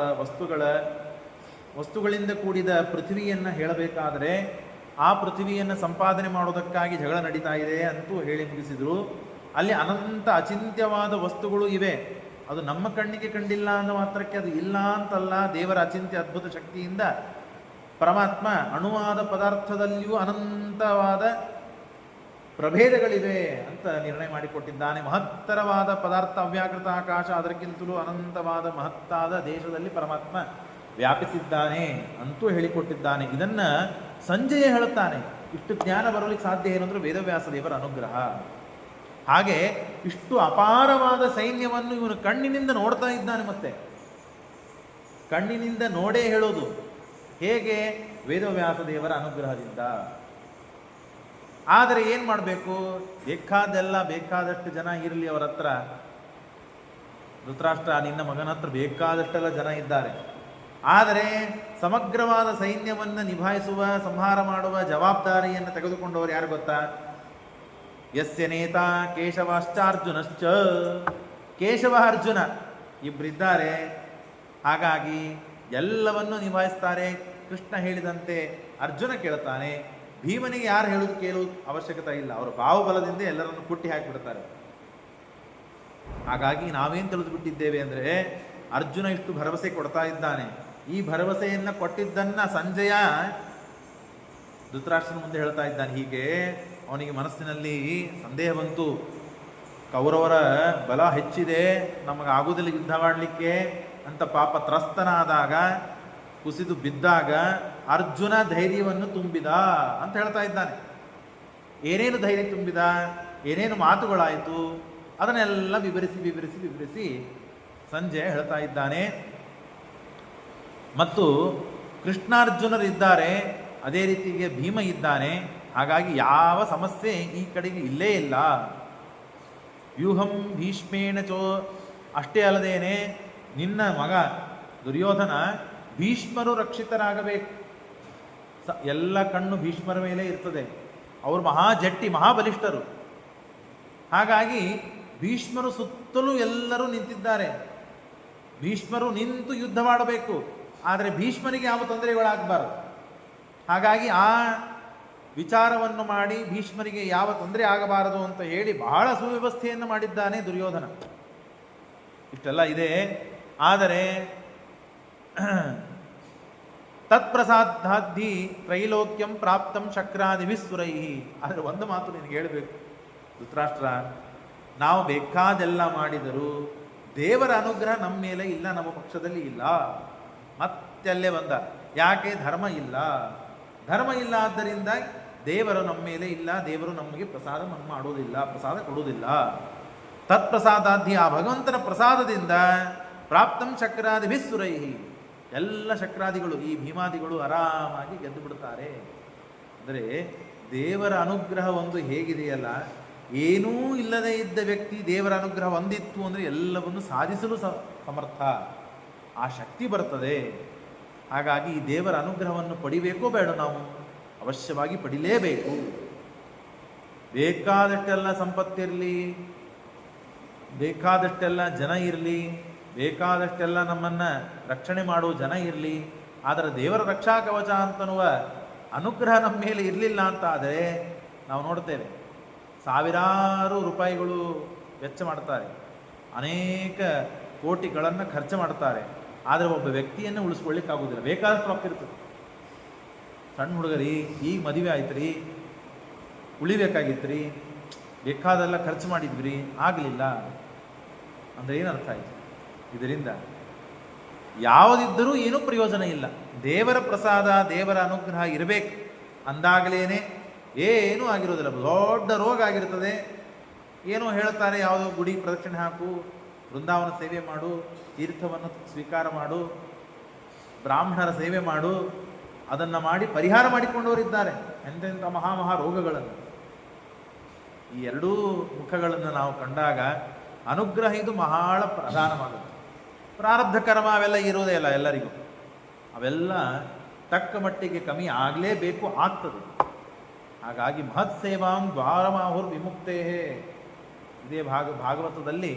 ವಸ್ತುಗಳಿಂದ ಕೂಡಿದ ಪೃಥ್ವಿಯನ್ನು ಹೇಳಬೇಕಾದರೆ ಆ ಪೃಥ್ವಿಯನ್ನು ಸಂಪಾದನೆ ಮಾಡೋದಕ್ಕಾಗಿ ಜಗಳ ನಡೀತಾ ಇದೆ ಅಂತೂ ಹೇಳಿ ಮುಗಿಸಿದರು. ಅಲ್ಲಿ ಅನಂತ ಅಚಿಂತ್ಯವಾದ ವಸ್ತುಗಳು ಇವೆ. ಅದು ನಮ್ಮ ಕಣ್ಣಿಗೆ ಕಂಡಿಲ್ಲ ಅನ್ನೋ ಮಾತ್ರಕ್ಕೆ ಅದು ಇಲ್ಲ ಅಂತಲ್ಲ. ದೇವರ ಅಚಿಂತ್ಯ ಅದ್ಭುತ ಶಕ್ತಿಯಿಂದ ಪರಮಾತ್ಮ ಅಣುವಾದ ಪದಾರ್ಥದಲ್ಲಿಯೂ ಅನಂತವಾದ ಪ್ರಭೇದಗಳಿವೆ ಅಂತ ನಿರ್ಣಯ ಮಾಡಿಕೊಟ್ಟಿದ್ದಾನೆ. ಮಹತ್ತರವಾದ ಪದಾರ್ಥ ಅವ್ಯಾಕೃತ ಆಕಾಶ, ಅದಕ್ಕಿಂತಲೂ ಅನಂತವಾದ ಮಹತ್ತಾದ ದೇಶದಲ್ಲಿ ಪರಮಾತ್ಮ ವ್ಯಾಪಿಸಿದ್ದಾನೆ ಅಂತೂ ಹೇಳಿಕೊಟ್ಟಿದ್ದಾನೆ. ಇದನ್ನು ಸಂಜಯ ಹೇಳುತ್ತಾನೆ. ಇಷ್ಟು ಜ್ಞಾನ ಬರಲಿಕ್ಕೆ ಸಾಧ್ಯ ಏನು ಅಂದರೆ ವೇದವ್ಯಾಸ ದೇವರ ಅನುಗ್ರಹ. ಹಾಗೆ ಇಷ್ಟು ಅಪಾರವಾದ ಸೈನ್ಯವನ್ನು ಇವನು ಕಣ್ಣಿನಿಂದ ನೋಡ್ತಾ ಇದ್ದಾನೆ. ಮತ್ತೆ ಕಣ್ಣಿನಿಂದ ನೋಡೇ ಹೇಳೋದು. ಹೇಗೆ? ವೇದವ್ಯಾಸ ದೇವರ ಅನುಗ್ರಹದಿಂದ. ಆದರೆ ಏನು ಮಾಡಬೇಕು? ಬೇಕಾದಷ್ಟು ಜನ ಇರಲಿ ಅವರ ಹತ್ರ. ಧೃತರಾಷ್ಟ್ರ, ನಿನ್ನ ಮಗನ ಹತ್ರ ಬೇಕಾದಷ್ಟೆಲ್ಲ ಜನ ಇದ್ದಾರೆ. ಆದರೆ ಸಮಗ್ರವಾದ ಸೈನ್ಯವನ್ನು ನಿಭಾಯಿಸುವ, ಸಂಹಾರ ಮಾಡುವ ಜವಾಬ್ದಾರಿಯನ್ನು ತೆಗೆದುಕೊಂಡವರು ಯಾರು ಗೊತ್ತಾ? ಯಸ್ಯ ನೇತ ಕೇಶವಾಶ್ಚಾರ್ಜುನಶ್ಚ. ಕೇಶವ ಅರ್ಜುನ ಇಬ್ಬರಿದ್ದಾರೆ. ಹಾಗಾಗಿ ಎಲ್ಲವನ್ನೂ ನಿಭಾಯಿಸ್ತಾರೆ. ಕೃಷ್ಣ ಹೇಳಿದಂತೆ ಅರ್ಜುನ ಕೇಳ್ತಾನೆ. ಭೀಮನಿಗೆ ಯಾರು ಕೇಳುವುದು ಅವಶ್ಯಕತೆ ಇಲ್ಲ. ಅವರ ಬಾಹುಬಲದಿಂದ ಎಲ್ಲರನ್ನು ಕುಟ್ಟಿ ಹಾಕಿಬಿಡ್ತಾರೆ. ಹಾಗಾಗಿ ನಾವೇನು ತಿಳಿದುಬಿಟ್ಟಿದ್ದೇವೆ ಅಂದರೆ, ಅರ್ಜುನ ಇಷ್ಟು ಭರವಸೆ ಕೊಡ್ತಾ ಇದ್ದಾನೆ. ಈ ಭರವಸೆಯನ್ನು ಕೊಟ್ಟಿದ್ದನ್ನು ಸಂಜಯ ಧೃತರಾಷ್ಟ್ರನ ಮುಂದೆ ಹೇಳ್ತಾ ಇದ್ದಾನೆ. ಹೀಗೆ ಅವನಿಗೆ ಮನಸ್ಸಿನಲ್ಲಿ ಸಂದೇಹ ಬಂತು. ಕೌರವರ ಬಲ ಹೆಚ್ಚಿದೆ, ನಮಗಾಗುವುದಿಲ್ಲ ಯುದ್ಧ ಮಾಡಲಿಕ್ಕೆ ಅಂತ ಪಾಪ ತ್ರಸ್ತನಾದಾಗ, ಕುಸಿದು ಬಿದ್ದಾಗ ಅರ್ಜುನ ಧೈರ್ಯವನ್ನು ತುಂಬಿದ ಅಂತ ಹೇಳ್ತಾ ಇದ್ದಾನೆ. ಏನೇನು ಧೈರ್ಯ ತುಂಬಿದ, ಏನೇನು ಮಾತುಗಳಾಯಿತು, ಅದನ್ನೆಲ್ಲ ವಿವರಿಸಿ ಸಂಜೆ ಹೇಳ್ತಾ ಇದ್ದಾನೆ. ಮತ್ತು ಕೃಷ್ಣಾರ್ಜುನರಿದ್ದಾರೆ, ಅದೇ ರೀತಿಗೆ ಭೀಮ ಇದ್ದಾನೆ. ಹಾಗಾಗಿ ಯಾವ ಸಮಸ್ಯೆ ಈ ಕಡೆಗೆ ಇಲ್ಲೇ ಇಲ್ಲ. ವ್ಯೂಹಂ ಭೀಷ್ಮೇಣ ಚೋ. ಅಷ್ಟೇ ಅಲ್ಲದೇನೆ ನಿನ್ನ ಮಗ ದುರ್ಯೋಧನ ಭೀಷ್ಮರು ರಕ್ಷಿತರಾಗಬೇಕು. ಎಲ್ಲ ಕಣ್ಣು ಭೀಷ್ಮರ ಮೇಲೆ ಇರ್ತದೆ. ಅವರು ಮಹಾಜಟ್ಟಿ, ಮಹಾಬಲಿಷ್ಠರು. ಹಾಗಾಗಿ ಭೀಷ್ಮರು ಸುತ್ತಲೂ ಎಲ್ಲರೂ ನಿಂತಿದ್ದಾರೆ. ಭೀಷ್ಮರು ನಿಂತು ಯುದ್ಧ ಮಾಡಬೇಕು. ಆದರೆ ಭೀಷ್ಮನಿಗೆ ಯಾವ ತೊಂದರೆಗಳಾಗಬಾರದು. ಹಾಗಾಗಿ ಆ ವಿಚಾರವನ್ನು ಮಾಡಿ ಭೀಷ್ಮರಿಗೆ ಯಾವ ತೊಂದರೆ ಆಗಬಾರದು ಅಂತ ಹೇಳಿ ಬಹಳ ಸುವ್ಯವಸ್ಥೆಯನ್ನು ಮಾಡಿದ್ದಾನೆ ದುರ್ಯೋಧನ. ಇಷ್ಟೆಲ್ಲ ಇದೆ. ಆದರೆ ತತ್ಪ್ರಸಾದಾಧಿ ತ್ರೈಲೋಕ್ಯಂ ಪ್ರಾಪ್ತಂ ಶಕ್ರಾದಿಭಿಸ್ಸುರೈ. ಆದರೆ ಒಂದು ಮಾತು ನಿನಗೆ ಹೇಳಬೇಕು ಧೃತರಾಷ್ಟ್ರ, ನಾವು ಬೇಕಾದೆಲ್ಲ ಮಾಡಿದರೂ ದೇವರ ಅನುಗ್ರಹ ನಮ್ಮ ಮೇಲೆ ಇಲ್ಲ, ನಮ್ಮ ಪಕ್ಷದಲ್ಲಿ ಇಲ್ಲ. ಮತ್ತೆಲ್ಲೇ ಬಂದ, ಯಾಕೆ? ಧರ್ಮ ಇಲ್ಲ. ಧರ್ಮ ಇಲ್ಲ, ಆದ್ದರಿಂದ ದೇವರು ನಮ್ಮ ಮೇಲೆ ಇಲ್ಲ, ದೇವರು ನಮಗೆ ಪ್ರಸಾದ ಮಾಡೋದಿಲ್ಲ, ಪ್ರಸಾದ ಕೊಡುವುದಿಲ್ಲ. ತತ್ಪ್ರಸಾದಾಧಿ, ಆ ಭಗವಂತನ ಪ್ರಸಾದದಿಂದ ಪ್ರಾಪ್ತಂ ಶಕ್ರಾದಿಭಿಸ್ಸುರೈಹಿ, ಎಲ್ಲ ಶಕ್ರಾದಿಗಳು, ಈ ಭೀಮಾದಿಗಳು ಆರಾಮಾಗಿ ಗೆದ್ದು ಬಿಡುತ್ತಾರೆ. ಅಂದರೆ ದೇವರ ಅನುಗ್ರಹ ಒಂದು ಹೇಗಿದೆಯಲ್ಲ, ಏನೂ ಇಲ್ಲದೆ ಇದ್ದ ವ್ಯಕ್ತಿ ದೇವರ ಅನುಗ್ರಹ ಹೊಂದಿತ್ತು ಅಂದರೆ ಎಲ್ಲವನ್ನು ಸಾಧಿಸಲು ಸಮರ್ಥ, ಆ ಶಕ್ತಿ ಬರ್ತದೆ. ಹಾಗಾಗಿ ಈ ದೇವರ ಅನುಗ್ರಹವನ್ನು ಪಡಿಬೇಕೋ ಬೇಡ? ನಾವು ಅವಶ್ಯವಾಗಿ ಪಡಿಲೇಬೇಕು. ಬೇಕಾದಷ್ಟೆಲ್ಲ ಸಂಪತ್ತಿರಲಿ, ಬೇಕಾದಷ್ಟೆಲ್ಲ ಜನ ಇರಲಿ, ಬೇಕಾದಷ್ಟೆಲ್ಲ ನಮ್ಮನ್ನು ರಕ್ಷಣೆ ಮಾಡುವ ಜನ ಇರಲಿ, ಆದರೆ ದೇವರ ರಕ್ಷಾ ಕವಚ ಅಂತನ್ನುವ ಅನುಗ್ರಹ ನಮ್ಮ ಮೇಲೆ ಇರಲಿಲ್ಲ ಅಂತ ಆದರೆ ನಾವು ನೋಡ್ತೇವೆ, ಸಾವಿರಾರು ರೂಪಾಯಿಗಳು ವೆಚ್ಚ ಮಾಡ್ತಾರೆ, ಅನೇಕ ಕೋಟಿಗಳನ್ನು ಖರ್ಚು ಮಾಡ್ತಾರೆ, ಆದರೆ ಒಬ್ಬ ವ್ಯಕ್ತಿಯನ್ನು ಉಳಿಸ್ಕೊಳ್ಳಿಕ್ಕಾಗೋದಿಲ್ಲ. ಬೇಕಾದಷ್ಟು ರೊಕ್ಕ ಇರ್ತದೆ. ಸಣ್ಣ ಹುಡುಗರಿ, ಈಗ ಮದುವೆ ಆಯ್ತು ರೀ, ಉಳಿಬೇಕಾಗಿತ್ತು ರೀ, ಬೇಕಾದೆಲ್ಲ ಖರ್ಚು ಮಾಡಿದ್ವಿ, ಆಗಲಿಲ್ಲ ಅಂದರೆ ಏನರ್ಥ ಆಯಿತು? ಇದರಿಂದ ಯಾವುದಿದ್ದರೂ ಏನೂ ಪ್ರಯೋಜನ ಇಲ್ಲ. ದೇವರ ಪ್ರಸಾದ, ದೇವರ ಅನುಗ್ರಹ ಇರಬೇಕು ಅಂದಾಗಲೇ ಏನೂ ಆಗಿರೋದಿಲ್ಲ. ದೊಡ್ಡ ರೋಗ ಆಗಿರ್ತದೆ, ಏನೋ ಹೇಳ್ತಾರೆ, ಯಾವುದೋ ಗುಡಿ ಪ್ರದಕ್ಷಿಣೆ ಹಾಕು, ಬೃಂದಾವನ ಸೇವೆ ಮಾಡು, ತೀರ್ಥವನ್ನು ಸ್ವೀಕಾರ ಮಾಡು, ಬ್ರಾಹ್ಮಣರ ಸೇವೆ ಮಾಡು, ಅದನ್ನು ಮಾಡಿ ಪರಿಹಾರ ಮಾಡಿಕೊಂಡವರಿದ್ದಾರೆ ಎಂತೆಂಥ ಮಹಾ ರೋಗಗಳನ್ನು. ಈ ಎರಡೂ ಮುಖಗಳನ್ನು ನಾವು ಕಂಡಾಗ ಅನುಗ್ರಹ ಇದು ಬಹಳ ಪ್ರಧಾನವಾಗುತ್ತೆ. ಪ್ರಾರಬ್ಧ ಕರ್ಮ ಅವೆಲ್ಲ ಇರೋದೇ ಇಲ್ಲ ಎಲ್ಲರಿಗೂ, ಅವೆಲ್ಲ ತಕ್ಕ ಮಟ್ಟಿಗೆ ಕಮ್ಮಿ ಆಗಲೇಬೇಕು, ಆಗ್ತದೆ. ಹಾಗಾಗಿ ಮಹತ್ ಸೇವಾಂ ದ್ವಾರಮಾಹುರ್ ವಿಮುಕ್ತೇ, ಇದೇ ಭಾಗವತದಲ್ಲಿ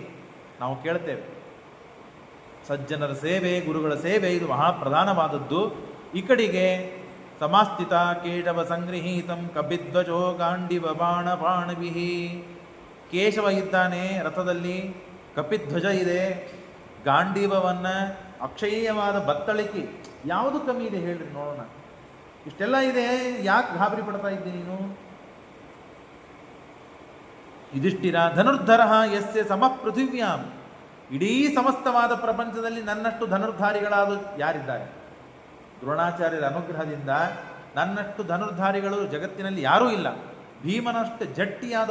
ನಾವು ಕೇಳ್ತೇವೆ. ಸಜ್ಜನರ ಸೇವೆ, ಗುರುಗಳ ಸೇವೆ ಇದು ಬಹಳ ಪ್ರಧಾನವಾದದ್ದು. ಈ ಕಡೆಗೆ ಸಮಾಸ್ಥಿತ ಕೇಶವ ಸಂಗೃಹೀತಂ ಕಪಿಧ್ವಜೋ ಗಾಂಡಿವ ಬಾಣ ಬಾಣವಿಹಿ, ಕೇಶವ ಇದ್ದಾನೆ ರಥದಲ್ಲಿ, ಕಪಿಧ್ವಜ ಇದೆ, ಗಾಂಡೀವವನ್ನು ಅಕ್ಷಯವಾದ ಬತ್ತಳಿಕೆ, ಯಾವುದು ಕಮ್ಮಿ ಇದೆ ಹೇಳ್ರಿ ನೋಡೋಣ. ಇಷ್ಟೆಲ್ಲ ಇದೆ, ಯಾಕೆ ಗಾಬರಿ ಪಡ್ತಾ ಇದ್ದೆ ನೀನು? ಯುಧಿಷ್ಠಿರ ಧನುರ್ಧರ ಯಸ್ಯ ಸಮ ಪೃಥಿವ್ಯಾಂ, ಇಡೀ ಸಮಸ್ತವಾದ ಪ್ರಪಂಚದಲ್ಲಿ ನನ್ನಷ್ಟು ಧನುರ್ಧಾರಿಗಳಾದ ಯಾರಿದ್ದಾರೆ? ದ್ರೋಣಾಚಾರ್ಯರ ಅನುಗ್ರಹದಿಂದ ನನ್ನಷ್ಟು ಧನುರ್ಧಾರಿಗಳು ಜಗತ್ತಿನಲ್ಲಿ ಯಾರೂ ಇಲ್ಲ. ಭೀಮನಷ್ಟು ಜಟ್ಟಿಯಾದ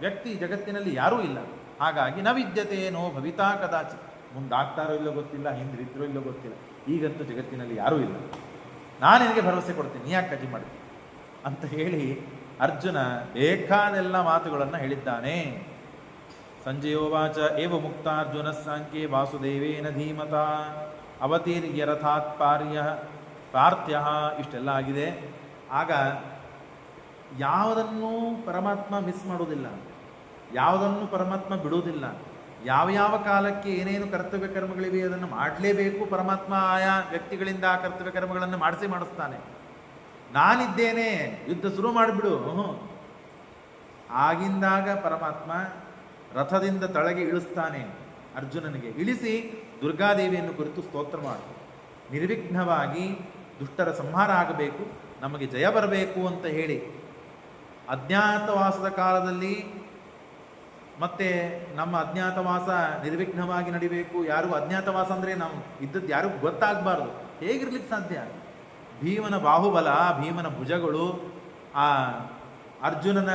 ವ್ಯಕ್ತಿ ಜಗತ್ತಿನಲ್ಲಿ ಯಾರೂ ಇಲ್ಲ. ಹಾಗಾಗಿ ನ ವಿದ್ಯತೆಯೇನೋ ಭವಿತಾ ಕದಾಚಿ, ಮುಂದಾಗ್ತಾರೋ ಇಲ್ಲೋ ಗೊತ್ತಿಲ್ಲ, ಹಿಂದಿರಿದ್ರೋ ಇಲ್ಲೋ ಗೊತ್ತಿಲ್ಲ, ಈಗಂತೂ ಜಗತ್ತಿನಲ್ಲಿ ಯಾರೂ ಇಲ್ಲ. ನಾನು ನಿನಗೆ ಭರವಸೆ ಕೊಡ್ತೀನಿ, ಯಾಕೆ ಕಜಿ ಮಾಡ್ತೀನಿ ಅಂತ ಹೇಳಿ ಅರ್ಜುನ ಬೇಕಾದೆಲ್ಲ ಮಾತುಗಳನ್ನು ಹೇಳಿದ್ದಾನೆ. ಸಂಜಯೋವಾಚ ಏವ ಮುಕ್ತಾರ್ಜುನ ಸಾಂಖ್ಯೆ ವಾಸುದೇವೇನ ಧೀಮತ ಅವತೀರ್ಯ ರಥಾತ್ ಪಾರ್ಥ್ಯ, ಇಷ್ಟೆಲ್ಲ ಆಗಿದೆ. ಆಗ ಯಾವುದನ್ನೂ ಪರಮಾತ್ಮ ಮಿಸ್ ಮಾಡೋದಿಲ್ಲ, ಯಾವುದನ್ನು ಪರಮಾತ್ಮ ಬಿಡುವುದಿಲ್ಲ. ಯಾವ ಕಾಲಕ್ಕೆ ಏನೇನು ಕರ್ತವ್ಯ ಕರ್ಮಗಳಿವೆ ಅದನ್ನು ಮಾಡಲೇಬೇಕು. ಪರಮಾತ್ಮ ಆಯಾ ವ್ಯಕ್ತಿಗಳಿಂದ ಆ ಕರ್ತವ್ಯ ಕರ್ಮಗಳನ್ನು ಮಾಡಿಸ್ತಾನೆ. ನಾನಿದ್ದೇನೆ, ಯುದ್ಧ ಶುರು ಮಾಡಿಬಿಡು, ಆಗಿಂದಾಗ ಪರಮಾತ್ಮ ರಥದಿಂದ ತಳಗೆ ಇಳಿಸ್ತಾನೆ. ಅರ್ಜುನನಿಗೆ ಇಳಿಸಿ ದುರ್ಗಾದೇವಿಯನ್ನು ಕುರಿತು ಸ್ತೋತ್ರ ಮಾಡು, ನಿರ್ವಿಘ್ನವಾಗಿ ದುಷ್ಟರ ಸಂಹಾರ ಆಗಬೇಕು, ನಮಗೆ ಜಯ ಬರಬೇಕು ಅಂತ ಹೇಳಿ. ಅಜ್ಞಾತವಾಸದ ಕಾಲದಲ್ಲಿ ಮತ್ತೆ ನಮ್ಮ ಅಜ್ಞಾತವಾಸ ನಿರ್ವಿಘ್ನವಾಗಿ ನಡಿಬೇಕು. ಯಾರಿಗೂ ಅಜ್ಞಾತವಾಸ ಅಂದರೆ ನಾವು ಇದ್ದದ್ದು ಯಾರಿಗೂ ಗೊತ್ತಾಗಬಾರ್ದು. ಹೇಗಿರ್ಲಿಕ್ಕೆ ಸಾಧ್ಯ? ಭೀಮನ ಬಾಹುಬಲ, ಭೀಮನ ಭುಜಗಳು, ಆ ಅರ್ಜುನನ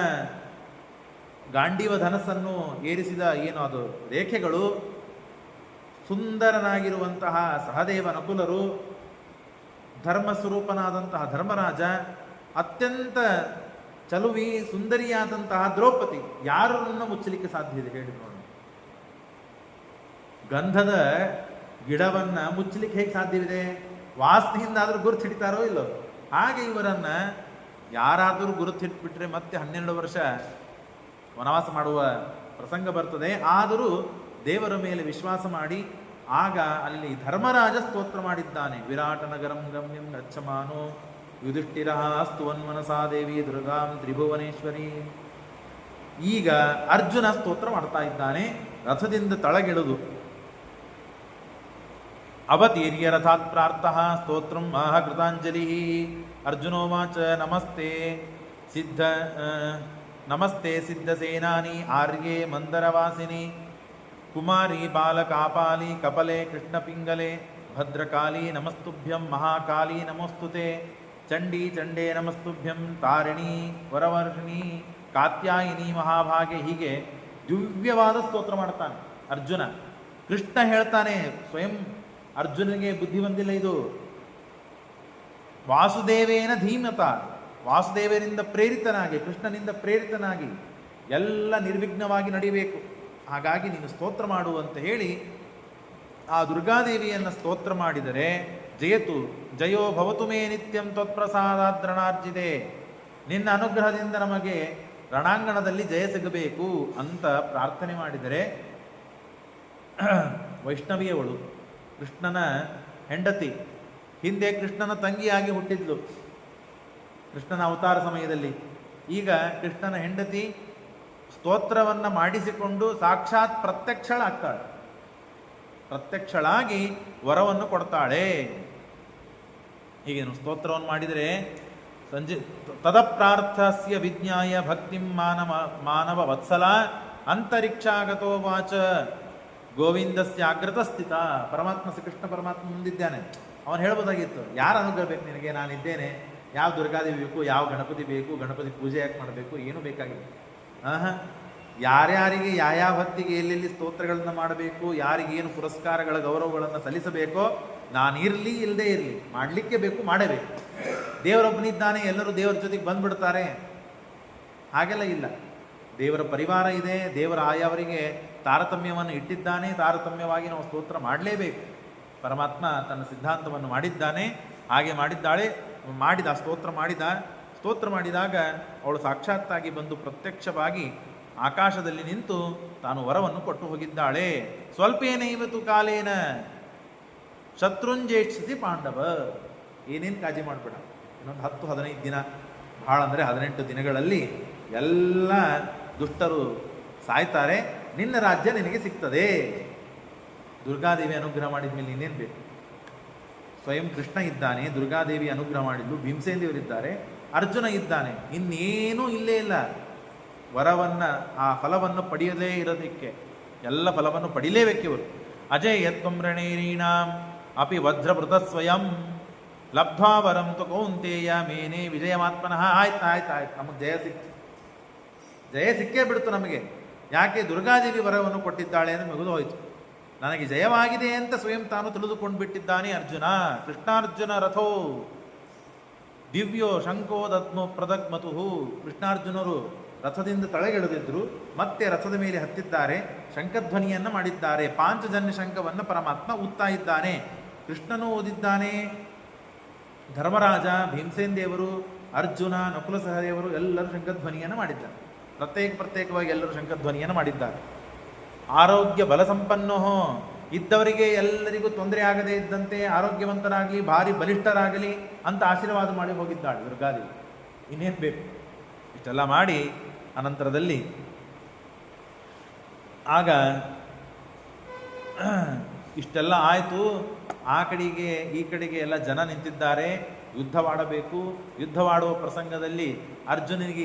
ಗಾಂಡೀವ ಧನಸ್ಸನ್ನು ಏರಿಸಿದ ಏನು ಅದು ರೇಖೆಗಳು, ಸುಂದರನಾಗಿರುವಂತಹ ಸಹದೇವ ನಕುಲರು, ಧರ್ಮಸ್ವರೂಪನಾದಂತಹ ಧರ್ಮರಾಜ, ಅತ್ಯಂತ ಚಲುವಿ ಸುಂದರಿಯಾದಂತಹ ದ್ರೌಪದಿ, ಯಾರನ್ನ ಮುಚ್ಚಲಿಕ್ಕೆ ಸಾಧ್ಯ ಇದೆ ಹೇಳಿ ನೋಡೋಣ? ಗಂಧದ ಗಿಡವನ್ನ ಮುಚ್ಚಲಿಕ್ಕೆ ಹೇಗೆ ಸಾಧ್ಯವಿದೆ? ವಾಸನೆಯಿಂದ ಆದರೂ ಗುರುತು ಹಿಡಿತಾರೋ ಇಲ್ಲೋ? ಹಾಗೆ ಇವರನ್ನ ಯಾರಾದರೂ ಗುರುತು ಹಿಟ್ಬಿಟ್ರೆ ಮತ್ತೆ 12 ವರ್ಷ ವನವಾಸ ಮಾಡುವ ಪ್ರಸಂಗ ಬರ್ತದೆ. ಆದರೂ ದೇವರ ಮೇಲೆ ವಿಶ್ವಾಸ ಮಾಡಿ ಆಗ ಅಲ್ಲಿ ಧರ್ಮರಾಜ ಸ್ತೋತ್ರ ಮಾಡಿದ್ದಾನೆ. ವಿರಾಟ ನಗರಂ ಗಮ್ಯಂ ಗಚ್ಚಮಾನೋ ಯುಧಿಷ್ಠಿರ ಸ್ತುವನ್ಮನಸಾ ದೇವಿ ದುರ್ಗಾಂ ತ್ರಿಭುವನೇಶ್ವರಿ. ಈಗ ಅರ್ಜುನ ಸ್ತೋತ್ರ ಮಾಡ್ತಾ ಇದ್ದಾನೆ ರಥದಿಂದ ತಳಗಿಳಿದು. ಅವತೀರ್ಯ ರಥಾತ್ ಪ್ರಾರ್ಥಃ ಸ್ತೋತ್ರಂ ಆಹ ಕೃತಾಂಜಲಿ. ಅರ್ಜುನೋವಾಚ ನಮಸ್ತೆ ಸಿದ್ಧ ನಮಸ್ತೆ ಸಿದ್ಧಸೇನಾನಿ ಆರ್ಯೇ ಮಂದರವಾಸಿನಿ ಕುಮಾರಿ ಬಾಲಕಾಪಾಲಿ ಕಪಲೆ ಕೃಷ್ಣಪಿಂಗಲೆ ಭದ್ರಕಾಳಿ ನಮಸ್ತುಭ್ಯಂ ಮಹಾಕಾಳಿ ನಮಸ್ತುತೆ ಚಂಡಿ ಚಂಡೇ ನಮಸ್ತುಭ್ಯಂ ತಾರಿಣಿ ವರವರ್ಷಿಣಿ ಕಾತ್ಯಾಯಿನಿ ಮಹಾಭಾಗೆ. ಹೀಗೆ ದಿವ್ಯವಾದ ಸ್ತೋತ್ರ ಮಾಡ್ತಾನೆ ಅರ್ಜುನ. ಕೃಷ್ಣ ಹೇಳ್ತಾನೆ, ಸ್ವಯಂ ಅರ್ಜುನನಿಗೆ ಬುದ್ಧಿ ಬಂದಿಲ್ಲ ಇದು. ವಾಸುದೇವೇನ ಧೀಮತ, ವಾಸುದೇವರಿಂದ ಪ್ರೇರಿತನಾಗಿ, ಕೃಷ್ಣನಿಂದ ಪ್ರೇರಿತನಾಗಿ ಎಲ್ಲ ನಿರ್ವಿಘ್ನವಾಗಿ ನಡಿಬೇಕು. ಹಾಗಾಗಿ ನೀನು ಸ್ತೋತ್ರ ಮಾಡು ಅಂತ ಹೇಳಿ ಆ ದುರ್ಗಾದೇವಿಯನ್ನು ಸ್ತೋತ್ರ ಮಾಡಿದರೆ ಜಯತು ಜಯೋ ಭವತು ಮೇ ನಿತ್ಯಂ ತ್ವತ್ಪ್ರಸಾದಾದ್ರಣಾರ್ಜಿತೆ, ನಿನ್ನ ಅನುಗ್ರಹದಿಂದ ನಮಗೆ ರಣಾಂಗಣದಲ್ಲಿ ಜಯ ಸಿಗಬೇಕು ಅಂತ ಪ್ರಾರ್ಥನೆ ಮಾಡಿದರೆ ವೈಷ್ಣವಿಯವಳು ಕೃಷ್ಣನ ಹೆಂಡತಿ, ಹಿಂದೆ ಕೃಷ್ಣನ ತಂಗಿಯಾಗಿ ಹುಟ್ಟಿದ್ಲು ಕೃಷ್ಣನ ಅವತಾರ ಸಮಯದಲ್ಲಿ. ಈಗ ಕೃಷ್ಣನ ಹೆಂಡತಿ ಸ್ತೋತ್ರವನ್ನು ಮಾಡಿಸಿಕೊಂಡು ಸಾಕ್ಷಾತ್ ಪ್ರತ್ಯಕ್ಷಳಾಗ್ತಾಳೆ, ಪ್ರತ್ಯಕ್ಷಳಾಗಿ ವರವನ್ನು ಕೊಡ್ತಾಳೆ. ಹೀಗೇನು ಸ್ತೋತ್ರವನ್ನು ಮಾಡಿದರೆ ತದಪ್ರಾರ್ಥಸ್ಯ ವಿಜ್ಞಾಯ ಭಕ್ತಿಂ ಮಾನವ ವತ್ಸಲ ಅಂತರಿಕ್ಷಾಗತೋ ವಾಚ ಗೋವಿಂದಸ್ಯ ಅಗ್ರತ ಸ್ಥಿತ. ಪರಮಾತ್ಮ ಕೃಷ್ಣ ಪರಮಾತ್ಮ ಮುಂದಿದ್ದಾನೆ. ಅವನು ಹೇಳ್ಬೋದಾಗಿತ್ತು, ಯಾರು ಅನುಗ್ರಹ ಬೇಕು ನಿನಗೆ, ನಾನಿದ್ದೇನೆ, ಯಾವ ದುರ್ಗಾದೇವಿ ಬೇಕು, ಯಾವ ಗಣಪತಿ ಬೇಕು, ಗಣಪತಿ ಪೂಜೆ ಯಾಕೆ ಮಾಡಬೇಕು, ಏನೂ ಬೇಕಾಗಿಲ್ಲ. ಯಾರ್ಯಾರಿಗೆ ಯಾವ ಹೊತ್ತಿಗೆ ಎಲ್ಲೆಲ್ಲಿ ಸ್ತೋತ್ರಗಳನ್ನು ಮಾಡಬೇಕು, ಯಾರಿಗೇನು ಪುರಸ್ಕಾರಗಳ ಗೌರವಗಳನ್ನು ಸಲ್ಲಿಸಬೇಕೋ, ನಾನು ಇರಲಿ ಇಲ್ಲದೆ ಇರಲಿ ಮಾಡಲಿಕ್ಕೆ ಬೇಕು, ಮಾಡಬೇಕು. ದೇವರೊಬ್ಬನಿದ್ದಾನೆ, ಎಲ್ಲರೂ ದೇವರ ಜೊತೆಗೆ ಬಂದ್ಬಿಡ್ತಾರೆ, ಹಾಗೆಲ್ಲ ಇಲ್ಲ. ದೇವರ ಪರಿವಾರ ಇದೆ, ದೇವರ ಆಯವರಿಗೆ ತಾರತಮ್ಯವನ್ನು ಇಟ್ಟಿದ್ದಾನೆ, ತಾರತಮ್ಯವಾಗಿ ನಾವು ಸ್ತೋತ್ರ ಮಾಡಲೇಬೇಕು. ಪರಮಾತ್ಮ ತನ್ನ ಸಿದ್ಧಾಂತವನ್ನು ಮಾಡಿದ್ದಾನೆ, ಹಾಗೆ ಮಾಡಿದ್ದಾಳೆ. ಸ್ತೋತ್ರ ಮಾಡಿದಾಗ ಅವಳು ಸಾಕ್ಷಾತ್ತಾಗಿ ಬಂದು ಪ್ರತ್ಯಕ್ಷವಾಗಿ ಆಕಾಶದಲ್ಲಿ ನಿಂತು ತಾನು ವರವನ್ನು ಕೊಟ್ಟು ಹೋಗಿದ್ದಾಳೆ. ಸ್ವಲ್ಪೇನೈವತು ಕಾಲೇನ ಶತ್ರುಂಜೇಕ್ಷಿಸಿ ಪಾಂಡವ. ಏನೇನು ಕಾಳಜಿ ಮಾಡಬೇಡ, ಇನ್ನೊಂದು 10-15 ದಿನ, ಭಾಳ ಅಂದರೆ 18 ದಿನಗಳಲ್ಲಿ ಎಲ್ಲ ದುಷ್ಟರು ಸಾಯ್ತಾರೆ, ನಿನ್ನ ರಾಜ್ಯ ನಿನಗೆ ಸಿಗ್ತದೆ. ದುರ್ಗಾದೇವಿ ಅನುಗ್ರಹ ಮಾಡಿದ ಮೇಲೆ ಇನ್ನೇನು ಬೇಕು? ಸ್ವಯಂ ಕೃಷ್ಣ ಇದ್ದಾನೆ, ದುರ್ಗಾದೇವಿ ಅನುಗ್ರಹ ಮಾಡಿದ್ಲು, ಭೀಮಸೇನ ದೇವರಿದ್ದಾರೆ, ಅರ್ಜುನ ಇದ್ದಾನೆ, ಇನ್ನೇನೂ ಇಲ್ಲೇ ಇಲ್ಲ. ವರವನ್ನು, ಆ ಫಲವನ್ನು ಪಡೆಯದೇ ಇರೋದಕ್ಕೆ, ಎಲ್ಲ ಫಲವನ್ನು ಪಡಿಲೇಬೇಕಿವರು. ಅಜೇಯತ್ವಂ ರಣೇರೀಣಾಂ ಅಪಿ ವಜ್ರಭೃತ ಸ್ವಯಂ ಲಬ್ಧ್ವಾ ವರಂ ತು ಕೌಂತೇಯ ಮೇನೆ ವಿಜಯಮಾತ್ಮನಃ. ಆಯ್ತು, ನಮಗೆ ಜಯ ಸಿಕ್ಕೇ ಬಿಡ್ತು ನಮಗೆ. ಯಾಕೆ? ದುರ್ಗಾದೇವಿ ವರವನ್ನು ಕೊಟ್ಟಿದ್ದಾಳೆ ಅಂದರೆ ಮುಗಿದು ಹೋಯಿತು. ನನಗೆ ಜಯವಾಗಿದೆ ಅಂತ ಸ್ವಯಂ ತಾನು ತಿಳಿದುಕೊಂಡು ಬಿಟ್ಟಿದ್ದಾನೆ ಅರ್ಜುನ. ಕೃಷ್ಣಾರ್ಜುನ ರಥೋ ದಿವ್ಯೋ ಶಂಕೋ ದತ್ಮೋ ಪ್ರದಗ್ಮತು. ಕೃಷ್ಣಾರ್ಜುನರು ರಥದಿಂದ ತಳಗಿಳಿದಿದ್ರು, ಮತ್ತೆ ರಥದ ಮೇಲೆ ಹತ್ತಿದ್ದಾರೆ, ಶಂಖಧ್ವನಿಯನ್ನು ಮಾಡಿದ್ದಾರೆ. ಪಾಂಚಜನ್ಯ ಶಂಖವನ್ನು ಪರಮಾತ್ಮ ಊದ್ತಾ ಇದ್ದಾನೆ. ಕೃಷ್ಣನೂ ಓದಿದ್ದಾನೆ, ಧರ್ಮರಾಜ, ಭೀಮಸೇನ ದೇವರು, ಅರ್ಜುನ, ನಕುಲ ಸಹದೇವರು ಎಲ್ಲರೂ ಶಂಖಧ್ವನಿಯನ್ನು ಮಾಡಿದ್ದಾರೆ. ಪ್ರತ್ಯೇಕವಾಗಿ ಎಲ್ಲರೂ ಶಂಖಧ್ವನಿಯನ್ನು ಮಾಡಿದ್ದಾರೆ. ಆರೋಗ್ಯ ಬಲ ಸಂಪನ್ನೋ, ಇದ್ದವರಿಗೆ ಎಲ್ಲರಿಗೂ ತೊಂದರೆ ಆಗದೇ ಇದ್ದಂತೆ ಆರೋಗ್ಯವಂತರಾಗಲಿ, ಭಾರಿ ಬಲಿಷ್ಠರಾಗಲಿ ಅಂತ ಆಶೀರ್ವಾದ ಮಾಡಿ ಹೋಗಿದ್ದಾಳೆ ದುರ್ಗಾದೇವಿ. ಇನ್ನೇನು ಬೇಕು? ಇಷ್ಟೆಲ್ಲ ಮಾಡಿ ಅನಂತರದಲ್ಲಿ ಆಗ ಇಷ್ಟೆಲ್ಲ ಆಯಿತು. ಆ ಕಡೆಗೆ ಈ ಕಡೆಗೆ ಎಲ್ಲ ಜನ ನಿಂತಿದ್ದಾರೆ, ಯುದ್ಧವಾಡಬೇಕು. ಯುದ್ಧವಾಡುವ ಪ್ರಸಂಗದಲ್ಲಿ ಅರ್ಜುನನಿಗೆ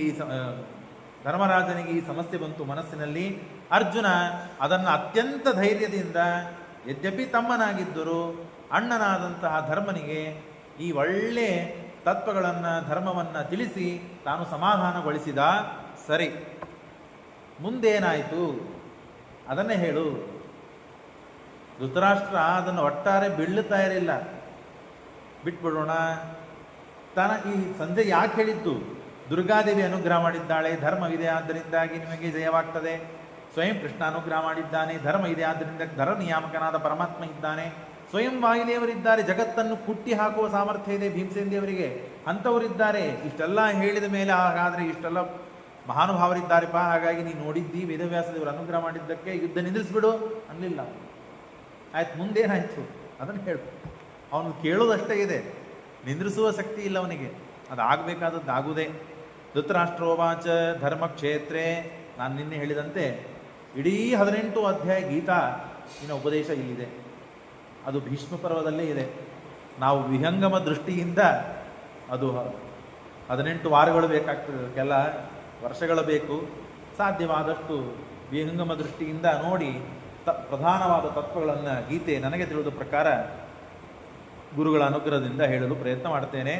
ಧರ್ಮರಾಜನಿಗೆ ಈ ಸಮಸ್ಯೆ ಬಂತು ಮನಸ್ಸಿನಲ್ಲಿ. ಅರ್ಜುನ ಅದನ್ನು ಅತ್ಯಂತ ಧೈರ್ಯದಿಂದ, ಯದ್ಯಪಿ ತಮ್ಮನಾಗಿದ್ದರೂ ಅಣ್ಣನಾದಂತಹ ಧರ್ಮನಿಗೆ ಈ ಒಳ್ಳೆ ತತ್ವಗಳನ್ನು, ಧರ್ಮವನ್ನು ತಿಳಿಸಿ ತಾನು ಸಮಾಧಾನಗೊಳಿಸಿದ. ಸರಿ, ಮುಂದೇನಾಯಿತು ಅದನ್ನೇ ಹೇಳು. ಧೃತರಾಷ್ಟ್ರ ಅದನ್ನು ಒಟ್ಟಾರೆ ಬೀಳುತ್ತಾ ಇರಲಿಲ್ಲ. ಬಿಟ್ಬಿಡೋಣ, ಈ ಸಂಜೆ ಯಾಕೆ ಹೇಳಿದ್ದು? ದುರ್ಗಾದೇವಿ ಅನುಗ್ರಹ ಮಾಡಿದ್ದಾಳೆ, ಧರ್ಮವಿದೆ, ಆದ್ದರಿಂದಾಗಿ ನಿಮಗೆ ಜಯವಾಗ್ತದೆ. ಸ್ವಯಂ ಕೃಷ್ಣ ಅನುಗ್ರಹ ಮಾಡಿದ್ದಾನೆ, ಧರ್ಮ ಇದೆ, ಆದ್ದರಿಂದ ಧರ್ಮ ನಿಯಾಮಕನಾದ ಪರಮಾತ್ಮ ಇದ್ದಾನೆ. ಸ್ವಯಂ ವಾಯುದೇವರಿದ್ದಾರೆ, ಜಗತ್ತನ್ನು ಕುಟ್ಟಿ ಹಾಕುವ ಸಾಮರ್ಥ್ಯ ಇದೆ ಭೀಮಸೇನ ದೇವರಿಗೆ, ಅಂಥವರಿದ್ದಾರೆ. ಇಷ್ಟೆಲ್ಲ ಹೇಳಿದ ಮೇಲೆ ಹಾಗಾದರೆ ಇಷ್ಟೆಲ್ಲ ಮಹಾನುಭಾವರಿದ್ದಾರೆಪ್ಪ, ಹಾಗಾಗಿ ನೀನು ನೋಡಿದ್ದಿ ವೇದವ್ಯಾಸ ದೇವರು ಅನುಗ್ರಹ ಮಾಡಿದ್ದಕ್ಕೆ ಯುದ್ಧ ನಿಲ್ಲಿಸ್ಬಿಡು ಅನ್ನಲಿಲ್ಲ. ಆಯ್ತು, ಮುಂದೇನಾಯಿತು ಅದನ್ನು ಹೇಳು. ಅವನು ಕೇಳೋದಷ್ಟೇ ಇದೆ, ನಿಂದ್ರಿಸುವ ಶಕ್ತಿ ಇಲ್ಲ ಅವನಿಗೆ. ಅದಾಗಬೇಕಾದದ್ದು ಆಗುವುದೇ. ಧೃತರಾಷ್ಟ್ರೋವಾಚ ಧರ್ಮಕ್ಷೇತ್ರೇ, ನಾನು ನಿನ್ನೆ ಹೇಳಿದಂತೆ ಇಡೀ 18 ಅಧ್ಯಾಯ ಗೀತಾ ಇನ್ನ ಉಪದೇಶ ಇಲ್ಲಿದೆ. ಅದು ಭೀಷ್ಮ ಪರ್ವದಲ್ಲೇ ಇದೆ. ನಾವು ವಿಹಂಗಮ ದೃಷ್ಟಿಯಿಂದ ಅದು 18 ವಾರಗಳು ಬೇಕಾಗ್ತದೆ. ಅದಕ್ಕೆಲ್ಲ ವರ್ಷಗಳ ಬೇಕು. ಸಾಧ್ಯವಾದಷ್ಟು ವಿಹಂಗಮ ದೃಷ್ಟಿಯಿಂದ ನೋಡಿ ಪ್ರಧಾನವಾದ ತತ್ವಗಳನ್ನು ಗೀತೆ ನನಗೆ ತಿಳಿದ ಪ್ರಕಾರ ಗುರುಗಳ ಅನುಗ್ರಹದಿಂದ ಹೇಳಲು ಪ್ರಯತ್ನ ಮಾಡ್ತೇನೆ.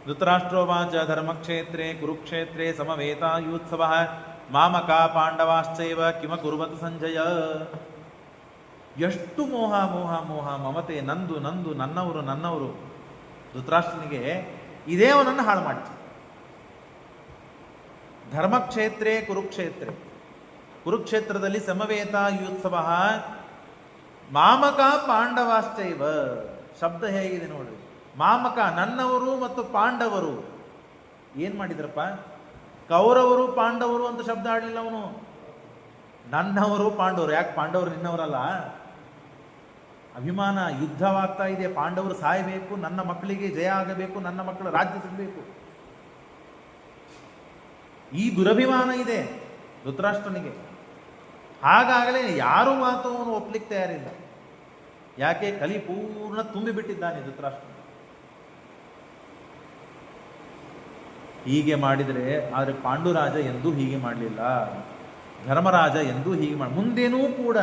ಧೃತರಾಷ್ಟ್ರೋವಾಚ ಧರ್ಮಕ್ಷೇತ್ರೇ ಕುರುಕ್ಷೇತ್ರೇ ಸಮವೇತಾಯುತ್ಸವ ಮಾಮಕ ಪಾಂಡವಾಶ್ಚೈವ ಕಿಮ ಕುರುವತ ಸಂಜಯ. ಎಷ್ಟು ಮೋಹ ಮೋಹ ಮೋಹ ಮಮತೆ, ನಂದು ನಂದು, ನನ್ನವರು ನನ್ನವರು. ಧೃತರಾಷ್ಟ್ರನಿಗೆ ಇದೇ ಅವನನ್ನು ಹಾಳು ಮಾಡಿತು. ಧರ್ಮಕ್ಷೇತ್ರೇ ಕುರುಕ್ಷೇತ್ರೇ, ಕುರುಕ್ಷೇತ್ರದಲ್ಲಿ ಸಮವೇತಾಯುತ್ಸವ ಮಾಮಕ ಪಾಂಡವಾಶ್ಚೈವ. ಶಬ್ದ ಹೇಗಿದೆ ನೋಡಿ, ಮಾಮಕ ನನ್ನವರು ಮತ್ತು ಪಾಂಡವರು. ಏನ್ ಮಾಡಿದ್ರಪ್ಪ? ಕೌರವರು ಪಾಂಡವರು ಅಂತ ಶಬ್ದ ಆಡಲಿಲ್ಲ ಅವನು. ನನ್ನವರು ಪಾಂಡವರು. ಯಾಕೆ ಪಾಂಡವರು ನಿನ್ನವರಲ್ಲ? ಅಭಿಮಾನ, ಯುದ್ಧವಾಗ್ತಾ ಇದೆ, ಪಾಂಡವರು ಸಾಯಬೇಕು, ನನ್ನ ಮಕ್ಕಳಿಗೆ ಜಯ ಆಗಬೇಕು, ನನ್ನ ಮಕ್ಕಳ ರಾಜ್ಯ ಸಿಗಬೇಕು, ಈ ದುರಭಿಮಾನ ಇದೆ ಧೃತರಾಷ್ಟ್ರನಿಗೆ. ಹಾಗಾಗಲೇ ಯಾರು ಮಾತು ಅವನು ಒಪ್ಲಿಕ್ಕೆ ತಯಾರಿಲ್ಲ. ಯಾಕೆ? ಕಲಿ ಪೂರ್ಣ ತುಂಬಿಬಿಟ್ಟಿದ್ದಾನೆ ಧೃತರಾಷ್ಟ್ರ. ಹೀಗೆ ಮಾಡಿದರೆ, ಆದರೆ ಪಾಂಡುರಾಜ ಎಂದೂ ಹೀಗೆ ಮಾಡಲಿಲ್ಲ, ಧರ್ಮರಾಜ ಎಂದೂ ಹೀಗೆ ಮುಂದೇನೂ ಕೂಡ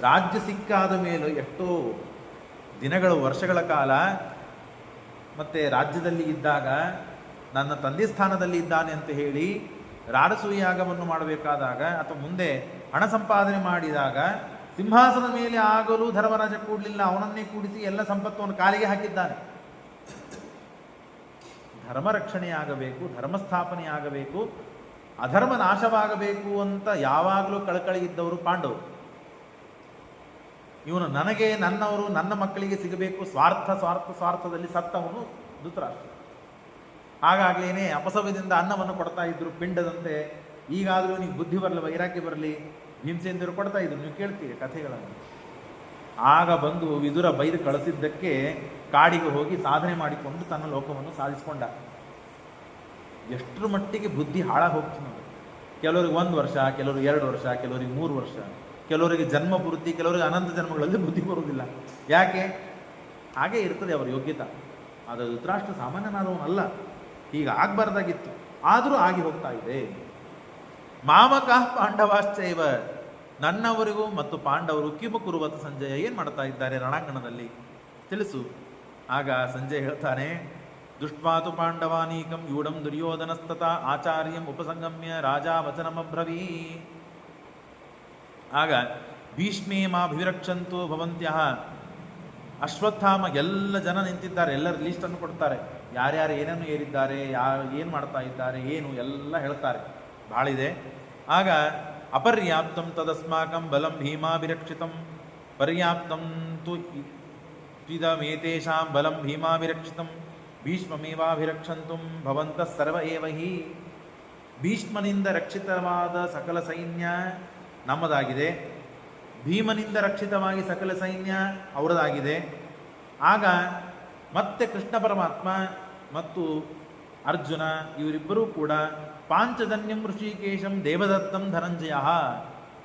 ರಾಜ್ಯ ಸಿಕ್ಕಾದ ಮೇಲೂ ಎಷ್ಟೋ ದಿನಗಳು, ವರ್ಷಗಳ ಕಾಲ ಮತ್ತೆ ರಾಜ್ಯದಲ್ಲಿ ಇದ್ದಾಗ ನನ್ನ ತಂದೆ ಸ್ಥಾನದಲ್ಲಿ ಇದ್ದಾನೆ ಅಂತ ಹೇಳಿ ರಾರಸೂಯಾಗವನ್ನು ಮಾಡಬೇಕಾದಾಗ ಅಥವಾ ಮುಂದೆ ಹಣ ಸಂಪಾದನೆ ಮಾಡಿದಾಗ ಸಿಂಹಾಸನ ಮೇಲೆ ಆಗಲು ಧರ್ಮರಾಜ ಕೂಡಲಿಲ್ಲ. ಅವನನ್ನೇ ಕೂಡಿಸಿ ಎಲ್ಲ ಸಂಪತ್ತನ್ನು ಕಾಲಿಗೆ ಹಾಕಿದ್ದಾನೆ. ಧರ್ಮ ರಕ್ಷಣೆಯಾಗಬೇಕು, ಧರ್ಮ ಸ್ಥಾಪನೆಯಾಗಬೇಕು, ಅಧರ್ಮ ನಾಶವಾಗಬೇಕು ಅಂತ ಯಾವಾಗಲೂ ಕಳಕಳಿ ಇದ್ದವರು ಪಾಂಡವರು. ಇವನು ನನಗೆ, ನನ್ನವರು, ನನ್ನ ಮಕ್ಕಳಿಗೆ ಸಿಗಬೇಕು, ಸ್ವಾರ್ಥ ಸ್ವಾರ್ಥ ಸ್ವಾರ್ಥದಲ್ಲಿ ಸತ್ತವನು ಧೃತರಾಷ್ಟ್ರ. ಹಾಗಾಗ್ಲೇನೆ ಅಪಸವ್ಯದಿಂದ ಅನ್ನವನ್ನು ಕೊಡ್ತಾ ಇದ್ರು ಪಿಂಡದಂತೆ. ಈಗಾದರೂ ನೀವು ಬುದ್ಧಿ ಬರಲಿ, ವೈರಾಗ್ಯ ಬರಲಿ, ಭೀಮಸೇನರು ಕೊಡ್ತಾ ಇದ್ರು, ನೀವು ಕೇಳ್ತೀರಿ ಕಥೆಗಳನ್ನು. ಆಗ ಬಂದು ವಿದುರ ಬೈದು ಕಳಿಸಿದ್ದಕ್ಕೆ ಕಾಡಿಗೆ ಹೋಗಿ ಸಾಧನೆ ಮಾಡಿಕೊಂಡು ತನ್ನ ಲೋಕವನ್ನು ಸಾಧಿಸಿಕೊಂಡ. ಎಷ್ಟರ ಮಟ್ಟಿಗೆ ಬುದ್ಧಿ ಹಾಳಾಗಿ ಹೋಗ್ತೀನಿ. ಕೆಲವರಿಗೆ 1 ವರ್ಷ, ಕೆಲವರು 2 ವರ್ಷ, ಕೆಲವರಿಗೆ 3 ವರ್ಷ, ಕೆಲವರಿಗೆ ಜನ್ಮ ಪೂರ್ತಿ, ಕೆಲವರಿಗೆ ಅನಂತ ಜನ್ಮಗಳಲ್ಲಿ ಬುದ್ಧಿ ಬರುವುದಿಲ್ಲ. ಯಾಕೆ? ಹಾಗೆ ಇರ್ತದೆ ಅವರ ಯೋಗ್ಯತೆ. ಅದು ಧೃತರಾಷ್ಟ್ರ ಸಾಮಾನ್ಯನಾದವನಲ್ಲ, ಹೀಗೆ ಆಗಬಾರ್ದಾಗಿತ್ತು, ಆದರೂ ಆಗಿ ಹೋಗ್ತಾ ಇದೆ. ಮಾಮಕ ಪಾಂಡವಾಶ್ಚೈವ, ನನ್ನವರಿಗೂ ಮತ್ತು ಪಾಂಡವರು ಕಿಮ ಕುರುವತ ಸಂಜಯ, ಏನು ಮಾಡ್ತಾ ಇದ್ದಾರೆ ರಣಾಂಗಣದಲ್ಲಿ ತಿಳಿಸು. ಆಗ ಸಂಜಯ್ ಹೇಳ್ತಾನೆ, ದುಷ್ಟ್ವಾತು ಪಾಂಡವಾನೀಕಂ ಯೂಢಂ ದುರ್ಯೋಧನಸ್ತತ ಆಚಾರ್ಯಂ ಉಪಸಂಗಮ್ಯ ರಾಜಾ ವಚನಮಬ್ರವೀ. ಆಗ ಭೀಷ್ಮೇಮಾಭಿರಕ್ಷಂತು ಭವಂತ್ಯಃ. ಅಶ್ವತ್ಥಾಮ ಎಲ್ಲ ಜನ ನಿಂತಿದ್ದಾರೆ, ಎಲ್ಲರ ಲೀಸ್ಟನ್ನು ಕೊಡ್ತಾರೆ, ಯಾರ್ಯಾರು ಏನೇನು ಏರಿದ್ದಾರೆ, ಯಾರು ಏನು ಮಾಡ್ತಾ ಇದ್ದಾರೆ, ಏನು ಎಲ್ಲ ಹೇಳ್ತಾರೆ, ಭಾಳ ಇದೆ. ಆಗ ಅಪರ್ಯಾಪ್ತಂ ತದಸ್ಮಾಕಂ ಬಲಂ ಭೀಮಾಭಿರಕ್ಷಿತಂ ಪರ್ಯಾಪ್ತಂ ತು ಇದಮೇತೇಷಾಂ ಬಲಂ ಭೀಮಾಭಿರಕ್ಷಿತಂ ಭೀಷ್ಮಮೇವಾಭಿರಕ್ಷಂತುಂ ಭವಂತಃ ಸರ್ವ ಏವ ಹಿ. ಭೀಷ್ಮನಿಂದ ರಕ್ಷಿತವಾದ ಸಕಲ ಸೈನ್ಯ ನಮ್ಮದಾಗಿದೆ, ಭೀಮನಿಂದ ರಕ್ಷಿತವಾಗಿ ಸಕಲ ಸೈನ್ಯ ಅವರದಾಗಿದೆ. ಆಗ ಮತ್ತೆ ಕೃಷ್ಣ ಪರಮಾತ್ಮ ಮತ್ತು ಅರ್ಜುನ ಇವರಿಬ್ಬರೂ ಕೂಡ ಪಾಂಚಜನ್ಯಂ ಋಷಿಕೇಶಂ ದೇವದತ್ತಂ ಧನಂಜಯ,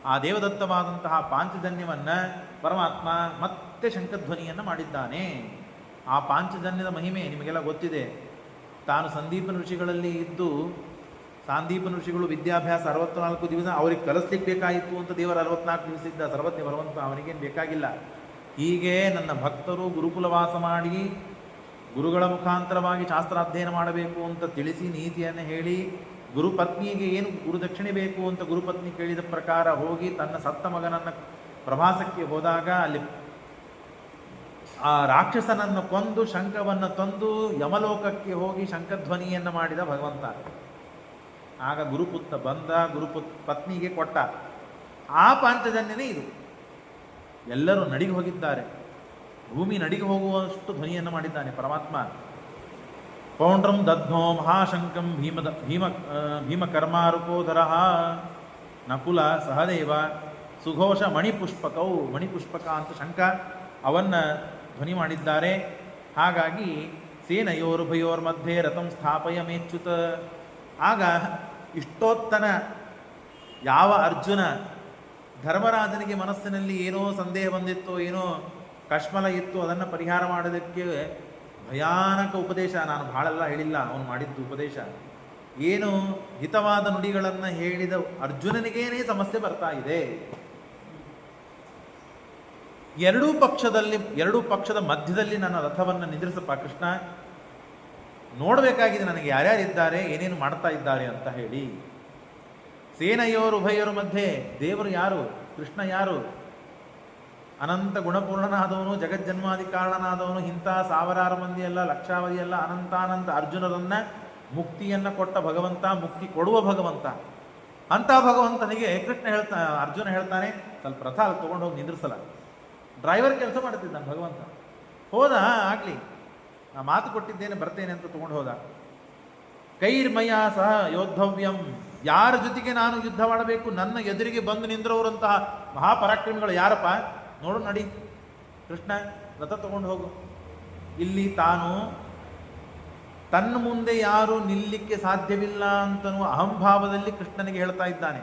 ಆ ದೇವದತ್ತವಾದಂತಹ ಪಾಂಚಜನ್ಯವನ್ನು ಪರಮಾತ್ಮ ಮತ್ತೆ ಶಂಖಧ್ವನಿಯನ್ನು ಮಾಡಿದ್ದಾನೆ. ಆ ಪಾಂಚಜನ್ಯದ ಮಹಿಮೆ ನಿಮಗೆಲ್ಲ ಗೊತ್ತಿದೆ. ತಾನು ಸಂದೀಪನ ಋಷಿಗಳಲ್ಲಿ ಇದ್ದು, ಸಾಂದೀಪನ ಋಷಿಗಳು ವಿದ್ಯಾಭ್ಯಾಸ 64 ದಿವಸ ಅವ್ರಿಗೆ ಕಲಿಸ್ಲಿಕ್ಕೆ ಬೇಕಾಯಿತು ಅಂತ ದೇವರ 64 ದಿವಸ ಇದ್ದ, ಸರ್ವಜ್ಞ ಬರುವಂತ ಅವನಿಗೇನು ಬೇಕಾಗಿಲ್ಲ. ಹೀಗೆ ನನ್ನ ಭಕ್ತರು ಗುರುಕುಲವಾಸ ಮಾಡಿ ಗುರುಗಳ ಮುಖಾಂತರವಾಗಿ ಶಾಸ್ತ್ರಾಧ್ಯಯನ ಮಾಡಬೇಕು ಅಂತ ತಿಳಿಸಿ ನೀತಿಯನ್ನು ಹೇಳಿ, ಗುರುಪತ್ನಿಗೆ ಏನು ಗುರುದಕ್ಷಿಣೆ ಬೇಕು ಅಂತ ಗುರುಪತ್ನಿ ಕೇಳಿದ ಪ್ರಕಾರ ಹೋಗಿ ತನ್ನ ಸತ್ತ ಮಗನನ್ನು ಪ್ರವಾಸಕ್ಕೆ ಹೋದಾಗ ಅಲ್ಲಿ ಆ ರಾಕ್ಷಸನನ್ನು ಕೊಂದು ಶಂಖವನ್ನು ತಂದು ಯಮಲೋಕಕ್ಕೆ ಹೋಗಿ ಶಂಖಧ್ವನಿಯನ್ನು ಮಾಡಿದ ಭಗವಂತ. ಆಗ ಗುರುಪುತ್ರ ಬಂದ, ಪತ್ನಿಗೆ ಕೊಟ್ಟ. ಆ ಪಾಂಚಜನ್ಯನೇ ಇದು. ಎಲ್ಲರೂ ನಡಿಗೆ ಹೋಗಿದ್ದಾರೆ, ಭೂಮಿ ನಡಿಗೆ ಹೋಗುವಷ್ಟು ಧ್ವನಿಯನ್ನು ಮಾಡಿದ್ದಾನೆ ಪರಮಾತ್ಮ. ಪೌಂಡ್ರಂ ದಧ್ನೋ ಮಹಾಶಂಕಂ ಭೀಮಕರ್ಮಾರುಕೋಧರ ನಕುಲ ಸಹದೇವ ಸುಘೋಷ ಮಣಿಪುಷ್ಪಕವು, ಮಣಿಪುಷ್ಪಕ ಅಂತ ಶಂಕ ಅವನ್ನು ಧ್ವನಿ ಮಾಡಿದ್ದಾರೆ. ಹಾಗಾಗಿ ಸೇನಯೋರುಭಯೋರ್ಮಧ್ಯೆ ರಥಂ ಸ್ಥಾಪಯ ಮೇಚ್ಯುತ. ಆಗ ಇಷ್ಟೋತ್ತನ ಯಾವ ಅರ್ಜುನ ಧರ್ಮರಾಜನಿಗೆ ಮನಸ್ಸಿನಲ್ಲಿ ಏನೋ ಸಂದೇಹ ಬಂದಿತ್ತೋ, ಏನೋ ಕಶ್ಮಲ ಇತ್ತು, ಅದನ್ನು ಪರಿಹಾರ ಮಾಡೋದಕ್ಕೆ ಭಯಾನಕ ಉಪದೇಶ. ನಾನು ಭಾಳೆಲ್ಲ ಹೇಳಿಲ್ಲ ಅವನು ಮಾಡಿದ್ದು ಉಪದೇಶ. ಏನು ಹಿತವಾದ ನುಡಿಗಳನ್ನು ಹೇಳಿದ ಅರ್ಜುನನಿಗೇನೇ ಸಮಸ್ಯೆ ಬರ್ತಾ ಇದೆ. ಎರಡೂ ಪಕ್ಷದ ಮಧ್ಯದಲ್ಲಿ ನನ್ನ ರಥವನ್ನು ನಿಂದ್ರಿಸಪ್ಪ ಕೃಷ್ಣ, ನೋಡಬೇಕಾಗಿದೆ ನನಗೆ ಯಾರ್ಯಾರಿದ್ದಾರೆ, ಏನೇನು ಮಾಡ್ತಾ ಇದ್ದಾರೆ ಅಂತ ಹೇಳಿ. ಸೇನೆಯೋರು ಉಭಯರ ಮಧ್ಯೆ ದೇವರು ಯಾರು, ಕೃಷ್ಣ ಯಾರು? ಅನಂತ ಗುಣಪೂರ್ಣನಾದವನು, ಜಗಜ್ಜನ್ಮಾದಿ ಕಾರಣನಾದವನು, ಇಂಥ ಸಾವಿರಾರು ಮಂದಿ ಅಲ್ಲ, ಲಕ್ಷಾವಧಿ ಅಲ್ಲ, ಅನಂತಾನಂತ ಅರ್ಜುನರನ್ನ ಮುಕ್ತಿಯನ್ನು ಕೊಟ್ಟ ಭಗವಂತ, ಮುಕ್ತಿ ಕೊಡುವ ಭಗವಂತ. ಅಂಥ ಭಗವಂತನಿಗೆ ಅರ್ಜುನ ಹೇಳ್ತಾನೆ, ಸ್ವಲ್ಪ ರಥ ಅಲ್ಲಿ ತೊಗೊಂಡು ಹೋಗಿ ನಿಂದ್ರಿಸಲ್ಲ. ಡ್ರೈವರ್ ಕೆಲಸ ಮಾಡ್ತಿದ್ದಾನೆ ಭಗವಂತ. ಹೋದ, ಆಗಲಿ, ನಾ ಮಾತು ಕೊಟ್ಟಿದ್ದೇನೆ ಬರ್ತೇನೆ ಅಂತ ತೊಗೊಂಡು ಹೋದ. ಕೈರ್ಮಯ ಸಹ ಯೋದ್ಧವ್ಯಂ, ಯಾರ ಜೊತೆಗೆ ನಾನು ಯುದ್ಧ ಮಾಡಬೇಕು, ನನ್ನ ಎದುರಿಗೆ ಬಂದು ನಿಂದ್ರವರಂತಹ ಮಹಾಪರಾಕ್ರಮಿಗಳು ಯಾರಪ್ಪ ನೋಡು, ನಡಿ ಕೃಷ್ಣ ರಥ ತಗೊಂಡು ಹೋಗು. ಇಲ್ಲಿ ತಾನು ತನ್ನ ಮುಂದೆ ಯಾರು ನಿಲ್ಲಿಕ್ಕೆ ಸಾಧ್ಯವಿಲ್ಲ ಅಂತನೂ ಅಹಂಭಾವದಲ್ಲಿ ಕೃಷ್ಣನಿಗೆ ಹೇಳ್ತಾ ಇದ್ದಾನೆ.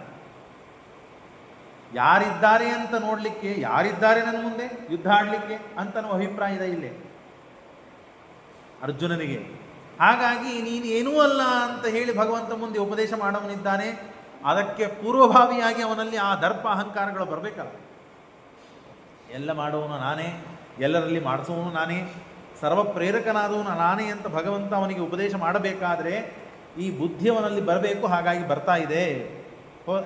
ಯಾರಿದ್ದಾರೆ ಅಂತ ನೋಡ್ಲಿಕ್ಕೆ, ಯಾರಿದ್ದಾರೆ ನನ್ನ ಮುಂದೆ ಯುದ್ಧ ಆಡ್ಲಿಕ್ಕೆ ಅಂತನೂ ಅಭಿಪ್ರಾಯ ಇದೆ ಇಲ್ಲಿ ಅರ್ಜುನನಿಗೆ. ಹಾಗಾಗಿ ನೀನು ಏನೂ ಅಲ್ಲ ಅಂತ ಹೇಳಿ ಭಗವಂತ ಮುಂದೆ ಉಪದೇಶ ಮಾಡವನಿದ್ದಾನೆ. ಅದಕ್ಕೆ ಪೂರ್ವಭಾವಿಯಾಗಿ ಅವನಲ್ಲಿ ಆ ದರ್ಪ ಅಹಂಕಾರಗಳು ಬರಬೇಕಲ್ಲ. ಎಲ್ಲ ಮಾಡುವವನು ನಾನೇ, ಎಲ್ಲರಲ್ಲಿ ಮಾಡಿಸುವವನು ನಾನೇ, ಸರ್ವ ಪ್ರೇರಕನಾದವನು ನಾನೇ ಅಂತ ಭಗವಂತ ಅವನಿಗೆ ಉಪದೇಶ ಮಾಡಬೇಕಾದ್ರೆ ಈ ಬುದ್ಧಿಯವನಲ್ಲಿ ಬರಬೇಕು. ಹಾಗಾಗಿ ಬರ್ತಾ ಇದೆ.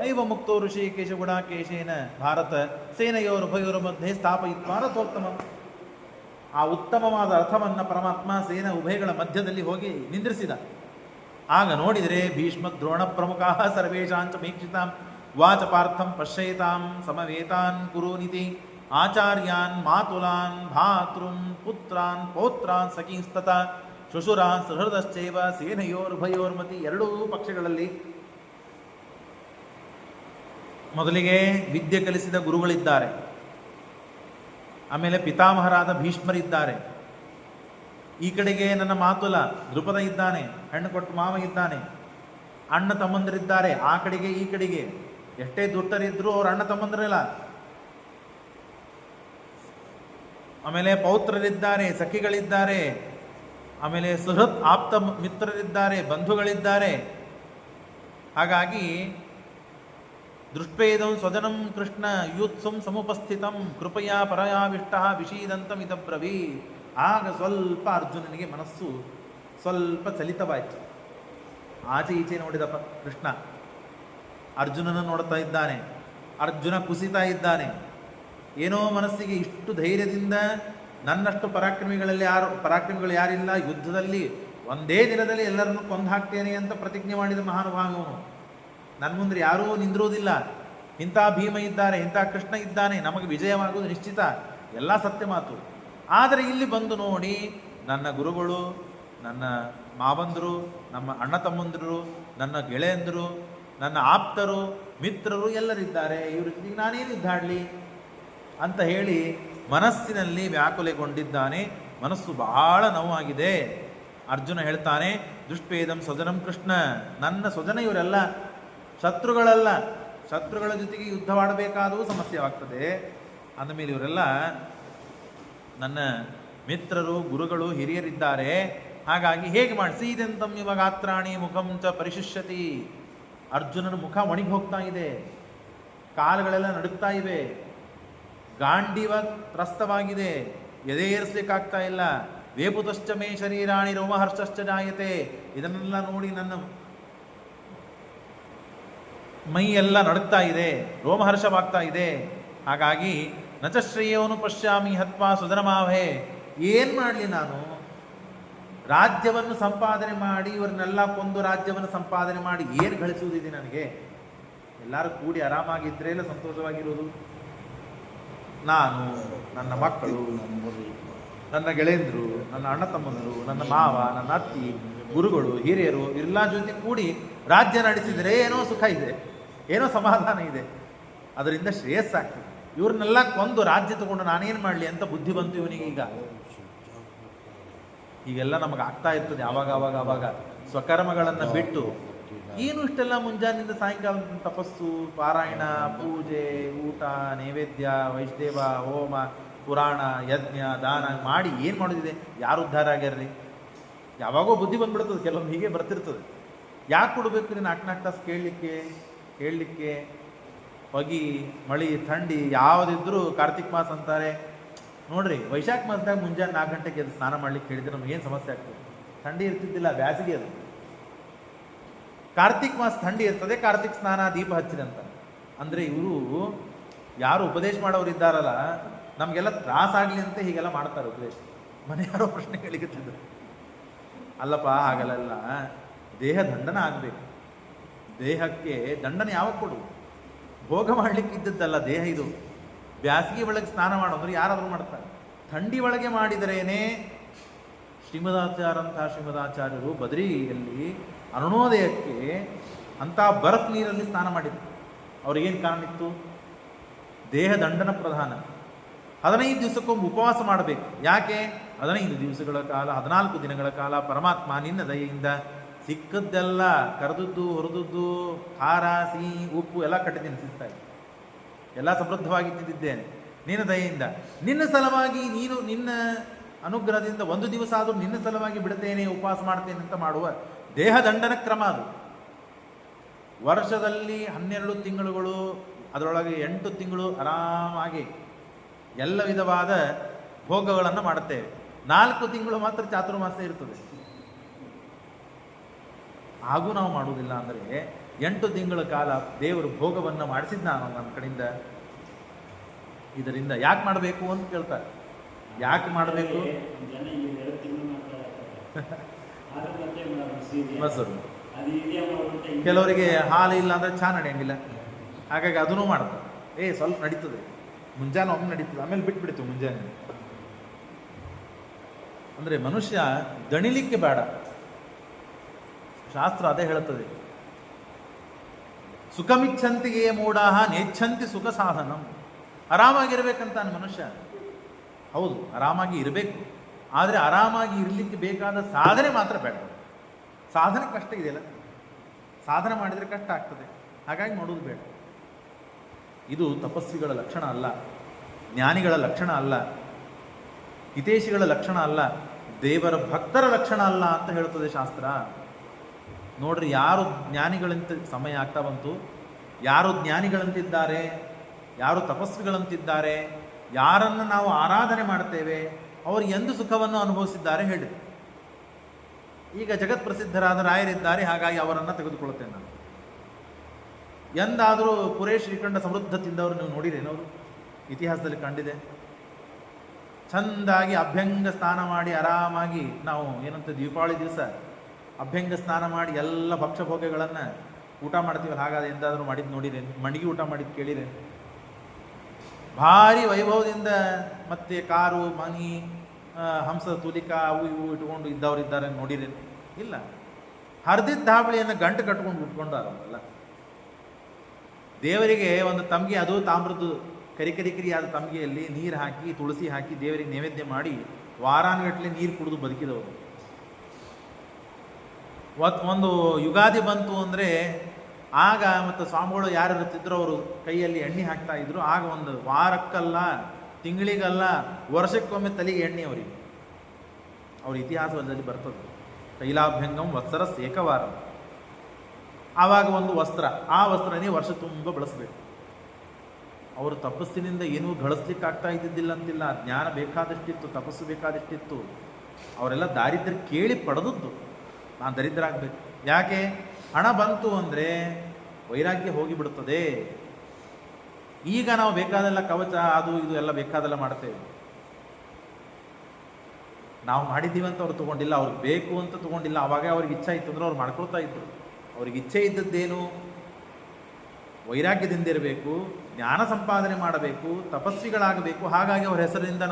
ಐವ ಮುಕ್ತೋ ಋಷಿ ಕೇಶಗುಣ ಕೇಶೇನ ಭಾರತ ಸೇನೆಯೋರು ಉಭಯೋರ ಮಧ್ಯೆ ಸ್ಥಾಪಯಿತ್ವ ರಥೋತ್ತಮ. ಆ ಉತ್ತಮವಾದ ರಥವನ್ನು ಪರಮಾತ್ಮ ಸೇನಾ ಉಭಯಗಳ ಮಧ್ಯದಲ್ಲಿ ಹೋಗಿ ನಿಂದ್ರಿಸಿದ. ಆಗ ನೋಡಿದರೆ ಭೀಷ್ಮ ದ್ರೋಣ ಪ್ರಮುಖ ಸರ್ವೇಶಾಂಚ ಮೀಕ್ಷಿತಾಂ ವಾಚ ಪಾರ್ಥಂ ಪಶ್ಯೇತಾಂ ಸಮವೇತಾನ್ ಕುರುನಿತಿ ಆಚಾರ್ಯಾನ್ ಮಾತುಲಾನ್ ಭಾತೃನ್ ಪುತ್ರಾನ್ ಪೌತ್ರಾನ್ ಸಖೀಸ್ತತ ಶುಶುರಾನ್ ಸುಹೃದಶ್ಚೈವ ಸೇನೆಯೋರ್ಭಯೋರ್ಮತಿ. ಎರಡೂ ಪಕ್ಷಗಳಲ್ಲಿ ಮೊದಲಿಗೆ ವಿದ್ಯೆ ಕಲಿಸಿದ ಗುರುಗಳಿದ್ದಾರೆ, ಆಮೇಲೆ ಪಿತಾಮಹರಾದ ಭೀಷ್ಮರಿದ್ದಾರೆ. ಈ ಕಡೆಗೆ ನನ್ನ ಮಾತುಲ ದೃಪದ ಇದ್ದಾನೆ, ಹೆಣ್ಣು ಕೊಟ್ಟು ಮಾವ ಇದ್ದಾನೆ, ಅಣ್ಣ ತಮ್ಮಂದರಿದ್ದಾರೆ. ಆ ಕಡೆಗೆ ಈ ಕಡೆಗೆ ಎಷ್ಟೇ ದುಷ್ಟರಿದ್ರು ಅವ್ರ ಅಣ್ಣ ತಮ್ಮಂದರಿಲ್ಲ. ಆಮೇಲೆ ಪೌತ್ರರಿದ್ದಾರೆ, ಸಖಿಗಳಿದ್ದಾರೆ, ಆಮೇಲೆ ಸುಹೃತ್ ಆಪ್ತ ಮಿತ್ರರಿದ್ದಾರೆ, ಬಂಧುಗಳಿದ್ದಾರೆ. ಹಾಗಾಗಿ ದೃಷ್ಟ್ವೇದಂ ಸ್ವಜನಂ ಕೃಷ್ಣ ಯೂತ್ಸಂ ಸಮುಪಸ್ಥಿತಂ ಕೃಪಯಾ ಪರಯಾವಿಷ್ಟ ವಿಷೀದಂತಂ ಇದಬ್ರವೀ. ಆಗ ಸ್ವಲ್ಪ ಅರ್ಜುನನಿಗೆ ಮನಸ್ಸು ಸ್ವಲ್ಪ ಚಲಿತವಾಯಿತು. ಆಚೆ ಈಚೆ ನೋಡಿದ ಕೃಷ್ಣ ಅರ್ಜುನನ ನೋಡ್ತಾ ಇದ್ದಾನೆ. ಅರ್ಜುನ ಕುಸಿತಾ ಇದ್ದಾನೆ. ಏನೋ ಮನಸ್ಸಿಗೆ ಇಷ್ಟು ಧೈರ್ಯದಿಂದ ನನ್ನಷ್ಟು ಪರಾಕ್ರಮಿಗಳು ಯಾರಿಲ್ಲ, ಯುದ್ಧದಲ್ಲಿ ಒಂದೇ ದಿನದಲ್ಲಿ ಎಲ್ಲರನ್ನು ಕೊಂದು ಹಾಕ್ತೇನೆ ಅಂತ ಪ್ರತಿಜ್ಞೆ ಮಾಡಿದ ಮಹಾನುಭಾವನು. ನನ್ನ ಮುಂದೆ ಯಾರೂ ನಿಂದಿರುವುದಿಲ್ಲ. ಇಂಥ ಭೀಮ ಇದ್ದಾರೆ, ಇಂಥ ಕೃಷ್ಣ ಇದ್ದಾನೆ, ನಮಗೆ ವಿಜಯವಾಗುವುದು ನಿಶ್ಚಿತ, ಎಲ್ಲ ಸತ್ಯ ಮಾತು. ಆದರೆ ಇಲ್ಲಿ ಬಂದು ನೋಡಿ ನನ್ನ ಗುರುಗಳು, ನನ್ನ ಮಾವಂದರು, ನಮ್ಮ ಅಣ್ಣ ತಮ್ಮಂದರು, ನನ್ನ ಗೆಳೆಯಂದರು, ನನ್ನ ಆಪ್ತರು, ಮಿತ್ರರು ಎಲ್ಲರಿದ್ದಾರೆ. ಇವ್ರ ಜೊತೆಗೆ ನಾನೇನು ಯುದ್ಧಾಡಲಿ ಅಂತ ಹೇಳಿ ಮನಸ್ಸಿನಲ್ಲಿ ವ್ಯಾಕುಲೆಗೊಂಡಿದ್ದಾನೆ. ಮನಸ್ಸು ಬಹಳ ನೋವಾಗಿದೆ. ಅರ್ಜುನ ಹೇಳ್ತಾನೆ, ದುಷ್ಪೇದಂ ಸ್ವಜನಂ ಕೃಷ್ಣ, ನನ್ನ ಸ್ವಜನ ಇವರೆಲ್ಲ, ಶತ್ರುಗಳಲ್ಲ. ಶತ್ರುಗಳ ಜೊತೆಗೆ ಯುದ್ಧವಾಡಬೇಕಾದರೂ ಸಮಸ್ಯೆವಾಗ್ತದೆ. ಅಂದಮೇಲೆ ಇವರೆಲ್ಲ ನನ್ನ ಮಿತ್ರರು, ಗುರುಗಳು, ಹಿರಿಯರಿದ್ದಾರೆ. ಹಾಗಾಗಿ ಹೇಗೆ ಮಾಡಿಸಿ ಇದೆಂತಂ ಇವಾಗ ಗಾತ್ರಾಣಿ ಮುಖಂ ಚ ಪರಿಶಿಷ್ಯತಿ. ಅರ್ಜುನನ ಮುಖ ಒಣಗಿ ಹೋಗ್ತಾ ಇದೆ, ಕಾಲುಗಳೆಲ್ಲ ನಡುಗ್ತಾ ಇವೆ, ಗಾಂಡೀವ ತ್ರಸ್ತವಾಗಿದೆ, ಎದೆ ಏರಿಸ್ಲಿಕ್ಕಾಗ್ತಾ ಇಲ್ಲ. ವೇಪುತಶ್ಚ ಮೇ ಶರೀರಾಣಿ ರೋಮಹರ್ಷಶ್ಚ ಜಾಯತೆ. ಇದನ್ನೆಲ್ಲ ನೋಡಿ ನನ್ನ ಮೈ ಎಲ್ಲ ನಡುಗ್ತಾ ಇದೆ, ರೋಮಹರ್ಷವಾಗ್ತಾ ಇದೆ. ಹಾಗಾಗಿ ನಚ ಶ್ರೇಯೋನು ಪಶ್ಯಾಮಿ ಹತ್ವಾ ಸುಧನಮಾವಹೇ. ಏನು ಮಾಡಲಿ ನಾನು? ರಾಜ್ಯವನ್ನು ಸಂಪಾದನೆ ಮಾಡಿ, ಇವ್ರನ್ನೆಲ್ಲ ಕೊಂದು ರಾಜ್ಯವನ್ನು ಸಂಪಾದನೆ ಮಾಡಿ ಏನು ಗಳಿಸುವುದಿದೆ ನನಗೆ? ಎಲ್ಲರೂ ಕೂಡಿ ಆರಾಮಾಗಿದ್ದರೆ ಎಲ್ಲ ಸಂತೋಷವಾಗಿರೋದು. ನಾನು, ನನ್ನ ಮಕ್ಕಳು, ನನ್ನ ಗೆಳೆಯಂದರು, ನನ್ನ ಅಣ್ಣ ತಮ್ಮಂದರು, ನನ್ನ ಮಾವ, ನನ್ನ ಅತ್ತಿ, ಗುರುಗಳು, ಹಿರಿಯರು ಎಲ್ಲ ಜೊತೆ ಕೂಡಿ ರಾಜ್ಯ ನಡೆಸಿದರೆ ಏನೋ ಸುಖ ಇದೆ, ಏನೋ ಸಮಾಧಾನ ಇದೆ, ಅದರಿಂದ ಶ್ರೇಯಸ್ಸಾಗ್ತದೆ. ಇವ್ರನ್ನೆಲ್ಲ ಕೊಂದು ರಾಜ್ಯ ತಗೊಂಡು ನಾನೇನು ಮಾಡಲಿ ಅಂತ ಬುದ್ಧಿ ಬಂತು ಇವನಿಗೆ. ಈಗೆಲ್ಲ ನಮಗೆ ಆಗ್ತಾ ಇರ್ತದೆ ಆವಾಗ ಸ್ವಕರ್ಮಗಳನ್ನು ಬಿಟ್ಟು. ಏನು ಇಷ್ಟೆಲ್ಲ ಮುಂಜಾನಿಂದ ಸಾಯಂಕಾಲ ತಪಸ್ಸು, ಪಾರಾಯಣ, ಪೂಜೆ, ಊಟ, ನೈವೇದ್ಯ, ವೈಷ್ಣವ, ಹೋಮ, ಪುರಾಣ, ಯಜ್ಞ, ದಾನ ಮಾಡಿ ಏನು ಮಾಡೋದಿದೆ? ಯಾರು ಉದ್ಧಾರ ಆಗ್ಯಾರ್ರಿ? ಯಾವಾಗೋ ಬುದ್ಧಿ ಬಂದ್ಬಿಡ್ತದೆ, ಕೆಲವೊಮ್ಮೆ ಹೀಗೆ ಬರ್ತಿರ್ತದೆ. ಯಾಕೆ ಕೊಡಬೇಕು ರೀ 4 ತಾಸು ಕೇಳಲಿಕ್ಕೆ ಹೊಗೆ ಮಳೆ ಥಂಡಿ ಯಾವುದಿದ್ರೂ ಕಾರ್ತಿಕ್ ಮಾಸ ಅಂತಾರೆ ನೋಡ್ರಿ. ವೈಶಾಖ ಮಾಸದಾಗ ಮುಂಜಾನೆ 4 ಗಂಟೆಗೆ ಎದ್ದು ಸ್ನಾನ ಮಾಡ್ಲಿಕ್ಕೆ ಹೇಳಿದ್ರೆ ನಮ್ಗೆ ಏನು ಸಮಸ್ಯೆ ಆಗ್ತದೆ? ಥಂಡಿ ಇರ್ತಿದ್ದಿಲ್ಲ, ಬ್ಯಾಸಿಗೆ ಅದು. ಕಾರ್ತಿಕ್ ಮಾಸ ಥಂಡಿ ಇರ್ತದೆ, ಕಾರ್ತಿಕ್ ಸ್ನಾನ ದೀಪ ಹಚ್ಚಿದಂತ ಅಂದರೆ ಇವರು ಯಾರು ಉಪದೇಶ ಮಾಡೋರು ಇದ್ದಾರಲ್ಲ, ನಮಗೆಲ್ಲ ತ್ರಾಸಾಗಲಿ ಅಂತ ಹೀಗೆಲ್ಲ ಮಾಡ್ತಾರೆ ಉಪದೇಶ. ಮನೆ ಯಾರೋ ಪ್ರಶ್ನೆ ಕೇಳಿಕತ್ತಿದ್ರು, ಅಲ್ಲಪ್ಪ ಹಾಗಲ್ಲ, ದೇಹ ದಂಡನ ಆಗಬೇಕು. ದೇಹಕ್ಕೆ ದಂಡನೆ ಯಾವಾಗ ಕೊಡು? ಭೋಗ ಮಾಡಲಿಕ್ಕೆ ಇದ್ದದ್ದಲ್ಲ ದೇಹ ಇದು. ಬ್ಯಾಸಿಗೆ ಒಳಗೆ ಸ್ನಾನ ಮಾಡೋದ್ರೆ ಯಾರಾದರೂ ಮಾಡ್ತಾರೆ. ಥಂಡಿ ಒಳಗೆ ಮಾಡಿದರೇನೆ ಶ್ರೀಮದಾಚಾರ್ಯರು ಬದ್ರಿಯಲ್ಲಿ ಅರುಣೋದಯಕ್ಕೆ ಅಂಥ ಬರ್ಫ್ ನೀರಲ್ಲಿ ಸ್ನಾನ ಮಾಡಿದ್ರು. ಅವ್ರಿಗೇನು ಕಾರಣ ಇತ್ತು? ದೇಹ ದಂಡನ ಪ್ರಧಾನ. 15 ದಿವಸಕ್ಕೊಮ್ಮೆ ಉಪವಾಸ ಮಾಡಬೇಕು. ಯಾಕೆ? 15 ದಿವಸಗಳ ಕಾಲ, 14 ದಿನಗಳ ಕಾಲ ಪರಮಾತ್ಮ ನಿನ್ನ ದಯೆಯಿಂದ ಸಿಕ್ಕದ್ದೆಲ್ಲ ಕರೆದದ್ದು, ಹೊರದದ್ದು, ಖಾರ, ಸಿಹಿ, ಉಪ್ಪು ಎಲ್ಲ ಕಟ್ಟಿದ್ದೀನಿ, ಸಿಗ್ತಾಯಿದೆ, ಎಲ್ಲ ಸಮೃದ್ಧವಾಗಿ ತಿಂದಿದ್ದೇನೆ ನಿನ್ನ ದಯೆಯಿಂದ. ನಿನ್ನ ಸಲುವಾಗಿ ನೀನು ನಿನ್ನ ಅನುಗ್ರಹದಿಂದ 1 ದಿವಸ ಆದರೂ ನಿನ್ನ ಸಲುವಾಗಿ ಬಿಡ್ತೇನೆ, ಉಪವಾಸ ಮಾಡ್ತೇನೆ ಅಂತ ಮಾಡುವ ದೇಹ ದಂಡನ ಕ್ರಮ ಅದು. ವರ್ಷದಲ್ಲಿ 12 ತಿಂಗಳುಗಳು, ಅದರೊಳಗೆ 8 ತಿಂಗಳು ಆರಾಮಾಗಿ ಎಲ್ಲ ವಿಧವಾದ ಭೋಗಗಳನ್ನು ಮಾಡುತ್ತೇವೆ. 4 ತಿಂಗಳು ಮಾತ್ರ ಚಾತುರ್ಮಾಸ ಇರ್ತದೆ. ಹಾಗೂ ನಾವು ಮಾಡುವುದಿಲ್ಲ. ಅಂದರೆ 8 ತಿಂಗಳ ಕಾಲ ದೇವರು ಭೋಗವನ್ನು ಮಾಡಿಸಿದ್ ನಾನು ನನ್ನ ಕಡೆಯಿಂದ. ಇದರಿಂದ ಯಾಕೆ ಮಾಡಬೇಕು ಅಂತ ಕೇಳ್ತಾರೆ. ಯಾಕೆ ಮಾಡಬೇಕು? ಮೊಸರು, ಕೆಲವರಿಗೆ ಹಾಲು ಇಲ್ಲ ಅಂದರೆ ಚಹಾ ನಡೆಯಂಗಿಲ್ಲ, ಹಾಗಾಗಿ ಅದನ್ನೂ ಮಾಡ್ತಾರೆ. ಸ್ವಲ್ಪ ನಡೀತದೆ, ಮುಂಜಾನೆ ಒಮ್ಮೆ ನಡೀತದೆ, ಆಮೇಲೆ ಬಿಟ್ಬಿಡ್ತು ಮುಂಜಾನೆ. ಅಂದರೆ ಮನುಷ್ಯ ದಣಿಲಿಕ್ಕೆ ಬೇಡ. ಶಾಸ್ತ್ರ ಅದೇ ಹೇಳುತ್ತದೆ, ಸುಖಮಿಚ್ಛಂತಿಗೆ ಮೂಢಾಹ ನೇಚ್ಛಂತಿ ಸುಖ ಸಾಧನಂ. ಆರಾಮಾಗಿರ್ಬೇಕಂತ ಮನುಷ್ಯ. ಹೌದು, ಆರಾಮಾಗಿ ಇರಬೇಕು, ಆದರೆ ಆರಾಮಾಗಿ ಇರಲಿಕ್ಕೆ ಬೇಕಾದ ಸಾಧನೆ ಮಾತ್ರ ಬೇಡ. ಸಾಧನೆ ಕಷ್ಟ ಇದೆಯಲ್ಲ, ಸಾಧನೆ ಮಾಡಿದರೆ ಕಷ್ಟ ಆಗ್ತದೆ, ಹಾಗಾಗಿ ಮಾಡೋದು ಬೇಡ. ಇದು ತಪಸ್ವಿಗಳ ಲಕ್ಷಣ ಅಲ್ಲ, ಜ್ಞಾನಿಗಳ ಲಕ್ಷಣ ಅಲ್ಲ, ಹಿತೇಶಿಗಳ ಲಕ್ಷಣ ಅಲ್ಲ, ದೇವರ ಭಕ್ತರ ಲಕ್ಷಣ ಅಲ್ಲ ಅಂತ ಹೇಳ್ತದೆ ಶಾಸ್ತ್ರ. ನೋಡ್ರಿ, ಯಾರು ಜ್ಞಾನಿಗಳಂತ ಸಮಯ ಆಗ್ತಾ ಬಂತು, ಯಾರು ಜ್ಞಾನಿಗಳಂತಿದ್ದಾರೆ, ಯಾರು ತಪಸ್ವಿಗಳಂತಿದ್ದಾರೆ, ಯಾರನ್ನು ನಾವು ಆರಾಧನೆ ಮಾಡ್ತೇವೆ, ಅವರು ಎಂದು ಸುಖವನ್ನು ಅನುಭವಿಸಿದ್ದಾರೆ ಹೇಳಿ. ಈಗ ಜಗತ್ ಪ್ರಸಿದ್ಧರಾದ ರಾಯರಿದ್ದಾರೆ, ಹಾಗಾಗಿ ಅವರನ್ನು ತೆಗೆದುಕೊಳ್ಳುತ್ತೇನೆ ನಾನು. ಎಂದಾದರೂ ಪುರೇ ಶ್ರೀಕಂಠ ಸಮೃದ್ಧ ತಿಂದವರು ನೀವು ನೋಡಿರೇನವರು? ಇತಿಹಾಸದಲ್ಲಿ ಕಂಡಿದೆ. ಚಂದಾಗಿ ಅಭ್ಯಂಗ ಸ್ನಾನ ಮಾಡಿ ಆರಾಮಾಗಿ, ನಾವು ಏನಂತ ದೀಪಾವಳಿ ದಿವಸ ಅಭ್ಯಂಗ ಸ್ನಾನ ಮಾಡಿ ಎಲ್ಲ ಭಕ್ಷ್ಯಭೋಗ್ಯಗಳನ್ನು ಊಟ ಮಾಡ್ತೀವಿ, ಹಾಗಾದ್ರೆ ಎಂದಾದರೂ ಮಾಡಿದ್ದು ನೋಡಿರೇನು? ಮಣಿಗೆ ಊಟ ಮಾಡಿದ್ದು ಕೇಳಿರೇನು? ಭಾರಿ ವೈಭವದಿಂದ ಮತ್ತೆ ಕಾರು, ಮನಿ, ಹಂಸದ ತೂಲಿಕಾ ಅವು ಇವು ಇಟ್ಕೊಂಡು ಇದ್ದವ್ರು ಇದ್ದಾರೆ ನೋಡಿರೇನು? ಇಲ್ಲ. ಹರಿದಿದ್ದ ಹಾಬಳಿಯನ್ನು ಗಂಟು ಕಟ್ಕೊಂಡು ಉಟ್ಕೊಂಡಾರಲ್ಲ. ದೇವರಿಗೆ ಒಂದು ತಮ್ಗೆ, ಅದು ತಾಮ್ರದ್ದು ಕರಿಯಾದ ತಮ್ಗೆಯಲ್ಲಿ ನೀರು ಹಾಕಿ, ತುಳಸಿ ಹಾಕಿ ದೇವರಿಗೆ ನೈವೇದ್ಯ ಮಾಡಿ ವಾರಾನುಗಟ್ಟಲೆ ನೀರು ಕುಡಿದು ಬದುಕಿದವರು. ಒಂದು ಯುಗಾದಿ ಬಂತು ಅಂದರೆ ಆಗ ಮತ್ತು ಸ್ವಾಮಿಗಳು ಯಾರು ಇರುತ್ತಿದ್ರು ಅವರು ಕೈಯಲ್ಲಿ ಎಣ್ಣೆ ಹಾಕ್ತಾ ಇದ್ರು. ಆಗ ಒಂದು ವಾರಕ್ಕಲ್ಲ, ತಿಂಗಳಿಗಲ್ಲ, ವರ್ಷಕ್ಕೊಮ್ಮೆ ತಲೆಗೆ ಎಣ್ಣೆ ಅವರಿಗೆ. ಅವ್ರ ಇತಿಹಾಸದಲ್ಲಿ ಬರ್ತದೆ, ತೈಲಾಭ್ಯಂಗಂ ವತ್ಸರ ಏಕವಾರ. ಆವಾಗ ಒಂದು ವಸ್ತ್ರ, ಆ ವಸ್ತ್ರನೇ ವರ್ಷ ತುಂಬ ಬಳಸಬೇಕು. ಅವರು ತಪಸ್ಸಿನಿಂದ ಏನೂ ಗಳಿಸ್ಲಿಕ್ಕೆ ಆಗ್ತಾ ಇದ್ದಿದ್ದಿಲ್ಲ ಅಂತಿಲ್ಲ. ಜ್ಞಾನ ಬೇಕಾದಷ್ಟಿತ್ತು, ತಪಸ್ಸು ಬೇಕಾದಷ್ಟಿತ್ತು. ಅವರೆಲ್ಲ ದಾರಿದ್ರ್ಯ ಕೇಳಿ ಪಡೆದದ್ದು. ನಾನು ದರಿದ್ರ ಆಗಬೇಕು. ಯಾಕೆ? ಹಣ ಬಂತು ಅಂದರೆ ವೈರಾಗ್ಯ ಹೋಗಿಬಿಡುತ್ತದೆ. ಈಗ ನಾವು ಬೇಕಾದೆಲ್ಲ ಕವಚ, ಅದು ಇದು ಎಲ್ಲ ಬೇಕಾದೆಲ್ಲ ಮಾಡ್ತೇವೆ. ನಾವು ಮಾಡಿದ್ದೀವಿ ಅಂತ ಅವ್ರು ತೊಗೊಂಡಿಲ್ಲ, ಅವ್ರಿಗೆ ಬೇಕು ಅಂತ ತೊಗೊಂಡಿಲ್ಲ. ಅವಾಗ ಅವ್ರಿಗೆ ಇಚ್ಛೆ ಇತ್ತು ಅಂದ್ರೆ ಅವ್ರು ಮಾಡ್ಕೊಳ್ತಾ ಇದ್ರು. ಅವ್ರಿಗೆ ಇಚ್ಛೆ ಇದ್ದದ್ದೇನು? ವೈರಾಗ್ಯದಿಂದ ಇರಬೇಕು, ಜ್ಞಾನ ಸಂಪಾದನೆ ಮಾಡಬೇಕು, ತಪಸ್ವಿಗಳಾಗಬೇಕು. ಹಾಗಾಗಿ ಅವ್ರ ಹೆಸರಿನಿಂದ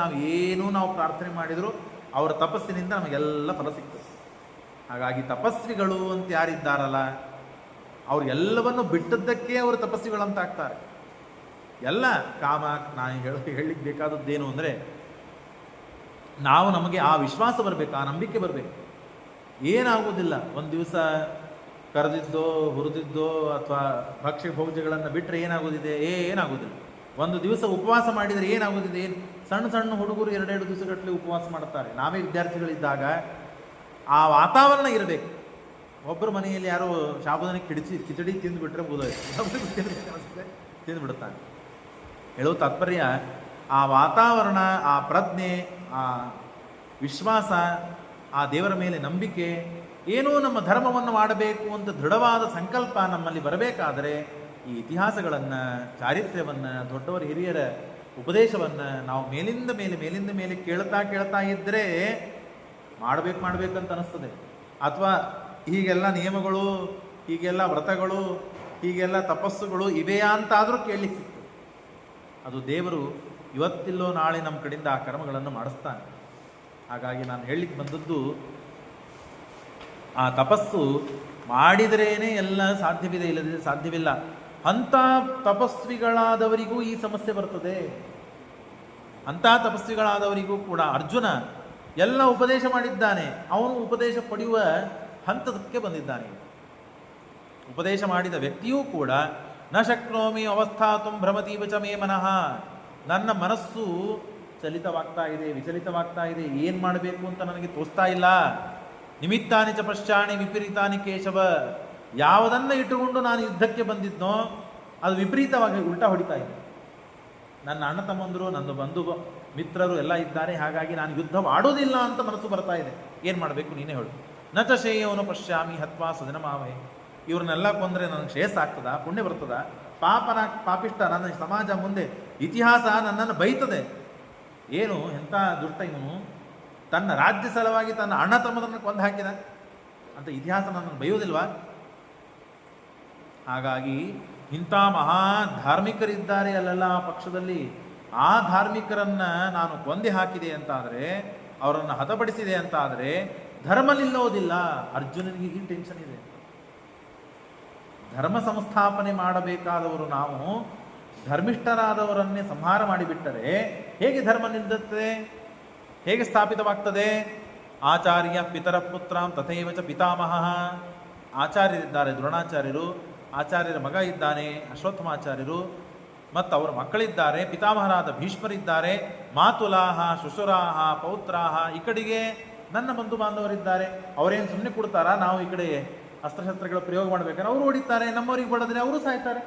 ನಾವು ಪ್ರಾರ್ಥನೆ ಮಾಡಿದರೂ ಅವರ ತಪಸ್ಸಿನಿಂದ ನಮಗೆಲ್ಲ ಫಲ ಸಿಗ್ತದೆ. ಹಾಗಾಗಿ ತಪಸ್ವಿಗಳು ಅಂತ ಯಾರಿದ್ದಾರಲ್ಲ, ಅವ್ರಿಗೆಲ್ಲವನ್ನು ಬಿಟ್ಟದ್ದಕ್ಕೆ ಅವರು ತಪಸ್ವಿಗಳಂತ ಆಗ್ತಾರೆ. ಎಲ್ಲ ಕಾಮ, ನಾನು ಹೇಳಲಿಕ್ಕೆ ಬೇಕಾದದ್ದೇನು ಅಂದರೆ, ನಮಗೆ ಆ ವಿಶ್ವಾಸ ಬರಬೇಕು, ಆ ನಂಬಿಕೆ ಬರಬೇಕು. ಏನಾಗುವುದಿಲ್ಲ. ಒಂದು ದಿವಸ ಕರೆದಿದ್ದೋ ಹುರಿದಿದ್ದೋ ಅಥವಾ ಭಕ್ಷ್ಯ ಭೋಜ್ಯಗಳನ್ನು ಬಿಟ್ಟರೆ ಏನಾಗೋದಿದೆ? ಏನಾಗೋದಿಲ್ಲ. ಒಂದು ದಿವಸ ಉಪವಾಸ ಮಾಡಿದರೆ ಏನಾಗೋದಿದೆ? ಸಣ್ಣ ಸಣ್ಣ ಹುಡುಗರು 2-2 ದಿವಸಗಟ್ಟಲೆ ಉಪವಾಸ ಮಾಡ್ತಾರೆ. ನಾವೇ ವಿದ್ಯಾರ್ಥಿಗಳಿದ್ದಾಗ ಆ ವಾತಾವರಣ ಇರಬೇಕು. ಒಬ್ಬರ ಮನೆಯಲ್ಲಿ ಯಾರೋ ಶಾಬುದಾನಿ ಕಿಚಡಿ ತಿಂದುಬಿಟ್ರೆ ಮುಗಿದೋಯ್ತು, ತಿಂದುಬಿಡುತ್ತಾನೆ. ಹೇಳೋ ತಾತ್ಪರ್ಯ ಆ ವಾತಾವರಣ, ಆ ಪ್ರಜ್ಞೆ, ಆ ವಿಶ್ವಾಸ, ಆ ದೇವರ ಮೇಲೆ ನಂಬಿಕೆ, ಏನೋ ನಮ್ಮ ಧರ್ಮವನ್ನು ಮಾಡಬೇಕು ಅಂತ ದೃಢವಾದ ಸಂಕಲ್ಪ ನಮ್ಮಲ್ಲಿ ಬರಬೇಕಾದರೆ ಈ ಇತಿಹಾಸಗಳನ್ನು, ಚಾರಿತ್ರ್ಯವನ್ನು, ದೊಡ್ಡವರ ಹಿರಿಯರ ಉಪದೇಶವನ್ನು ನಾವು ಮೇಲಿಂದ ಮೇಲೆ ಕೇಳ್ತಾ ಇದ್ದರೆ ಮಾಡಬೇಕಂತ ಅನಿಸ್ತದೆ. ಅಥವಾ ಹೀಗೆಲ್ಲ ನಿಯಮಗಳು, ಹೀಗೆಲ್ಲ ವ್ರತಗಳು, ಹೀಗೆಲ್ಲ ತಪಸ್ಸುಗಳು ಇವೆಯಾ ಅಂತಾದರೂ ಕೇಳಲಿಕ್ಕೆ ಸಿಕ್ತು. ಅದು ದೇವರು ಇವತ್ತಿಲ್ಲೋ ನಾಳೆ ನಮ್ಮ ಕಡೆಯಿಂದ ಆ ಕರ್ಮಗಳನ್ನು ಮಾಡಿಸ್ತಾನೆ. ಹಾಗಾಗಿ ನಾನು ಹೇಳಲಿಕ್ಕೆ ಬಂದದ್ದು, ಆ ತಪಸ್ಸು ಮಾಡಿದರೇನೆ ಎಲ್ಲ ಸಾಧ್ಯವಿದೆ, ಇಲ್ಲದಿದ್ರೆ ಸಾಧ್ಯವಿಲ್ಲ. ಅಂಥ ತಪಸ್ವಿಗಳಾದವರಿಗೂ ಈ ಸಮಸ್ಯೆ ಬರ್ತದೆ. ಅಂಥ ತಪಸ್ವಿಗಳಾದವರಿಗೂ ಕೂಡ ಅರ್ಜುನ ಎಲ್ಲ ಉಪದೇಶ ಮಾಡಿದ್ದಾನೆ, ಅವನು ಉಪದೇಶ ಪಡೆಯುವ ಹಂತದಕ್ಕೆ ಬಂದಿದ್ದಾನೆ. ಉಪದೇಶ ಮಾಡಿದ ವ್ಯಕ್ತಿಯೂ ಕೂಡ ನ ಶಕ್ನೋಮಿ ಅವಸ್ಥಾತುಂ ಭ್ರಮತೀವ ಚ ಮೇ ಮನಃ, ನನ್ನ ಮನಸ್ಸು ಚಲಿತವಾಗ್ತಾ ಇದೆ, ವಿಚಲಿತವಾಗ್ತಾ ಇದೆ, ಏನು ಮಾಡಬೇಕು ಅಂತ ನನಗೆ ತೋಚ್ತಾ ಇಲ್ಲ. ನಿಮಿತ್ತಾನಿ ಚ ಪಶ್ಚಾಣಿ ವಿಪರೀತಾನಿ ಕೇಶವ, ಯಾವುದನ್ನು ಇಟ್ಟುಕೊಂಡು ನಾನು ಯುದ್ಧಕ್ಕೆ ಬಂದಿದ್ನೋ ಅದು ವಿಪರೀತವಾಗಿ ಉಲ್ಟಾ ಹೊಡಿತಾ ಇದೆ. ನನ್ನ ಅಣ್ಣ ತಮ್ಮಂದರು, ನನ್ನ ಬಂಧು ಮಿತ್ರರು ಎಲ್ಲ ಇದ್ದಾರೆ, ಹಾಗಾಗಿ ನಾನು ಯುದ್ಧವಾಡೋದಿಲ್ಲ ಅಂತ ಮನಸ್ಸು ಬರ್ತಾ ಇದೆ. ಏನು ಮಾಡಬೇಕು ನೀನೇ ಹೇಳು. ನ ಚ ಶ್ರೇಯವನು ಪಶ್ಯಾಮಿ ಹತ್ವಾ ಸದನಮಾವೆ, ಇವ್ರನ್ನೆಲ್ಲ ಕೊಂದರೆ ನನಗೆ ಶ್ರೇಯಸ್ ಆಗ್ತದ, ಪುಣ್ಯ ಬರ್ತದ? ಪಾಪಿಷ್ಟ ನನ್ನ ಸಮಾಜ ಮುಂದೆ, ಇತಿಹಾಸ ನನ್ನನ್ನು ಬೈತದೆ. ಏನು ಎಂಥ ದುಷ್ಟ ಇವನು, ತನ್ನ ರಾಜ್ಯ ಸಲುವಾಗಿ ತನ್ನ ಅಣ್ಣ ತಮ್ಮದನ್ನು ಕೊಂದು ಹಾಕಿದ ಅಂತ ಇತಿಹಾಸ ನನ್ನನ್ನು ಬೈಯೋದಿಲ್ವಾ? ಹಾಗಾಗಿ ಇಂಥ ಮಹಾ ಧಾರ್ಮಿಕರಿದ್ದಾರೆ ಅಲ್ಲೆಲ್ಲ ಆ ಪಕ್ಷದಲ್ಲಿ, ಆ ಧಾರ್ಮಿಕರನ್ನು ನಾನು ಕೊಂದೆ ಹಾಕಿದೆ ಅಂತಾದರೆ, ಅವರನ್ನು ಹತಪಡಿಸಿದೆ ಅಂತಾದರೆ ಧರ್ಮ ನಿಲ್ಲೋದಿಲ್ಲ. ಅರ್ಜುನನಿಗೆ ಈ ಟೆನ್ಷನ್ ಇದೆ. ಧರ್ಮ ಸಂಸ್ಥಾಪನೆ ಮಾಡಬೇಕಾದವರು ನಾವು ಧರ್ಮಿಷ್ಠರಾದವರನ್ನೇ ಸಂಹಾರ ಮಾಡಿಬಿಟ್ಟರೆ ಹೇಗೆ ಧರ್ಮ ನಿಲ್ಲುತ್ತದೆ, ಹೇಗೆ ಸ್ಥಾಪಿತವಾಗ್ತದೆ? ಆಚಾರ್ಯ ಪಿತರ ಪುತ್ರಾಂ ತಥೈವ ಚ ಪಿತಾಮಹ, ಆಚಾರ್ಯರಿದ್ದಾರೆ ದ್ರೋಣಾಚಾರ್ಯರು, ಆಚಾರ್ಯರ ಮಗ ಇದ್ದಾನೆ ಅಶ್ವತ್ಥಮಾಚಾರ್ಯರು, ಮತ್ತು ಅವರ ಮಕ್ಕಳಿದ್ದಾರೆ ಪಿತಾಮಹರಾದ ಭೀಷ್ಮರಿದ್ದಾರೆ, ಮಾತುಲಾಹ ಶುಶುರಾಹ ಪೌತ್ರಾಹ, ಈ ಕಡೆಗೆ ನನ್ನ ಬಂಧು ಬಾಂಧವರಿದ್ದಾರೆ. ಅವರೇನು ಸುಮ್ಮನೆ ಕೊಡ್ತಾರಾ? ನಾವು ಈ ಕಡೆ ಅಸ್ತ್ರಶಸ್ತ್ರಗಳ ಪ್ರಯೋಗ ಮಾಡಬೇಕಾದ್ರೆ ಅವರು ಹೊಡಿತಾರೆ, ನಮ್ಮವರಿಗೆ ಬಡದ್ರೆ ಅವರು ಸಾಯ್ತಾರೆ.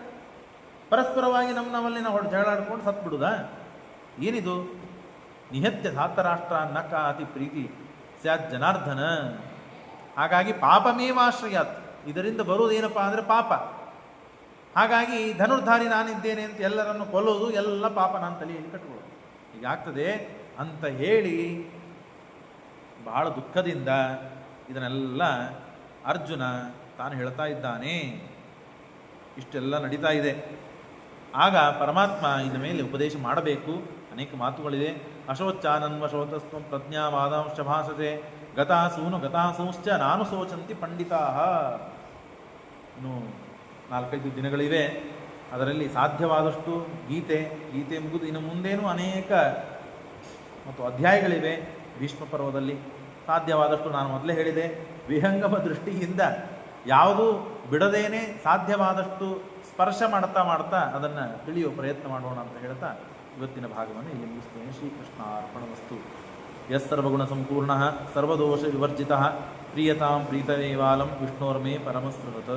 ಪರಸ್ಪರವಾಗಿ ನಮ್ಮಲ್ಲಿ ನಾವು ಜಗಳಾಡ್ಕೊಂಡು ಸತ್ಬಿಡುದಾ? ಏನಿದು? ನಿಹತ್ಯ ಧಾತರಾಷ್ಟ್ರ ನಕ ಅತಿ ಪ್ರೀತಿ ಸ್ಯಾತ್ ಜನಾರ್ದನ. ಹಾಗಾಗಿ ಪಾಪಮೇವಾಶ್ರಯಾತ್, ಇದರಿಂದ ಬರುವುದೇನಪ್ಪ ಅಂದರೆ ಪಾಪ. ಹಾಗಾಗಿ ಧನುರ್ಧಾರಿ ನಾನಿದ್ದೇನೆ ಅಂತ ಎಲ್ಲರನ್ನು ಕೊಲ್ಲೋದು ಎಲ್ಲ ಪಾಪ ನಾನು ತಲೆಯಲ್ಲಿ ಕಟ್ಕೊಳ್ಳೋದು ಹೀಗಾಗ್ತದೆ ಅಂತ ಹೇಳಿ ಬಹಳ ದುಃಖದಿಂದ ಇದನ್ನೆಲ್ಲ ಅರ್ಜುನ ತಾನು ಹೇಳ್ತಾ ಇದ್ದಾನೆ. ಇಷ್ಟೆಲ್ಲ ನಡೀತಾ ಇದೆ. ಆಗ ಪರಮಾತ್ಮ ಇದ್ರ ಮೇಲೆ ಉಪದೇಶ ಮಾಡಬೇಕು. ಅನೇಕ ಮಾತುಗಳಿದೆ. ಅಶೋಚಾನನ್ವಶೋತಸ್ತ್ವಂ ಪ್ರಜ್ಞಾವಾದಾಂಶ ಭಾಸತೆ ಗತಾಸೂನು ಗತಾಸೂಶ್ಚ ನಾನು ಶೋಚಂತಿ ಪಂಡಿತಾ. ಇನ್ನು 4-5 ದಿನಗಳಿವೆ. ಅದರಲ್ಲಿ ಸಾಧ್ಯವಾದಷ್ಟು ಗೀತೆ ಮುಗಿದು ಇನ್ನು ಮುಂದೇನೂ ಅನೇಕ ಮತ್ತು ಅಧ್ಯಾಯಗಳಿವೆ ಭೀಷ್ಮ ಪರ್ವದಲ್ಲಿ. ಸಾಧ್ಯವಾದಷ್ಟು ನಾನು ಮೊದಲೇ ಹೇಳಿದೆ, ವಿಹಂಗಮ ದೃಷ್ಟಿಯಿಂದ ಯಾವುದೂ ಬಿಡದೇನೆ ಸಾಧ್ಯವಾದಷ್ಟು ಸ್ಪರ್ಶ ಮಾಡ್ತಾ ಅದನ್ನು ತಿಳಿಯುವ ಪ್ರಯತ್ನ ಮಾಡೋಣ ಅಂತ ಹೇಳ್ತಾ ಇವತ್ತಿನ ಭಾಗವನ್ನು ಇಲ್ಲಿ ಮುಗಿಸ್ತೇನೆ. ಶ್ರೀಕೃಷ್ಣ ಅರ್ಪಣಮಸ್ತು. ಯಸ್ಸರ್ವಗುಣ ಸಂಪೂರ್ಣ ಸರ್ವದೋಷ ವಿವರ್ಜಿತ ಪ್ರಿಯತಾಂ ಪ್ರೀತಮೇವಾಲಂ ವಿಷ್ಣೋರ್ಮೇ ಪರಮಸ್ರವತ್.